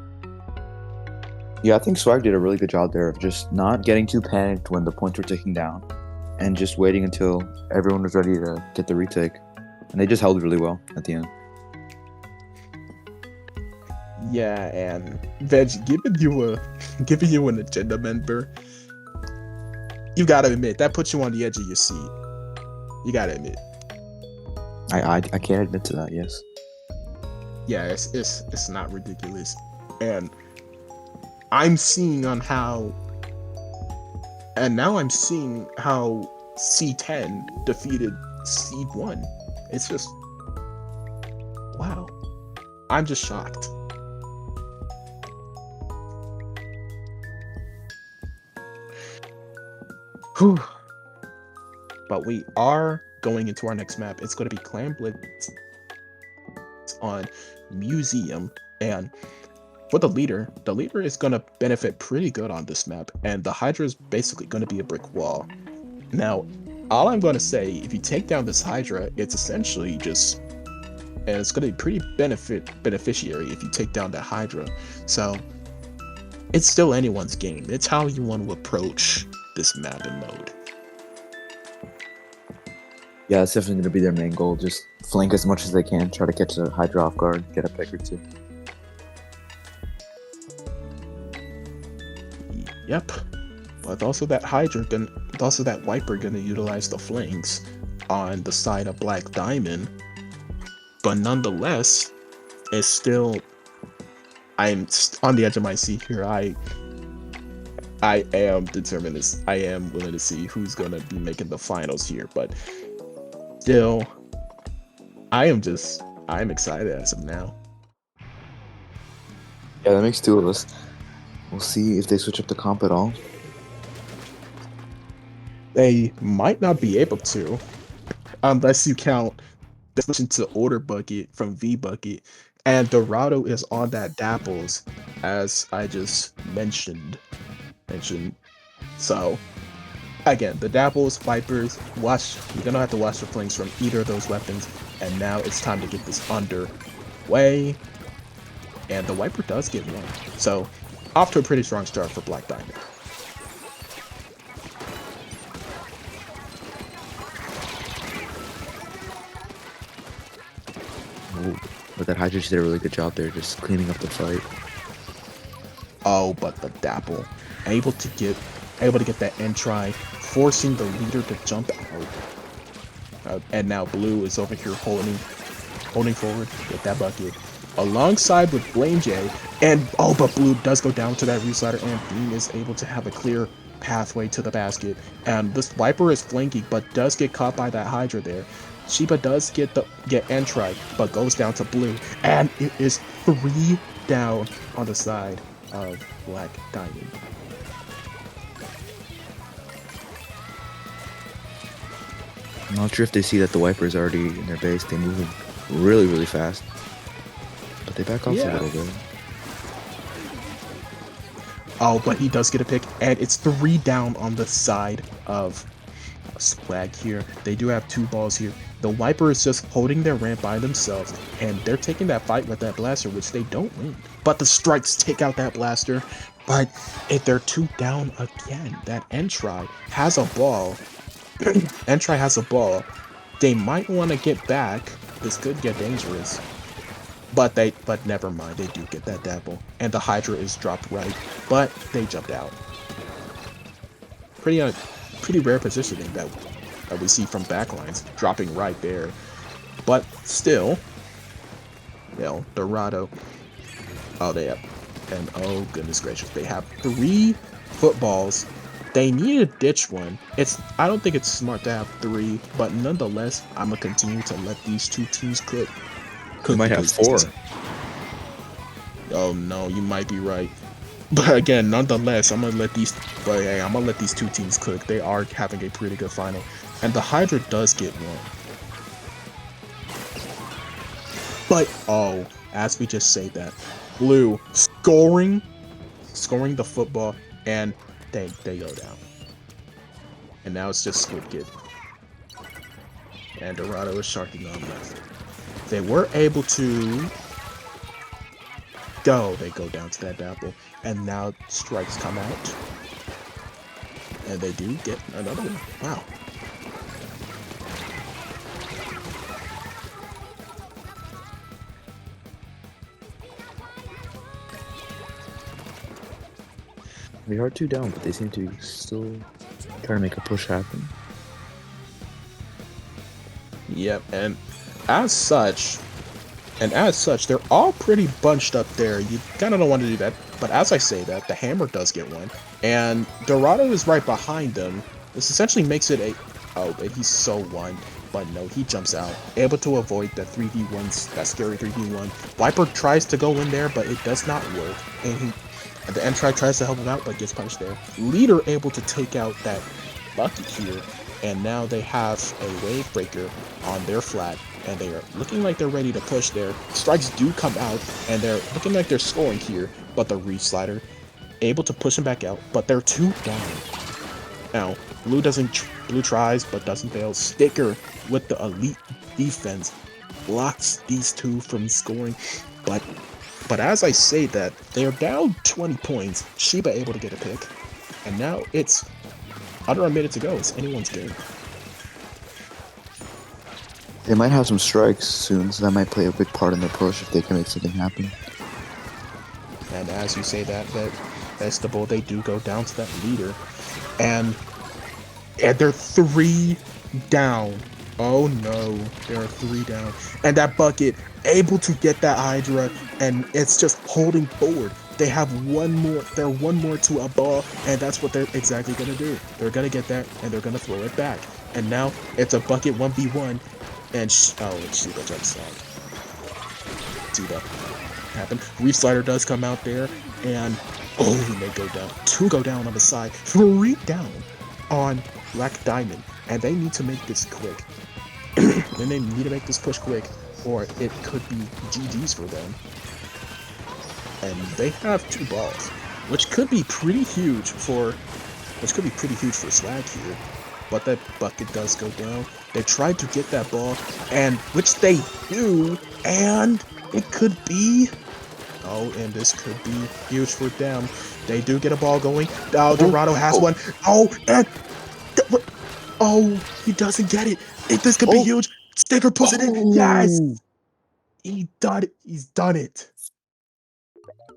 [SPEAKER 3] Yeah, I think Swag did a really good job there of just not getting too panicked when the points were ticking down and just waiting until everyone was ready to get the retake. And they just held really well at the end.
[SPEAKER 2] Yeah, and Veg, giving you an agenda member, you gotta admit that puts you on the edge of your seat. You gotta admit.
[SPEAKER 3] I can't admit to that. Yes.
[SPEAKER 2] Yeah, it's not ridiculous, and I'm seeing how C10 defeated Seed 1. It's just wow. I'm just shocked. Whew. But we are going into our next map. It's going to be Clan Blitz on Museum, and for the leader is going to benefit pretty good on this map, and the Hydra is basically going to be a brick wall. Now, all I'm going to say, if you take down this Hydra, it's essentially just, and it's going to be pretty beneficiary if you take down that Hydra. So it's still anyone's game. It's how you want to approach this map and mode.
[SPEAKER 3] Yeah, it's definitely going to be their main goal. Just flank as much as they can, try to catch the Hydra off guard, get a pick or two.
[SPEAKER 2] Yep. But also that Viper gonna utilize the flanks on the side of Black Diamond. But nonetheless, it's still, I'm on the edge of my seat here. I am determined. I am willing to see who's gonna be making the finals here. But still, I'm excited as of now.
[SPEAKER 3] Yeah, that makes 2 of us. We'll see if they switch up the comp at all.
[SPEAKER 2] They might not be able to, unless you count the switch into Order Bucket from V Bucket, and Dorado is on that Dapples, as I just mentioned. So again, the Dapples, Vipers, you're gonna have to watch the flanks from either of those weapons, and now it's time to get this underway. And the Viper does get 1. So off to a pretty strong start for Black Diamond.
[SPEAKER 3] Oh, but that Hydra did a really good job there, just cleaning up the fight.
[SPEAKER 2] Oh, but the Dapple able to get that end try, forcing the leader to jump out. And now Blue is over here holding forward with that bucket, alongside with Blame J. And but Blue does go down to that reslider, and Beam is able to have a clear pathway to the basket. And this Viper is flanking, but does get caught by that Hydra there. Sheba does get end try, but goes down to Blue, and it is 3 down on the side of Black Diamond.
[SPEAKER 3] I'm not sure if they see that the Wiper is already in their base. They move really, really fast. But they back off a
[SPEAKER 2] Yeah.
[SPEAKER 3] little bit.
[SPEAKER 2] Oh, but he does get a pick, and it's 3 down on the side of Swag here. They do have 2 balls here. The Wiper is just holding their ramp by themselves, and they're taking that fight with that blaster, which they don't win. But the strikes take out that blaster. But if they're 2 down again, that Entry has a ball. Entry has a ball. They might want to get back. This could get dangerous. But never mind, they do get that dabble. And the Hydra is dropped right, but they jumped out. Pretty rare positioning that we see from backlines, dropping right there. But still, Dorado. Oh, they have, and oh goodness gracious, they have 3 footballs. They need to ditch one. I don't think it's smart to have 3, but nonetheless, I'm gonna continue to let these 2 teams cook.
[SPEAKER 3] They might have 4.
[SPEAKER 2] Oh no, you might be right. But again, nonetheless, I'm gonna let these 2 teams cook. They are having a pretty good final. And the Hydra does get one. But oh, as we just say that, Blue scoring the football, and they go down. And now it's just Squid Kid. And Dorado is sharking on left. They were able to go. They go down to that dabble. And now strikes come out. And they do get another one. Wow.
[SPEAKER 3] They are 2 down, but they seem to still try to make a push happen.
[SPEAKER 2] Yep, and as such, they're all pretty bunched up there. You kind of don't want to do that, but as I say that, the Hammer does get one, and Dorado is right behind them. This essentially makes it but he's so one, but no, he jumps out, able to avoid that 3v1, that scary 3v1. Viper tries to go in there, but it does not work, and the Entry tries to help him out, but gets punished there. Leader able to take out that bucket here, and now they have a wave breaker on their flat, and they are looking like they're ready to push there. Strikes do come out, and they're looking like they're scoring here, but the Reef Slider able to push him back out, but they're 2 down. Now, Blue tries, but doesn't fail. Sticker with the elite defense blocks these 2 from scoring, but as I say that, they are down 20 points. Shiba able to get a pick, and now it's under a minute to go. It's anyone's game.
[SPEAKER 3] They might have some strikes soon, so that might play a big part in their push if they can make something happen.
[SPEAKER 2] And as you say that Vegetable, they do go down to that leader, and they're 3 down. Oh no, there are 3 down, and that bucket able to get that Hydra, and it's just holding forward. They have one more. They're 1 more to a ball, and that's what they're exactly gonna do. They're gonna get that, and they're gonna throw it back. And now it's a bucket 1v1, and Shiba jumps out. See that happen? Reef Slider does come out there, and they go down. 2 go down on the side. 3 down on Black Diamond, and they need to make this quick. Then they need to make this push quick, or it could be GG's for them. And they have 2 balls, which could be pretty huge for Swag here. But that bucket does go down. They tried to get that ball, and which they do, and it could be. Oh, and this could be huge for them. They do get a ball going. Oh, Dorado has one. Oh, and he doesn't get it. This could be huge. Sticker pulls it in. Yes, he done it. He's done it.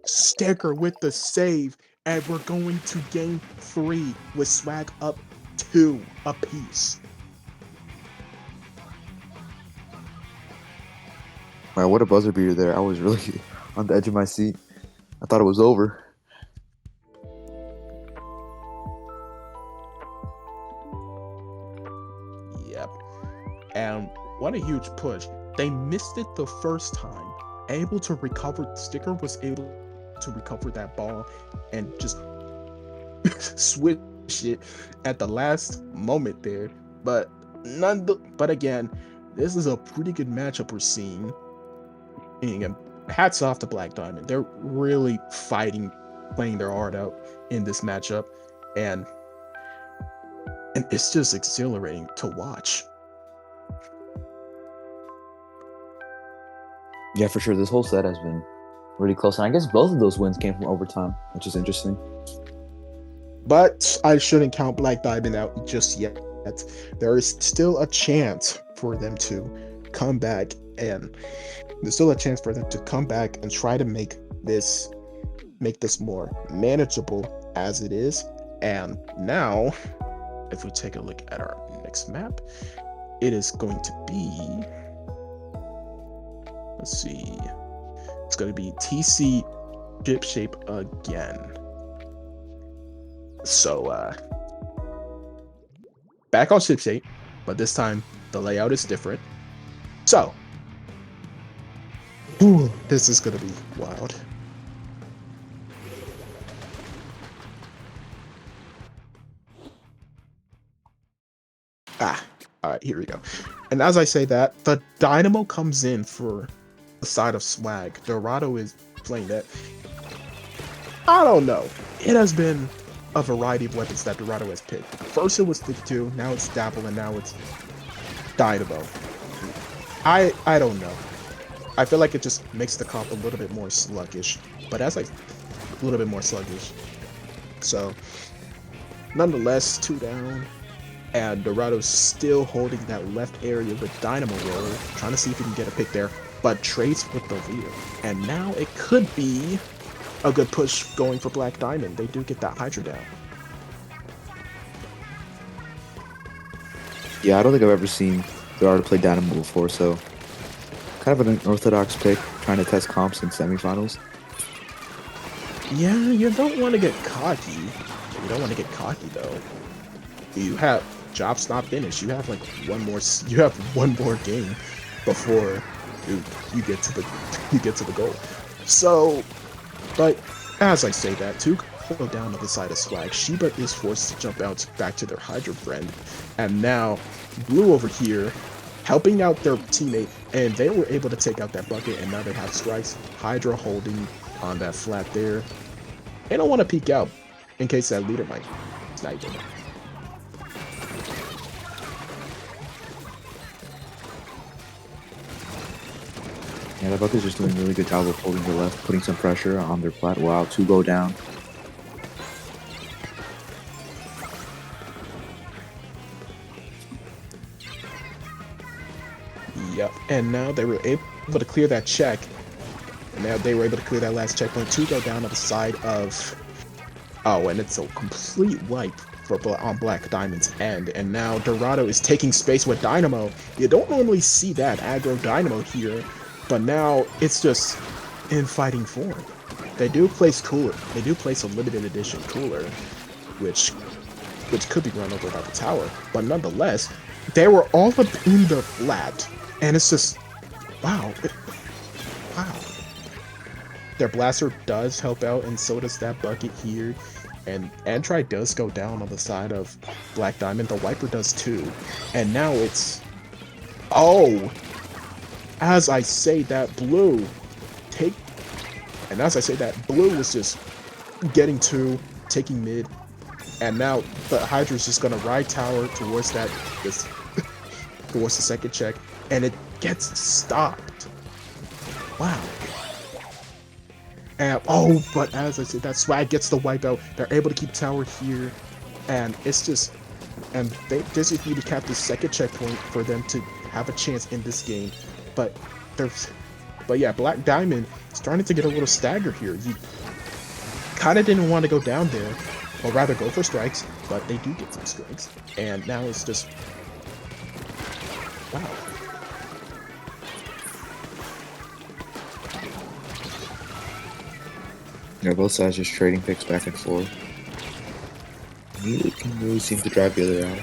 [SPEAKER 2] Sticker with the save, and we're going to game 3 with Swag up 2 apiece.
[SPEAKER 3] Wow, what a buzzer beater there. I was really on the edge of my seat. I thought it was over.
[SPEAKER 2] Yep. And what a huge push. They missed it the first time. Able to recover. Sticker was able to recover that ball and just switch it at the last moment there. But But again, this is a pretty good matchup we're seeing. And again, hats off to Black Diamond. They're really fighting, playing their heart out in this matchup, and it's just exhilarating to watch.
[SPEAKER 3] Yeah, for sure. This whole set has been really close, and I guess both of those wins came from overtime, which is interesting.
[SPEAKER 2] But I shouldn't count Black Diamond out just yet. There is still a chance for them to come back, and there's still a chance for them to come back and try to make this more manageable as it is. And now, if we take a look at our next map, it is going to be, let's see, it's going to be TC Ship Shape again. So back on Ship Shape, but this time the layout is different. So this is gonna be wild. All right, here we go. And as I say that, the Dynamo comes in for the side of Swag. Dorado is playing that. I don't know. It has been a variety of weapons that Dorado has picked. First it was 52, now it's Dapple, and now it's Dynamo. I don't know. I feel like it just makes the comp a little bit more sluggish. But as a little bit more sluggish. So nonetheless, 2 down. And Dorado's still holding that left area with Dynamo Roller, trying to see if he can get a pick there, but trades with the leader. And now it could be a good push going for Black Diamond. They do get that Hydra down.
[SPEAKER 3] Yeah, I don't think I've ever seen Dorado play Dynamo before, so kind of an unorthodox pick, trying to test comps in semifinals.
[SPEAKER 2] Yeah, you don't want to get cocky. You don't want to get cocky though. You have job's not finished. You have like one more game before you get to the goal. So, but as I say that, to go down to the side of Swag, Sheba is forced to jump out back to their Hydra friend, and now Blue over here helping out their teammate, and they were able to take out that bucket, and now they have strikes. Hydra holding on that flat there. They don't want to peek out in case that leader might snipe them.
[SPEAKER 3] Yeah, the bucket's just doing a really good job of holding the left, putting some pressure on their plat. Wow, 2 go down.
[SPEAKER 2] Yep, and now they were able to clear that check. And now they were able to clear that last checkpoint to go down to the side of... Oh, and it's a complete wipe on Black Diamond's end. And now Dorado is taking space with Dynamo. You don't normally see that aggro Dynamo here, but now it's just in fighting form. They do place Cooler. They do place a limited edition Cooler, which could be run over by the tower. But nonetheless, they were all up in the flat. And it's just, wow. Wow. Their blaster does help out, and so does that bucket here. And Antri does go down on the side of Black Diamond. The Wiper does too. And now it's... Oh! As I say that, Blue was just getting 2, taking mid. And now the Hydra's just gonna ride tower towards towards the second check. And it gets stopped. Wow. And but as I said, that Swag gets the wipeout. They're able to keep tower here, and it's just, and they just need to cap the second checkpoint for them to have a chance in this game. But yeah, Black Diamond starting to get a little stagger here. You kind of didn't want to go down there, or rather go for strikes, but they do get some strikes, and now it's just, wow.
[SPEAKER 3] Yeah, both sides just trading picks back and forth. Neither can really seem to drive the other out.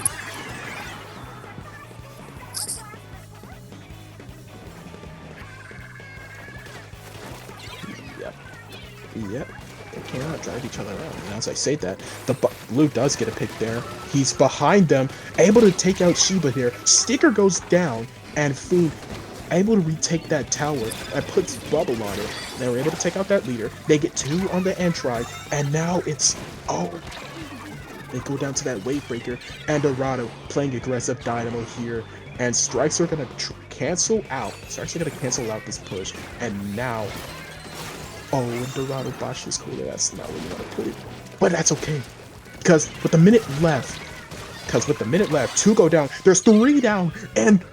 [SPEAKER 2] Yep. They cannot drive each other out. And as I say that, Blue does get a pick there. He's behind them, able to take out Shiba here. Sticker goes down, and Fiend able to retake that tower and puts bubble on it. They were able to take out that leader. They get 2 on the Entry, and now it's they go down to that wave breaker, and Dorado playing aggressive Dynamo here, and Strikes are gonna cancel out. Strikes are gonna cancel out this push, and now, Dorado botched his cool. That's not where you want to put it, but that's okay, because with a minute left, 2 go down. There's 3 down, and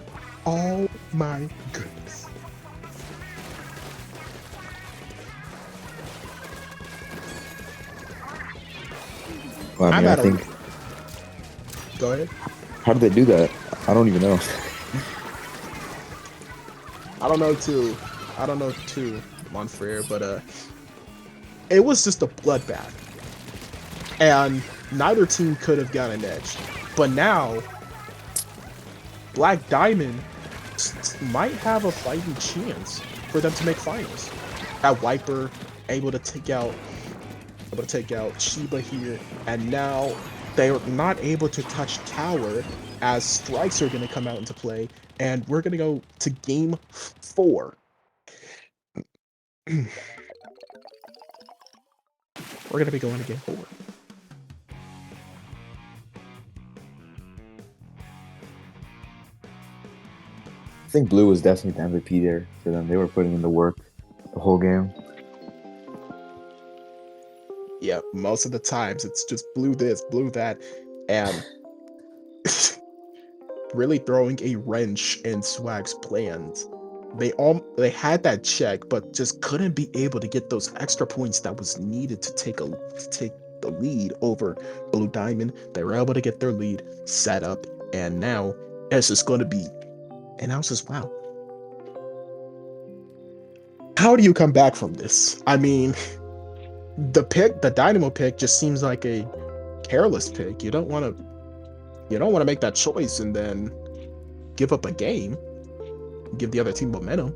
[SPEAKER 2] oh my goodness.
[SPEAKER 3] Well, I mean, I think.
[SPEAKER 2] Go ahead.
[SPEAKER 3] How did they do that? I don't even know.
[SPEAKER 2] I don't know too, Monfrere, but it was just a bloodbath, and neither team could have gotten an edge. But now, Black Diamond might have a fighting chance for them to make finals. That Wiper able to take out Shiba here, and now they're not able to touch tower as Strikes are going to come out into play, and we're going to go to game 4. We're going to be going to game 4.
[SPEAKER 3] I think Blue was definitely the MVP there for them. They were putting in the work the whole game.
[SPEAKER 2] Yeah, most of the times it's just Blue this, Blue that, and really throwing a wrench in Swag's plans. They had that check, but just couldn't be able to get those extra points that was needed to take the lead over Blue Diamond. They were able to get their lead set up, and now it's just going to be. And I was just, wow. How do you come back from this? I mean, the Dynamo pick just seems like a careless pick. You don't want to make that choice and then give up a game, give the other team momentum.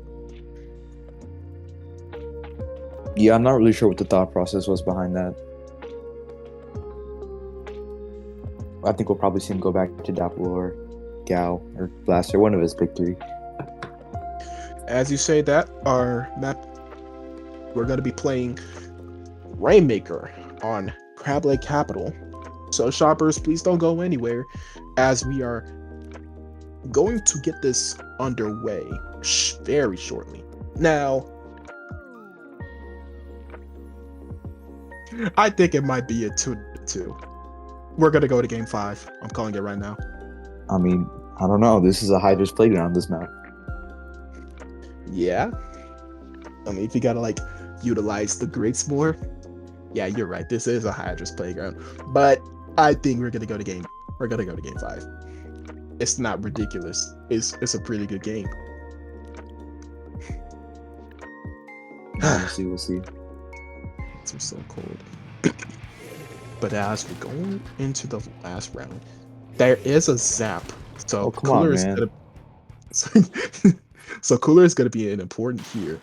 [SPEAKER 3] Yeah, I'm not really sure what the thought process was behind that. I think we'll probably see him go back to Dapple or Gal or Blaster, one of his big 3.
[SPEAKER 2] As you say that, our map, we're going to be playing Rainmaker on Crab Lake Capital. So shoppers, please don't go anywhere, as we are going to get this underway very shortly. Now, I think it might be a 2-2. We're going to go to game 5. I'm calling it right now.
[SPEAKER 3] I mean, I don't know. This is a Hydra's playground, this map.
[SPEAKER 2] Yeah. I mean, if you got to, utilize the grids more, yeah, you're right. This is a Hydra's playground. But I think we're going to go to game 5. It's not ridiculous. It's a pretty good game.
[SPEAKER 3] Honestly, we'll see.
[SPEAKER 2] It's so cold. But as we're going into the last round, there is a zap. So Cooler is gonna so Cooler is gonna be an important here.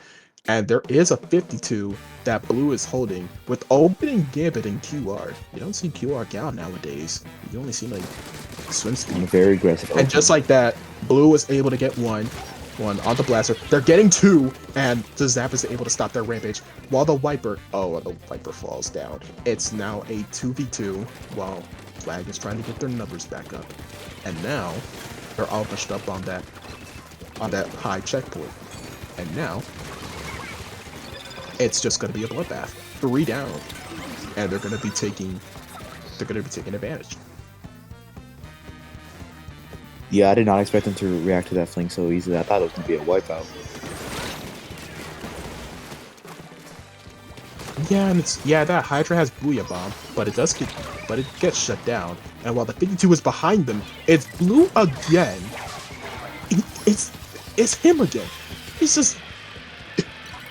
[SPEAKER 2] And there is a 52 that Blue is holding with opening Gambit and QR. You don't see QR Gal nowadays. You only see swim speed.
[SPEAKER 3] Very aggressive.
[SPEAKER 2] And just like that, Blue was able to get one on the Blaster. They're getting 2, and the Zap is able to stop their rampage. While the Viper falls down. It's now a 2v2 while Flag is trying to get their numbers back up. And now they're all pushed up on that high checkpoint. And now it's just gonna be a bloodbath. 3 down. And they're gonna be taking advantage.
[SPEAKER 3] Yeah, I did not expect them to react to that flank so easily. I thought it was going to be a wipeout.
[SPEAKER 2] Yeah, and that Hydra has Booyah Bomb, but it gets shut down. And while the 52 is behind them, it's Blue again. It's him again. He's just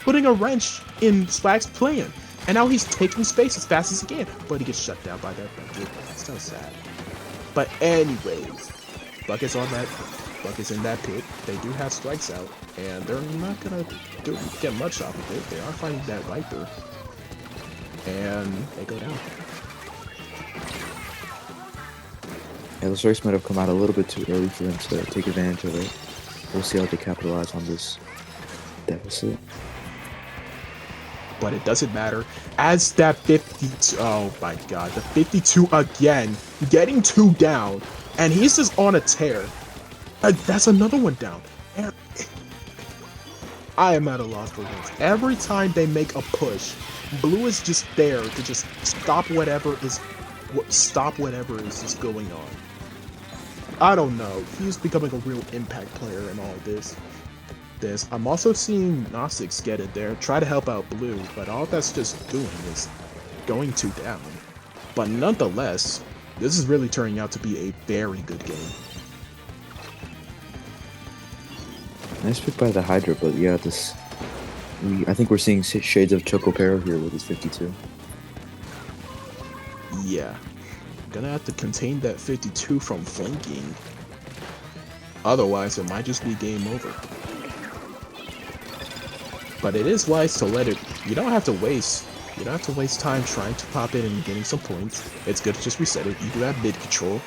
[SPEAKER 2] putting a wrench in Swag's plan. And now he's taking space as fast as he can, but he gets shut down by that budget. It's so sad. But anyways, Bucket's in that pit. They do have Strikes out, and they're not gonna get much off of it. They are fighting that Viper, and they go down.
[SPEAKER 3] Yeah, the strikes might have come out a little bit too early for them to take advantage of it. We'll see how they capitalize on this deficit.
[SPEAKER 2] But it doesn't matter. As that 52, oh my god, the 52 again, getting 2 down, and he's just on a tear. That's another one down. And I am at a loss for words. Every time they make a push, Blue is just there to just stop whatever is just going on. I don't know. He's becoming a real impact player in all this. I'm also seeing Gnostics get it there, try to help out Blue, but all that's just doing is going 2 down. But nonetheless, this is really turning out to be a very good game.
[SPEAKER 3] Nice pick by the Hydra, but yeah, I think we're seeing shades of Chocopero here with his 52.
[SPEAKER 2] Yeah. Gonna have to contain that 52 from flanking. Otherwise, it might just be game over. But it is wise to let it. You don't have to waste time trying to pop it and getting some points. It's good to just reset it. You do have mid control.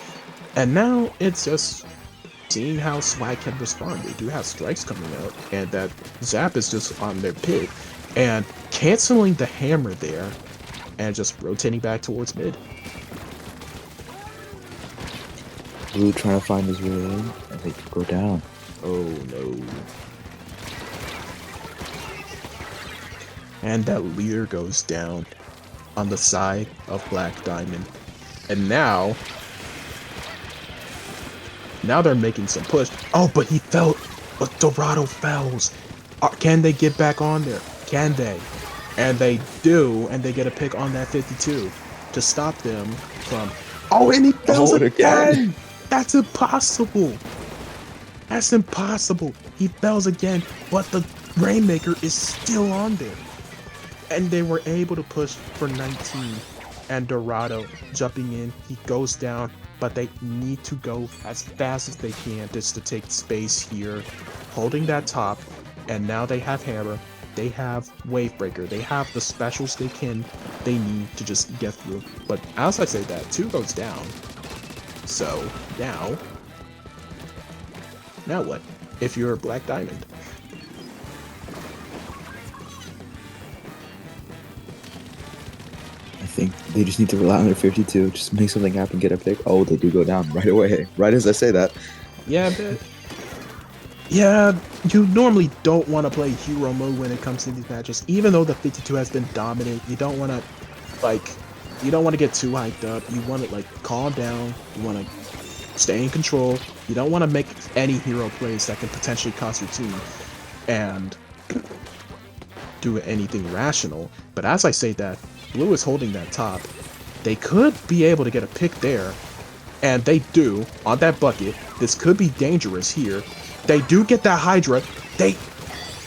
[SPEAKER 2] And now it's just seeing how Swag can respond. They do have strikes coming out, and that Zap is just on their pit. And canceling the hammer there, and just rotating back towards mid.
[SPEAKER 3] Blue trying to find his way in, and they could go down.
[SPEAKER 2] Oh no. And that leader goes down on the side of Black Diamond. And now they're making some push. Oh, but he fell. But Dorado fells. Can they get back on there? Can they? And they do, and they get a pick on that 52 to stop them from... Oh, and he fails again! That's impossible! That's impossible! He fails again, but the Rainmaker is still on there. And they were able to push for 19. And Dorado jumping in, he goes down, but they need to go as fast as they can just to take space here, holding that top. And now they have Hammer, they have Wavebreaker, they have the specials they need to just get through. But as I say that, 2 goes down. So now what? If you're a Black Diamond.
[SPEAKER 3] I think they just need to rely on their 52, just make something happen, get a pick. Oh, they do go down right away. Right as I say that.
[SPEAKER 2] Yeah, but... Yeah, you normally don't want to play hero mode when it comes to these matches. Even though the 52 has been dominant, you don't want to, get too hyped up. You want to, calm down. You want to stay in control. You don't want to make any hero plays that can potentially cost your team and do anything rational. But as I say that, Blue is holding that top. They could be able to get a pick there, and they do on that bucket. This could be dangerous here. They do get that Hydra.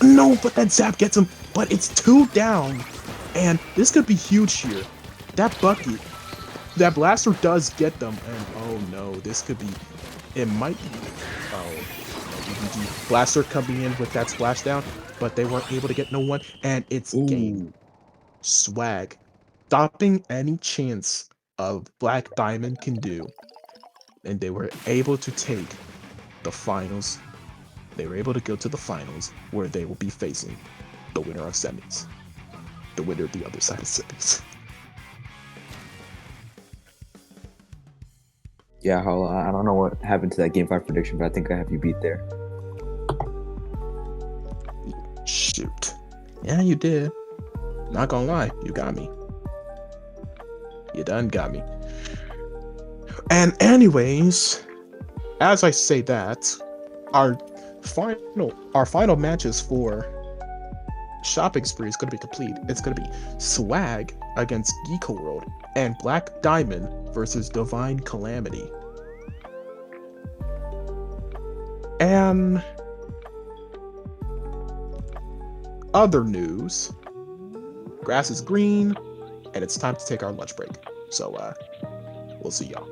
[SPEAKER 2] No, but that Zap gets him. But it's 2 down, and this could be huge here. That bucket, that blaster does get them, and oh no, this could be. It might be. Oh, blaster coming in with that splashdown, but they weren't able to get no one, and it's game. Swag, stopping any chance of Black Diamond can do, and they were able to take the finals. They were able to go to the finals where they will be facing the winner of semis, the winner of the other side of semis.
[SPEAKER 3] Yeah, I don't know what happened to that Game 5 prediction, but I think I have you beat there.
[SPEAKER 2] Shoot. Yeah, you did. Not gonna lie, you got me. You done got me. And anyways, as I say that, our final matches for Shopping Spree is going to be complete. It's going to be Swag against Geeko World and Black Diamond versus Divine Calamity. And other news, grass is green, and it's time to take our lunch break. So, we'll see y'all.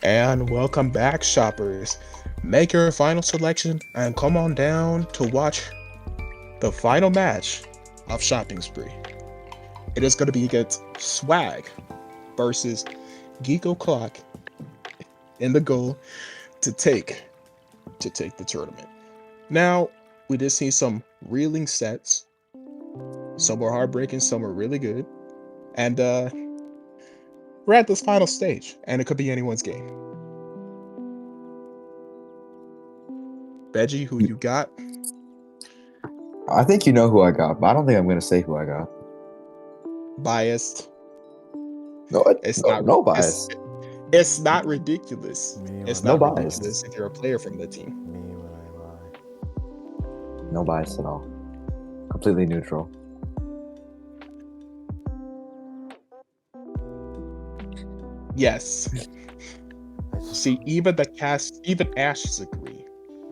[SPEAKER 2] And welcome back, shoppers. Make your final selection and come on down to watch the final match of Shopping Spree. It is going to be against Swag versus Geek O'Clock in the goal to take the tournament. Now, we did see some reeling sets. Some were heartbreaking, some were really good. And we're at this final stage, and it could be anyone's game. Veggie, who you got?
[SPEAKER 3] I think you know who I got, but I don't think I'm gonna say who I got.
[SPEAKER 2] Biased.
[SPEAKER 3] No,
[SPEAKER 2] It's
[SPEAKER 3] no,
[SPEAKER 2] not
[SPEAKER 3] no bias.
[SPEAKER 2] It's not ridiculous.
[SPEAKER 5] Me
[SPEAKER 2] It's
[SPEAKER 5] when
[SPEAKER 3] No
[SPEAKER 2] not
[SPEAKER 3] bias.
[SPEAKER 2] ridiculous if you're a player from the team.
[SPEAKER 5] Me when I lie.
[SPEAKER 3] No bias at all. Completely neutral.
[SPEAKER 2] Yes.
[SPEAKER 5] I just-
[SPEAKER 2] See, even even Ashes agree.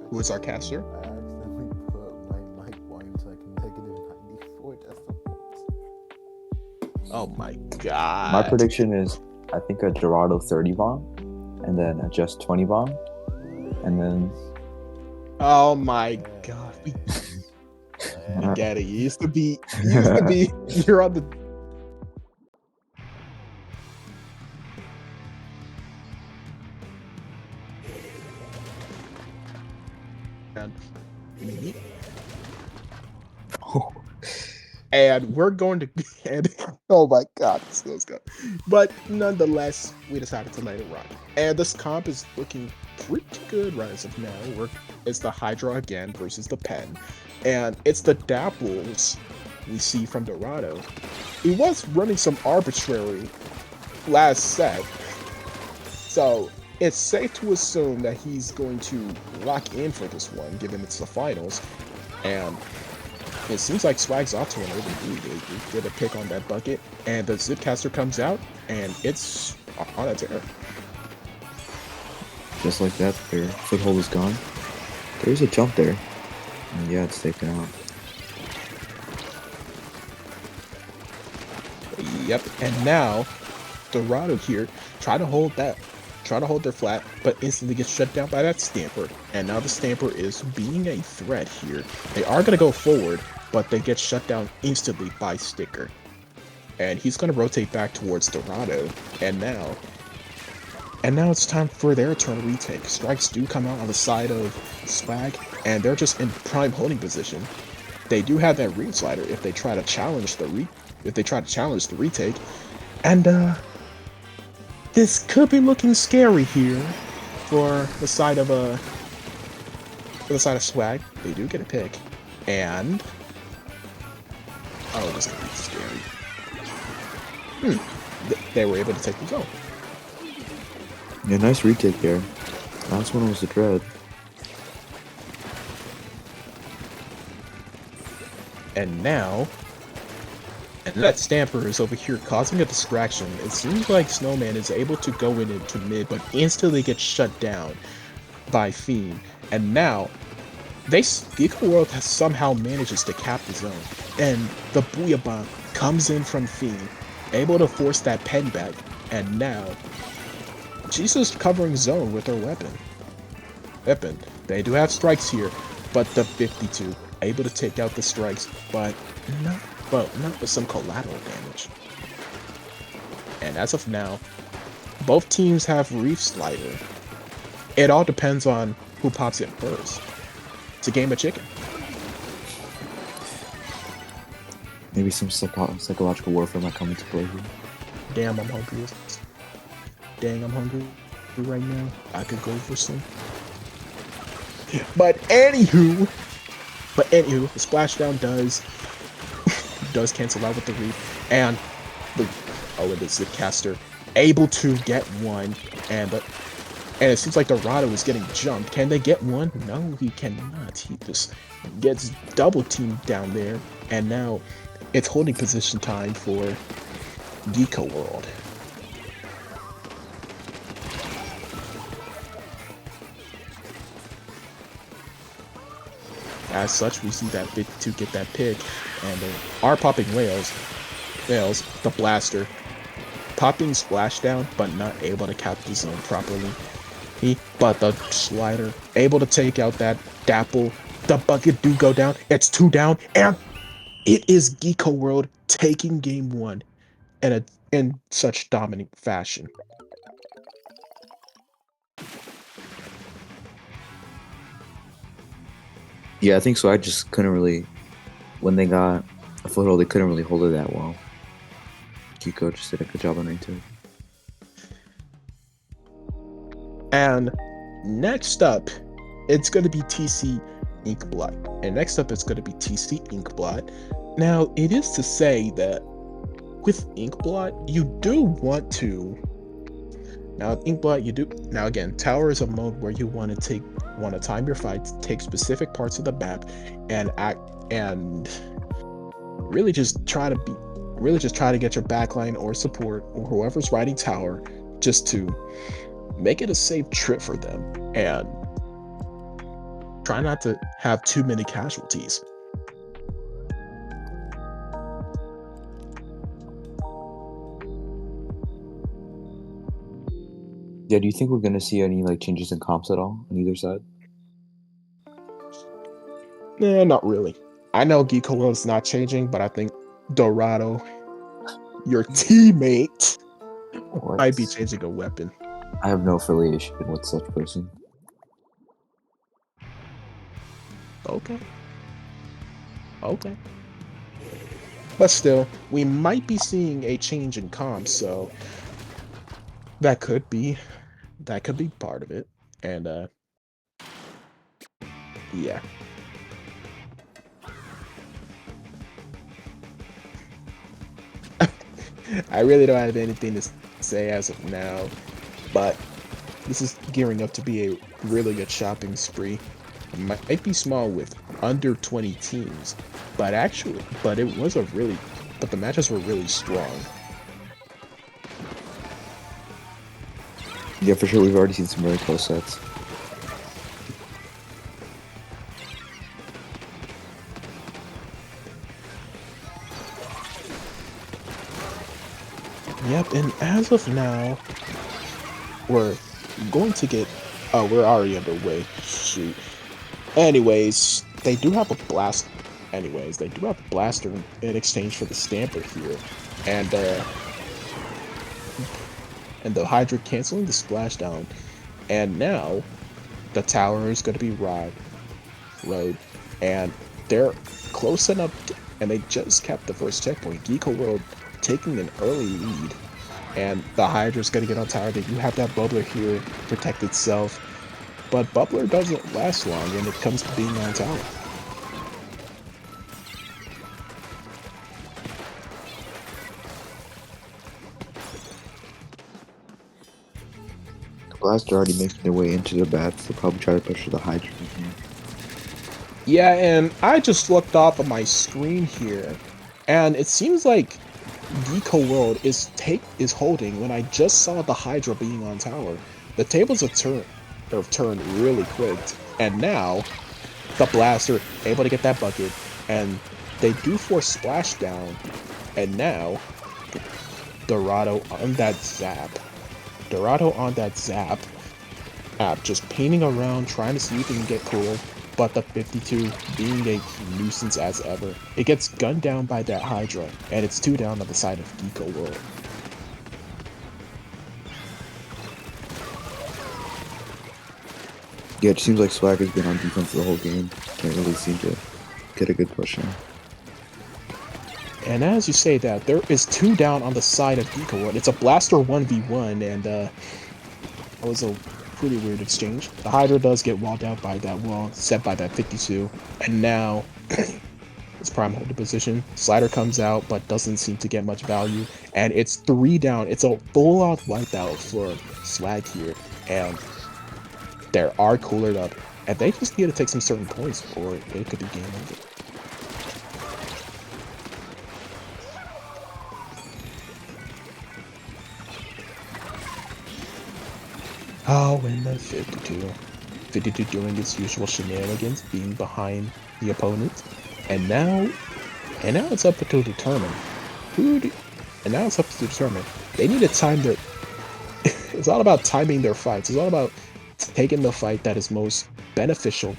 [SPEAKER 2] Who is our caster?
[SPEAKER 5] I accidentally put my mic volume to like -94 decibels.
[SPEAKER 2] Oh my god.
[SPEAKER 3] My prediction is I think a Dorado 30 bomb, and then a Just 20 bomb, and then
[SPEAKER 2] Oh my god. We get it. You used to be you're on the and we're going to and oh my god, this was good. But nonetheless, we decided to let it run. And this comp is looking pretty good right as of now. It's the Hydra again versus the Pen. And it's the Dapples we see from Dorado. He was running some arbitrary last set. So it's safe to assume that he's going to lock in for this one, given it's the finals. And it seems like Swag's off to an early lead. They did a pick on that bucket, and the Zipcaster comes out, and it's on a tear.
[SPEAKER 3] just like that, their foothold is gone. There's a jump there. And yeah, it's taken out.
[SPEAKER 2] Yep, and now Dorado here try to hold their flat, but instantly gets shut down by that Stamper. And now the Stamper is being a threat here. They are going to go forward, but they get shut down instantly by Sticker. And he's going to rotate back towards Dorado. And now it's time for their turn to retake. Strikes do come out on the side of Swag, and they're just in prime holding position. They do have that read slider if they try to challenge the retake. And this could be looking scary here for the side of Swag. They do get a pick, and oh, this could be scary. They were able to take the zone.
[SPEAKER 3] Yeah, nice retake there. Last one was the Dread.
[SPEAKER 2] And now, that Stamper is over here causing a distraction. It seems like Snowman is able to go into mid, but instantly gets shut down by Fiend. And now, Geek World has somehow manages to cap the zone. And the Booyah Bomb comes in from Fiend, able to force that pen back. And now, she's just covering zone with her weapon. They do have strikes here, but the 52 able to take out the strikes, but not with some collateral damage. And as of now, both teams have Reef Slider. It all depends on who pops it first. It's a game of chicken.
[SPEAKER 3] Maybe some psychological warfare might come into play here.
[SPEAKER 2] Damn, I'm hungry. Dang, I'm hungry right now. I could go for some. But anywho, the splashdown does cancel out with the Reef, and the Zipcaster able to get one, and it seems like Dorado is getting jumped. Can they get one? No, he cannot. He just gets double teamed down there, and now it's holding position time for Geeko World. As such, we see that 52 get that pick, and they are popping whales, the blaster, popping splashdown, but not able to cap the zone properly. But the slider able to take out that dapple. The bucket do go down. It's 2 down, and it is Geeko World taking game 1 in such dominant fashion.
[SPEAKER 3] Yeah, I think so. I just couldn't really, when they got a foothold, they couldn't really hold it that well. Kiko just did a good job on it too.
[SPEAKER 2] And next up, it's going to be TC Inkblot. And next up, it's going to be TC Inkblot. Now, it is to say that with Inkblot, you do want to. Now, Inkblot, you do. Now, again, Tower is a mode where you want to time your fights, take specific parts of the map, and really just try to get your backline or support or whoever's riding Tower just to make it a safe trip for them and try not to have too many casualties.
[SPEAKER 3] Yeah, do you think we're gonna see any like changes in comps at all on either side?
[SPEAKER 2] Nah, not really. I know Geeko World is not changing, but I think Dorado, your teammate, might be changing a weapon.
[SPEAKER 3] I have no affiliation with such person.
[SPEAKER 2] Okay. But still, we might be seeing a change in comps, so that could be part of it. And yeah. I really don't have anything to say as of now, but this is gearing up to be a really good shopping spree. It might be small with under 20 teams, but the matches were really strong.
[SPEAKER 3] Yeah, for sure. We've already seen some really close sets.
[SPEAKER 2] Yep, and as of now, we're going to get. Oh, we're already underway. Shoot. Anyways, they do have a blast. Anyways, they do have a blaster in exchange for the stamper here, and the Hydra canceling the splashdown, and now the tower is going to be road, and they're close enough, and they just kept the first checkpoint. Geeko World taking an early lead, and the Hydra's going to get on tower. They do have that bubbler here to protect itself, but bubbler doesn't last long when it comes to being on tower.
[SPEAKER 3] The blaster already making their way into their bats. They'll probably try to push to the Hydra.
[SPEAKER 2] Yeah, and I just looked off of my screen here, and it seems like Geeko World is holding when I just saw the Hydra being on tower. The tables have turned really quick, and now the blaster able to get that bucket, and they do force splashdown, and now Dorado on that zap, just painting around trying to see if he can get cool. But the 52 being a nuisance as ever. It gets gunned down by that Hydra, and it's 2 down on the side of Geeko World.
[SPEAKER 3] Yeah, it seems like Swag has been on defense the whole game. Can't really seem to get a good push now.
[SPEAKER 2] And as you say that, there is 2 down on the side of Geeko World. It's a blaster 1v1, and that was a pretty weird exchange. The Hydra does get walled out by that wall set by that 52, and now it's prime holding position. Slider comes out, but doesn't seem to get much value, and it's 3 down. It's a full-out wipeout for Swag here, and they are coolered up, and they just need to take some certain points, or it could be game over. Oh, and the 52 doing its usual shenanigans, being behind the opponent, and now it's up to determine who And now it's up to determine. They need to time their. It's all about timing their fights. It's all about taking the fight that is most beneficial.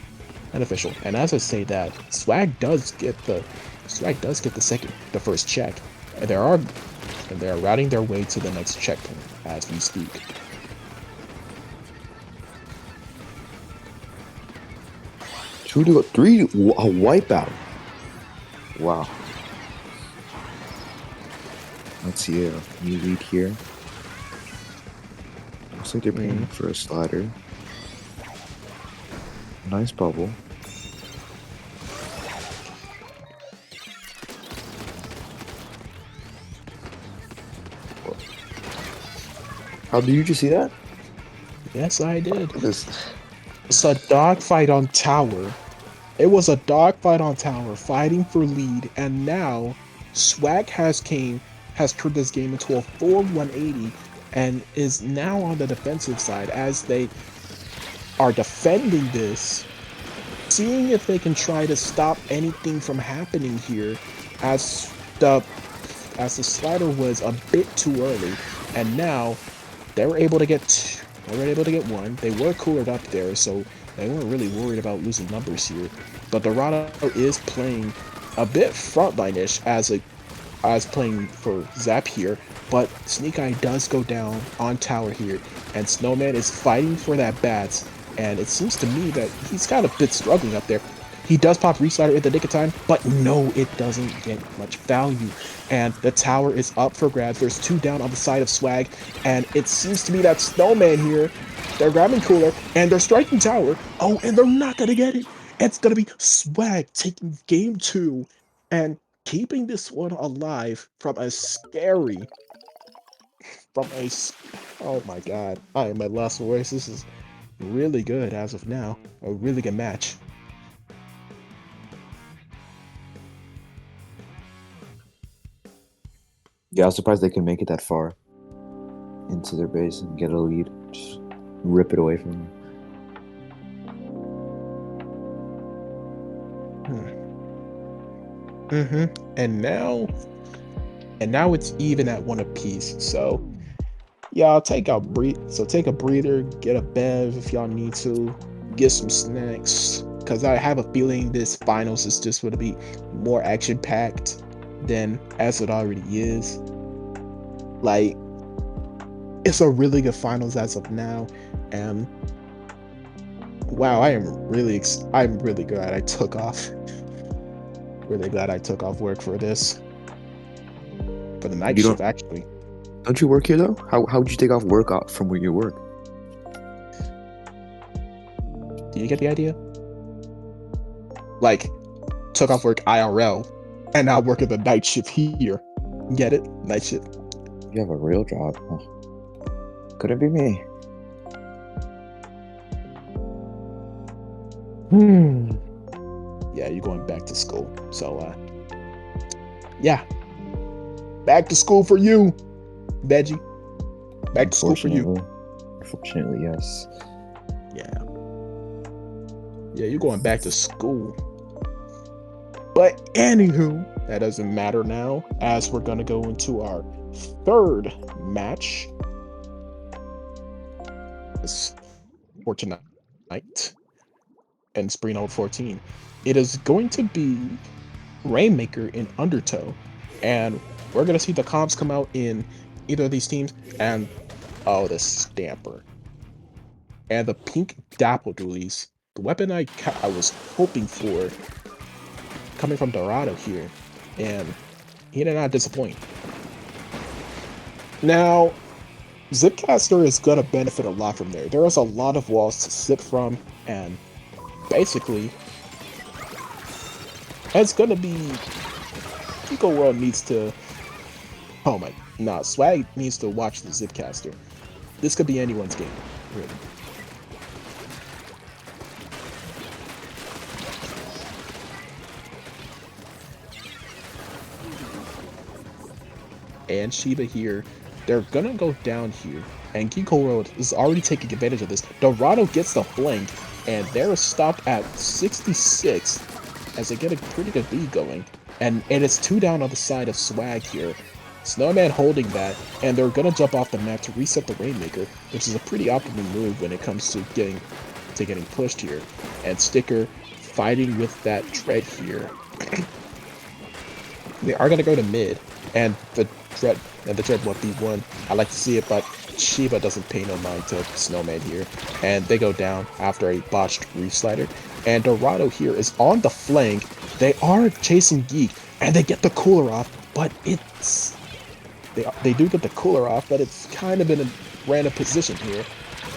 [SPEAKER 2] And as I say that, Swag does get the first check, and they are routing their way to the next checkpoint as we speak.
[SPEAKER 3] Two to go, three, a wipeout. Wow. Let's see a new lead here. Looks like they're paying for a slider. Nice bubble. How did you just see that?
[SPEAKER 2] Yes, I did.
[SPEAKER 3] This.
[SPEAKER 2] It's a dogfight on tower. It was a dogfight on tower, fighting for lead, and now Swag has turned this game into a full 180 and is now on the defensive side as they are defending this, seeing if they can try to stop anything from happening here as the slider was a bit too early, and now they were able to get one. They were coolered up there, so they weren't really worried about losing numbers here. But Dorado is playing a bit frontline-ish as playing for Zap here, but Sneak Eye does go down on tower here, and Snowman is fighting for that bats, and it seems to me that he's got a bit struggling up there. He does pop Reslider at the nick of time, but no, it doesn't get much value. And the tower is up for grabs. There's two down on the side of Swag, and it seems to be that Snowman here. They're grabbing Cooler, and they're striking tower. Oh, and they're not going to get it. It's going to be Swag taking game 2 and keeping this one alive from a scary... Oh my god, I am at loss for words. This is really good as of now. A really good match.
[SPEAKER 3] Yeah, I was surprised they could make it that far into their base and get a lead. Just rip it away from them.
[SPEAKER 2] And now it's even at one apiece. So y'all take a breather, get a bev if y'all need to, get some snacks, because I have a feeling this finals is just going to be more action packed than as it already is. Like, it's a really good finals as of now, and wow, I'm really glad I took off. Really glad I took off work for this. For the night shift, actually.
[SPEAKER 3] Don't you work here though? How would you take off work from where you work?
[SPEAKER 2] Do you get the idea? Like, took off work IRL, and now work at the night shift here. Get it? Night shift.
[SPEAKER 3] You have a real job. Huh? Couldn't be me.
[SPEAKER 2] Yeah, you're going back to school. So, yeah. Back to school for you, Veggie. Back to school for you.
[SPEAKER 3] Unfortunately, yes.
[SPEAKER 2] Yeah. Yeah, you're going back to school. But anywho, that doesn't matter now, as we're going to go into our third match for tonight in Spree Note 14. It is going to be Rainmaker in Undertow, and we're going to see the comps come out in either of these teams, and oh, the Stamper and the Pink Dapple Doolies, the weapon I was hoping for coming from Dorado here, and he did not disappoint. Now, Zipcaster is going to benefit a lot from there. There is a lot of walls to zip from, and basically, it's going to be... Eco World needs to... Oh my... Nah, Swag needs to watch the Zipcaster. This could be anyone's game, really. And Shiba here, they're gonna go down here, and Geeko World is already taking advantage of this. Dorado gets the flank, and they're stopped at 66 as they get a pretty good lead going. And it's two down on the side of Swag here. Snowman holding that, and they're gonna jump off the map to reset the Rainmaker, which is a pretty optimal move when it comes to getting pushed here. And Sticker fighting with that Dread here. They are gonna go to mid, and the Dread 1v1. I like to see it, but Shiba doesn't pay no mind to Snowman here, and they go down after a botched reef slider. And Dorado here is on the flank. They are chasing Geek, and they get the cooler off, but they do get the cooler off, but it's kind of in a random position here.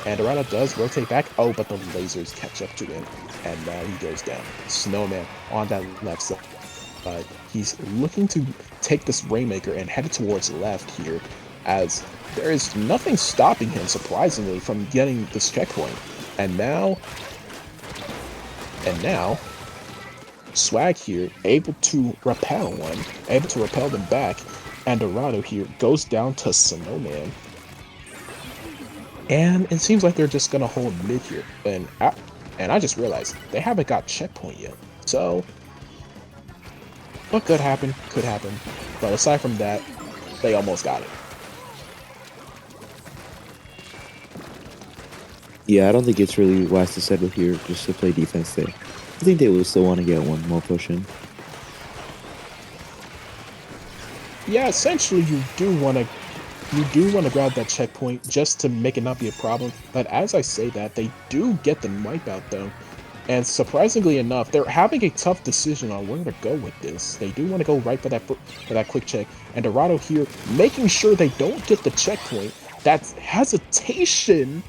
[SPEAKER 2] And Dorado does rotate back. Oh, but the lasers catch up to him, and now he goes down. Snowman on that left side. He's looking to take this Rainmaker and head towards left here, as there is nothing stopping him, surprisingly, from getting this checkpoint. And now, Swag here, able to repel them back, and Dorado here goes down to Snowman. And it seems like they're just gonna hold mid here, and I just realized they haven't got checkpoint yet. So what could happen, could happen. But aside from that, they almost got it.
[SPEAKER 6] Yeah, I don't think it's really wise to settle here just to play defense there. I think they will still want to get one more push in.
[SPEAKER 2] Yeah, essentially you do want to grab that checkpoint just to make it not be a problem. But as I say that, they do get the wipeout though. And surprisingly enough, they're having a tough decision on where to go with this. They do want to go right for that quick check. And Dorado here making sure they don't get the checkpoint. That hesitation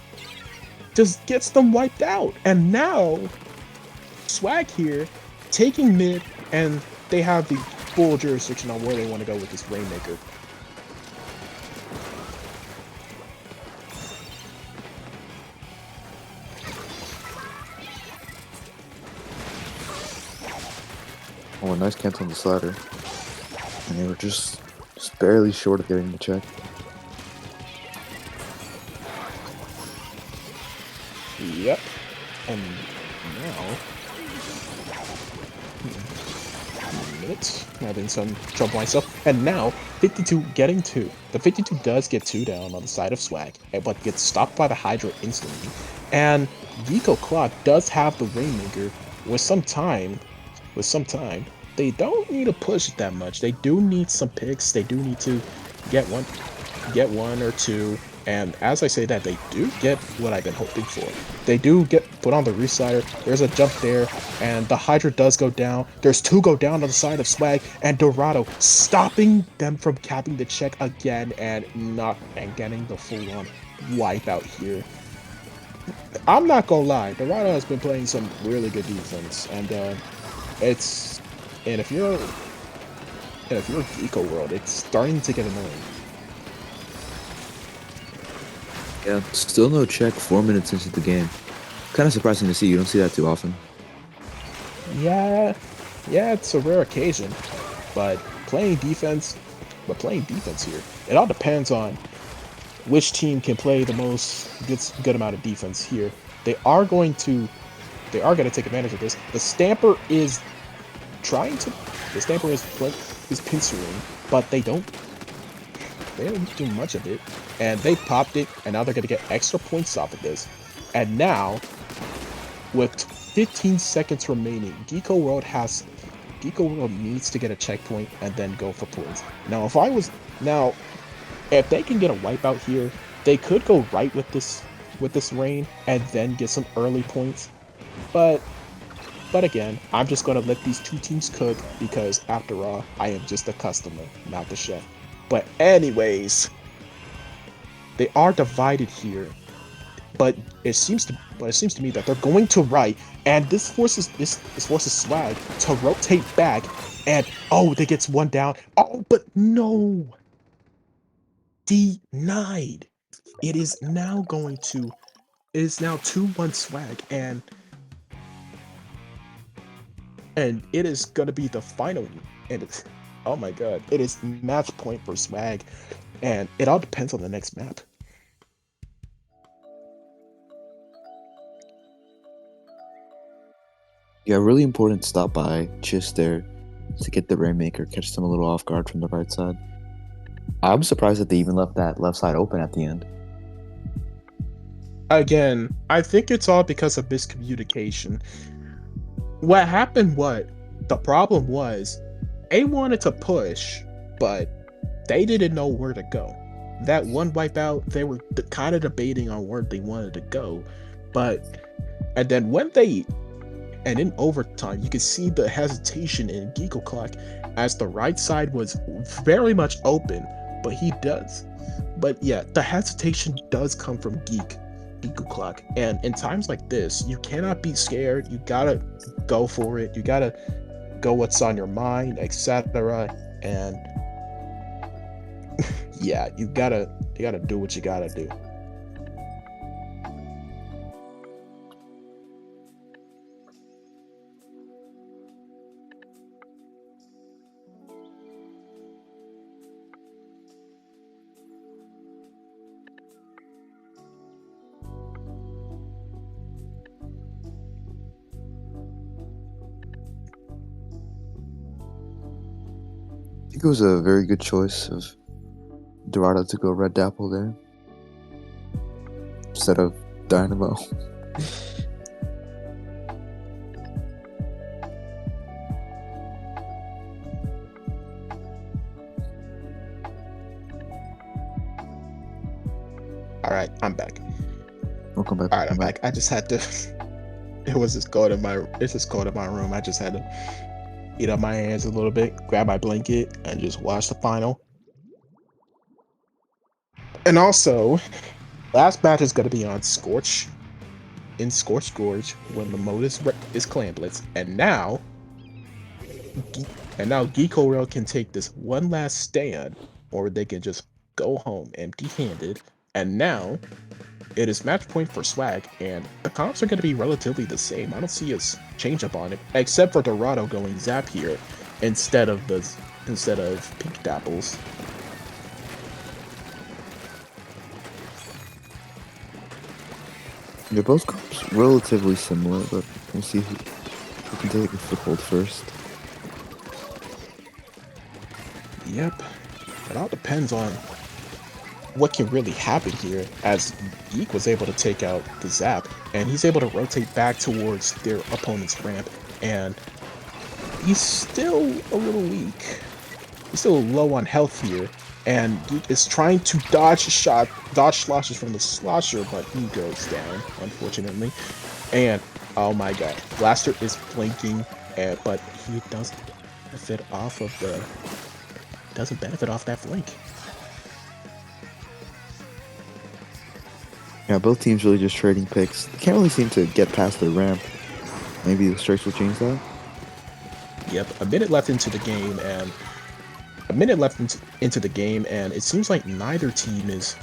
[SPEAKER 2] just gets them wiped out. And now Swag here taking mid, and they have the full jurisdiction on where they want to go with this Rainmaker.
[SPEAKER 3] Oh, a nice cancel on the slider. And they were just barely short of getting the check.
[SPEAKER 2] Yep. And now, minutes, having some trouble myself. And now, 52 getting 2. The 52 does get 2 down on the side of Swag, but gets stopped by the Hydra instantly. And Geeko Clock does have the Rainmaker with some time. They don't need to push it that much. They do need some picks. They do need to get one or two. And as I say that, they do get what I've been hoping for. They do get put on the reslider. There's a jump there, and the Hydra does go down. There's 2 go down on the side of Swag, and Dorado stopping them from capping the check again and getting the full-on wipeout here. I'm not gonna lie, Dorado has been playing some really good defense, and if you're Geeko World, it's starting to get annoying.
[SPEAKER 6] Yeah, still no check 4 minutes into the game. Kind of surprising to see. You don't see that too often.
[SPEAKER 2] Yeah, it's a rare occasion, but playing defense here, it all depends on which team can play the most good amount of defense here. They are going to take advantage of this. The Stamper is pincering, but they don't do much of it. And they popped it, and now they're going to get extra points off of this. And now, with 15 seconds remaining, Geeko World needs to get a checkpoint and then go for points. Now, if they can get a wipeout here, they could go right with this rain and then get some early points. But again, I'm just going to let these two teams cook, because after all, I am just a customer, not the chef. But anyways, they are divided here, but it seems to me that they're going to right, and this forces Swag to rotate back, and they get one down. Oh, but no, denied. It is now 2-1 Swag, and it is gonna be the final, and it's, oh my god, it is match point for Swag, and it all depends on the next map.
[SPEAKER 6] Yeah, really important stop by just there to get the Rainmaker, catch them a little off guard from the right side. I'm surprised that they even left that left side open at the end.
[SPEAKER 2] Again, I think it's all because of miscommunication. What happened, the problem was, they wanted to push, but they didn't know where to go. That one wipeout, they were kind of debating on where they wanted to go, and then in overtime, you could see the hesitation in Geeko Clock as the right side was very much open, but yeah, the hesitation does come from Geeko Clock, and in times like this, you cannot be scared. You gotta go for it. You gotta go what's on your mind, etc. And yeah, you gotta do what you gotta do.
[SPEAKER 3] I think it was a very good choice of Dorado to go Red Dapple there instead of Dynamo.
[SPEAKER 2] All right, I'm back.
[SPEAKER 3] Welcome back.
[SPEAKER 2] All right, I'm back. I just had to. It was just cold in my. It's just cold in my room. I just had to heat up my hands a little bit, grab my blanket, and just watch the final. And also, last match is gonna be on Scorch, in Scorch Gorge, when the mode is Clan Blitz, and now Geeko Rail can take this one last stand, or they can just go home empty-handed. And now it is match point for Swag, and the comps are going to be relatively the same. I don't see a change up on it, except for Dorado going Zap here instead of Pink Dapples.
[SPEAKER 3] They're both comps relatively similar, but we'll see who can take a foothold first.
[SPEAKER 2] Yep, it all depends on what can really happen here, as Geek was able to take out the Zap, and he's able to rotate back towards their opponent's ramp, and he's still a little weak. He's still low on health here, and Geek is trying to dodge sloshes from the slosher, but he goes down, unfortunately. And oh my god, Blaster is flanking, but he doesn't benefit off that flank.
[SPEAKER 3] Yeah, both teams really just trading picks. They can't really seem to get past their ramp. Maybe the strikes will change that.
[SPEAKER 2] Yep, a minute left into the game, and it seems like neither team is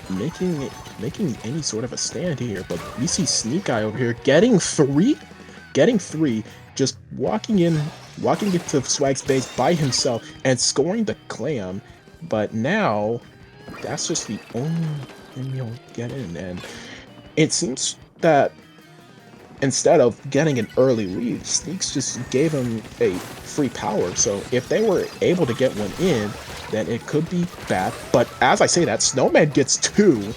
[SPEAKER 2] making any sort of a stand here. But we see Sneak Eye over here getting three, just walking into Swag's base by himself and scoring the clam. But now, that's just the only thing he'll get in, and it seems that instead of getting an early lead, Sneaks just gave him a free power. So if they were able to get one in, then it could be bad. But as I say that, Snowman gets two,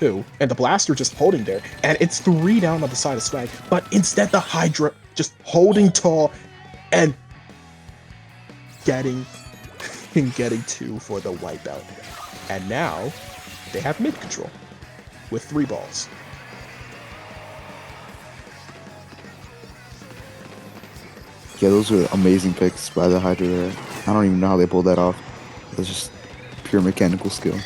[SPEAKER 2] and the Blaster just holding there, and it's 3 down on the side of Swag. But instead, the Hydra just holding tall and getting 2 for the wipeout. And now they have mid control with 3 balls.
[SPEAKER 3] Yeah, those are amazing picks by the Hydra there. I don't even know how they pulled that off. That's just pure mechanical skill.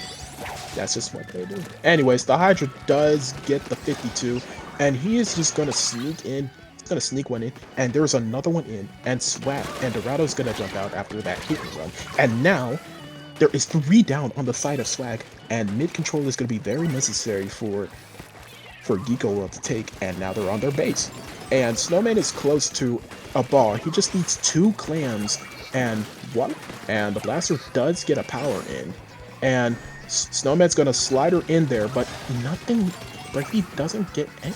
[SPEAKER 2] That's just what they do. Anyways, the Hydra does get the 52, and he is just going to sneak in. He's going to sneak one in, and there's another one in, and Swag and Dorado's going to jump out after that hit and run. And now, there is 3 down on the side of Swag, and mid control is going to be very necessary for Geeko World to take, and now they're on their base. And Snowman is close to a ball. He just needs 2 clams and the Blaster does get a power in, and Snowman's gonna slide her in there, but he doesn't get any,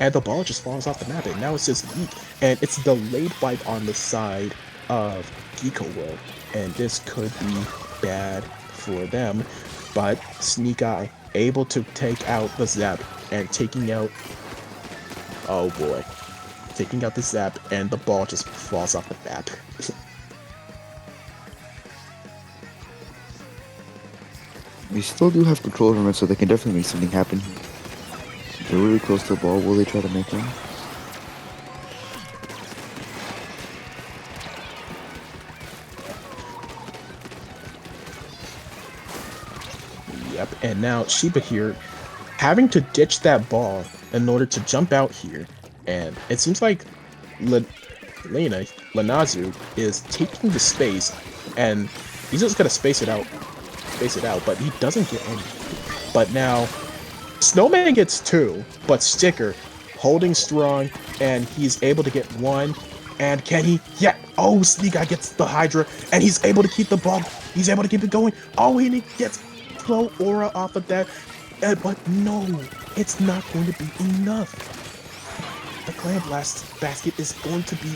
[SPEAKER 2] and the ball just falls off the map, and now it's just Geek, and it's delayed wipe on the side of Geeko World, and this could be bad for them, but Sneak Eye able to take out the Zap and taking out, oh boy, taking out the Zap, and the ball just falls off the map.
[SPEAKER 3] They still do have control over it, so they can definitely make something happen. They're really close to the ball. Will they try to make one?
[SPEAKER 2] Yep, and now Shiba here having to ditch that ball in order to jump out here, and it seems like Lenazu is taking the space, and he's just gonna space it out, but he doesn't get any. But now Snowman gets 2, but Sticker holding strong, and he's able to get 1. And can he? Yeah. Oh, Sneak Eye gets the Hydra, and he's able to keep the ball. He's able to keep it going. Oh, and he gets flow aura off of that. But no, it's not going to be enough. The Clan Blast basket is going to be.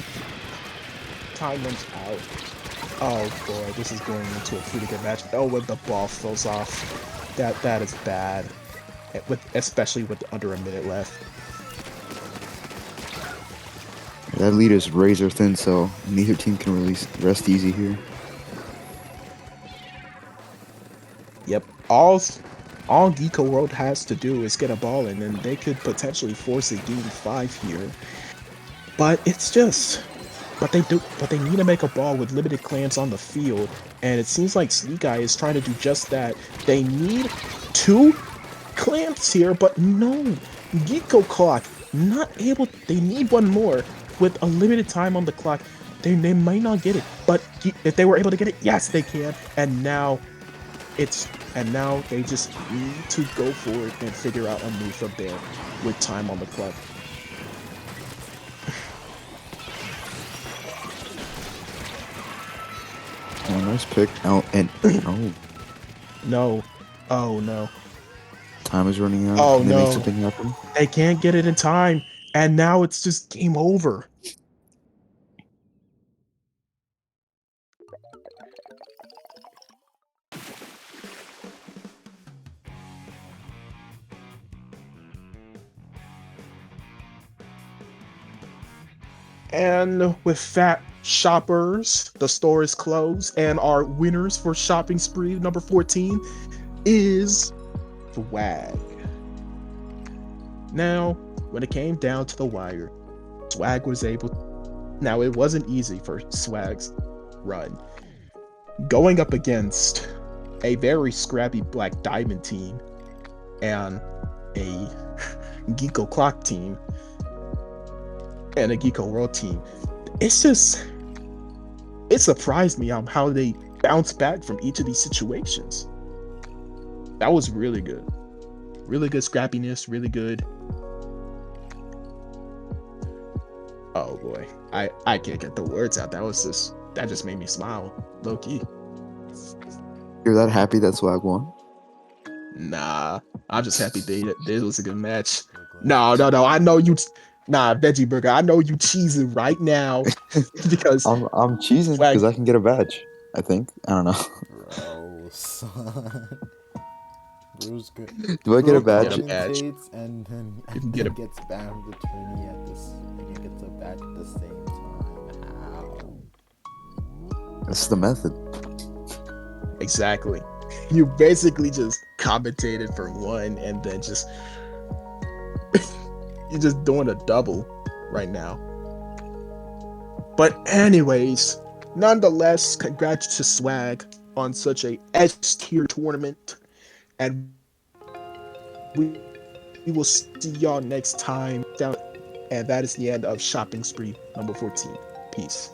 [SPEAKER 2] Time runs out. Oh boy, this is going into a pretty good match. Oh, when the ball falls off, that is bad. Especially with under a minute left.
[SPEAKER 3] That lead is razor thin, so neither team can rest easy here.
[SPEAKER 2] Yep. All Geeko World has to do is get a ball in, and they could potentially force a game 5 here. But it's just. But they need to make a ball with limited clams on the field, and it seems like Sneak Eye is trying to do just that. They need 2 clamps here, but no. Geeko Clock not able. They need 1 more with a limited time on the clock. They might not get it, but if they were able to get it, yes, they can. And now they just need to go forward and figure out a move from there with time on the clock.
[SPEAKER 3] Oh, nice pick. Oh, and oh,
[SPEAKER 2] No. Oh no.
[SPEAKER 3] time is running out.
[SPEAKER 2] Oh
[SPEAKER 3] Can they
[SPEAKER 2] no.
[SPEAKER 3] make something happen?
[SPEAKER 2] They can't get it in time, and now it's just game over. And with that, shoppers, the store is closed, and our winners for shopping spree number 14 is Swag. Now, when it came down to the wire, Swag was able. Now, it wasn't easy for Swag's run. Going up against a very scrappy Black Diamond team and a Geeko Clock team and a Geeko World team, it surprised me on how they bounced back from each of these situations. That was really good. Really good scrappiness, really good. Oh boy, I can't get the words out. That just made me smile, low key.
[SPEAKER 3] You're that happy that Swag won?
[SPEAKER 2] Nah, I'm just happy this was a good match. No, I know you. Nah, Veggie Burger, I know you cheesing right now because
[SPEAKER 3] I'm cheesing
[SPEAKER 2] Swag.
[SPEAKER 3] because I can get a badge. I think. I don't know.
[SPEAKER 5] Bro, son. Bro's good.
[SPEAKER 3] Do I get a
[SPEAKER 5] Bro
[SPEAKER 3] badge?
[SPEAKER 2] Get a badge.
[SPEAKER 5] commentates and then
[SPEAKER 2] You can get a-
[SPEAKER 5] gets banned from the tourney at this, and he gets a badge at the same time. How?
[SPEAKER 3] This is the method.
[SPEAKER 2] Exactly. You basically just commentated for one and then just you're just doing a double right now. But anyways, nonetheless, congrats to Swag on such a S-tier tournament. And we will see y'all next time. And that is the end of Shopping Spree number 14. Peace.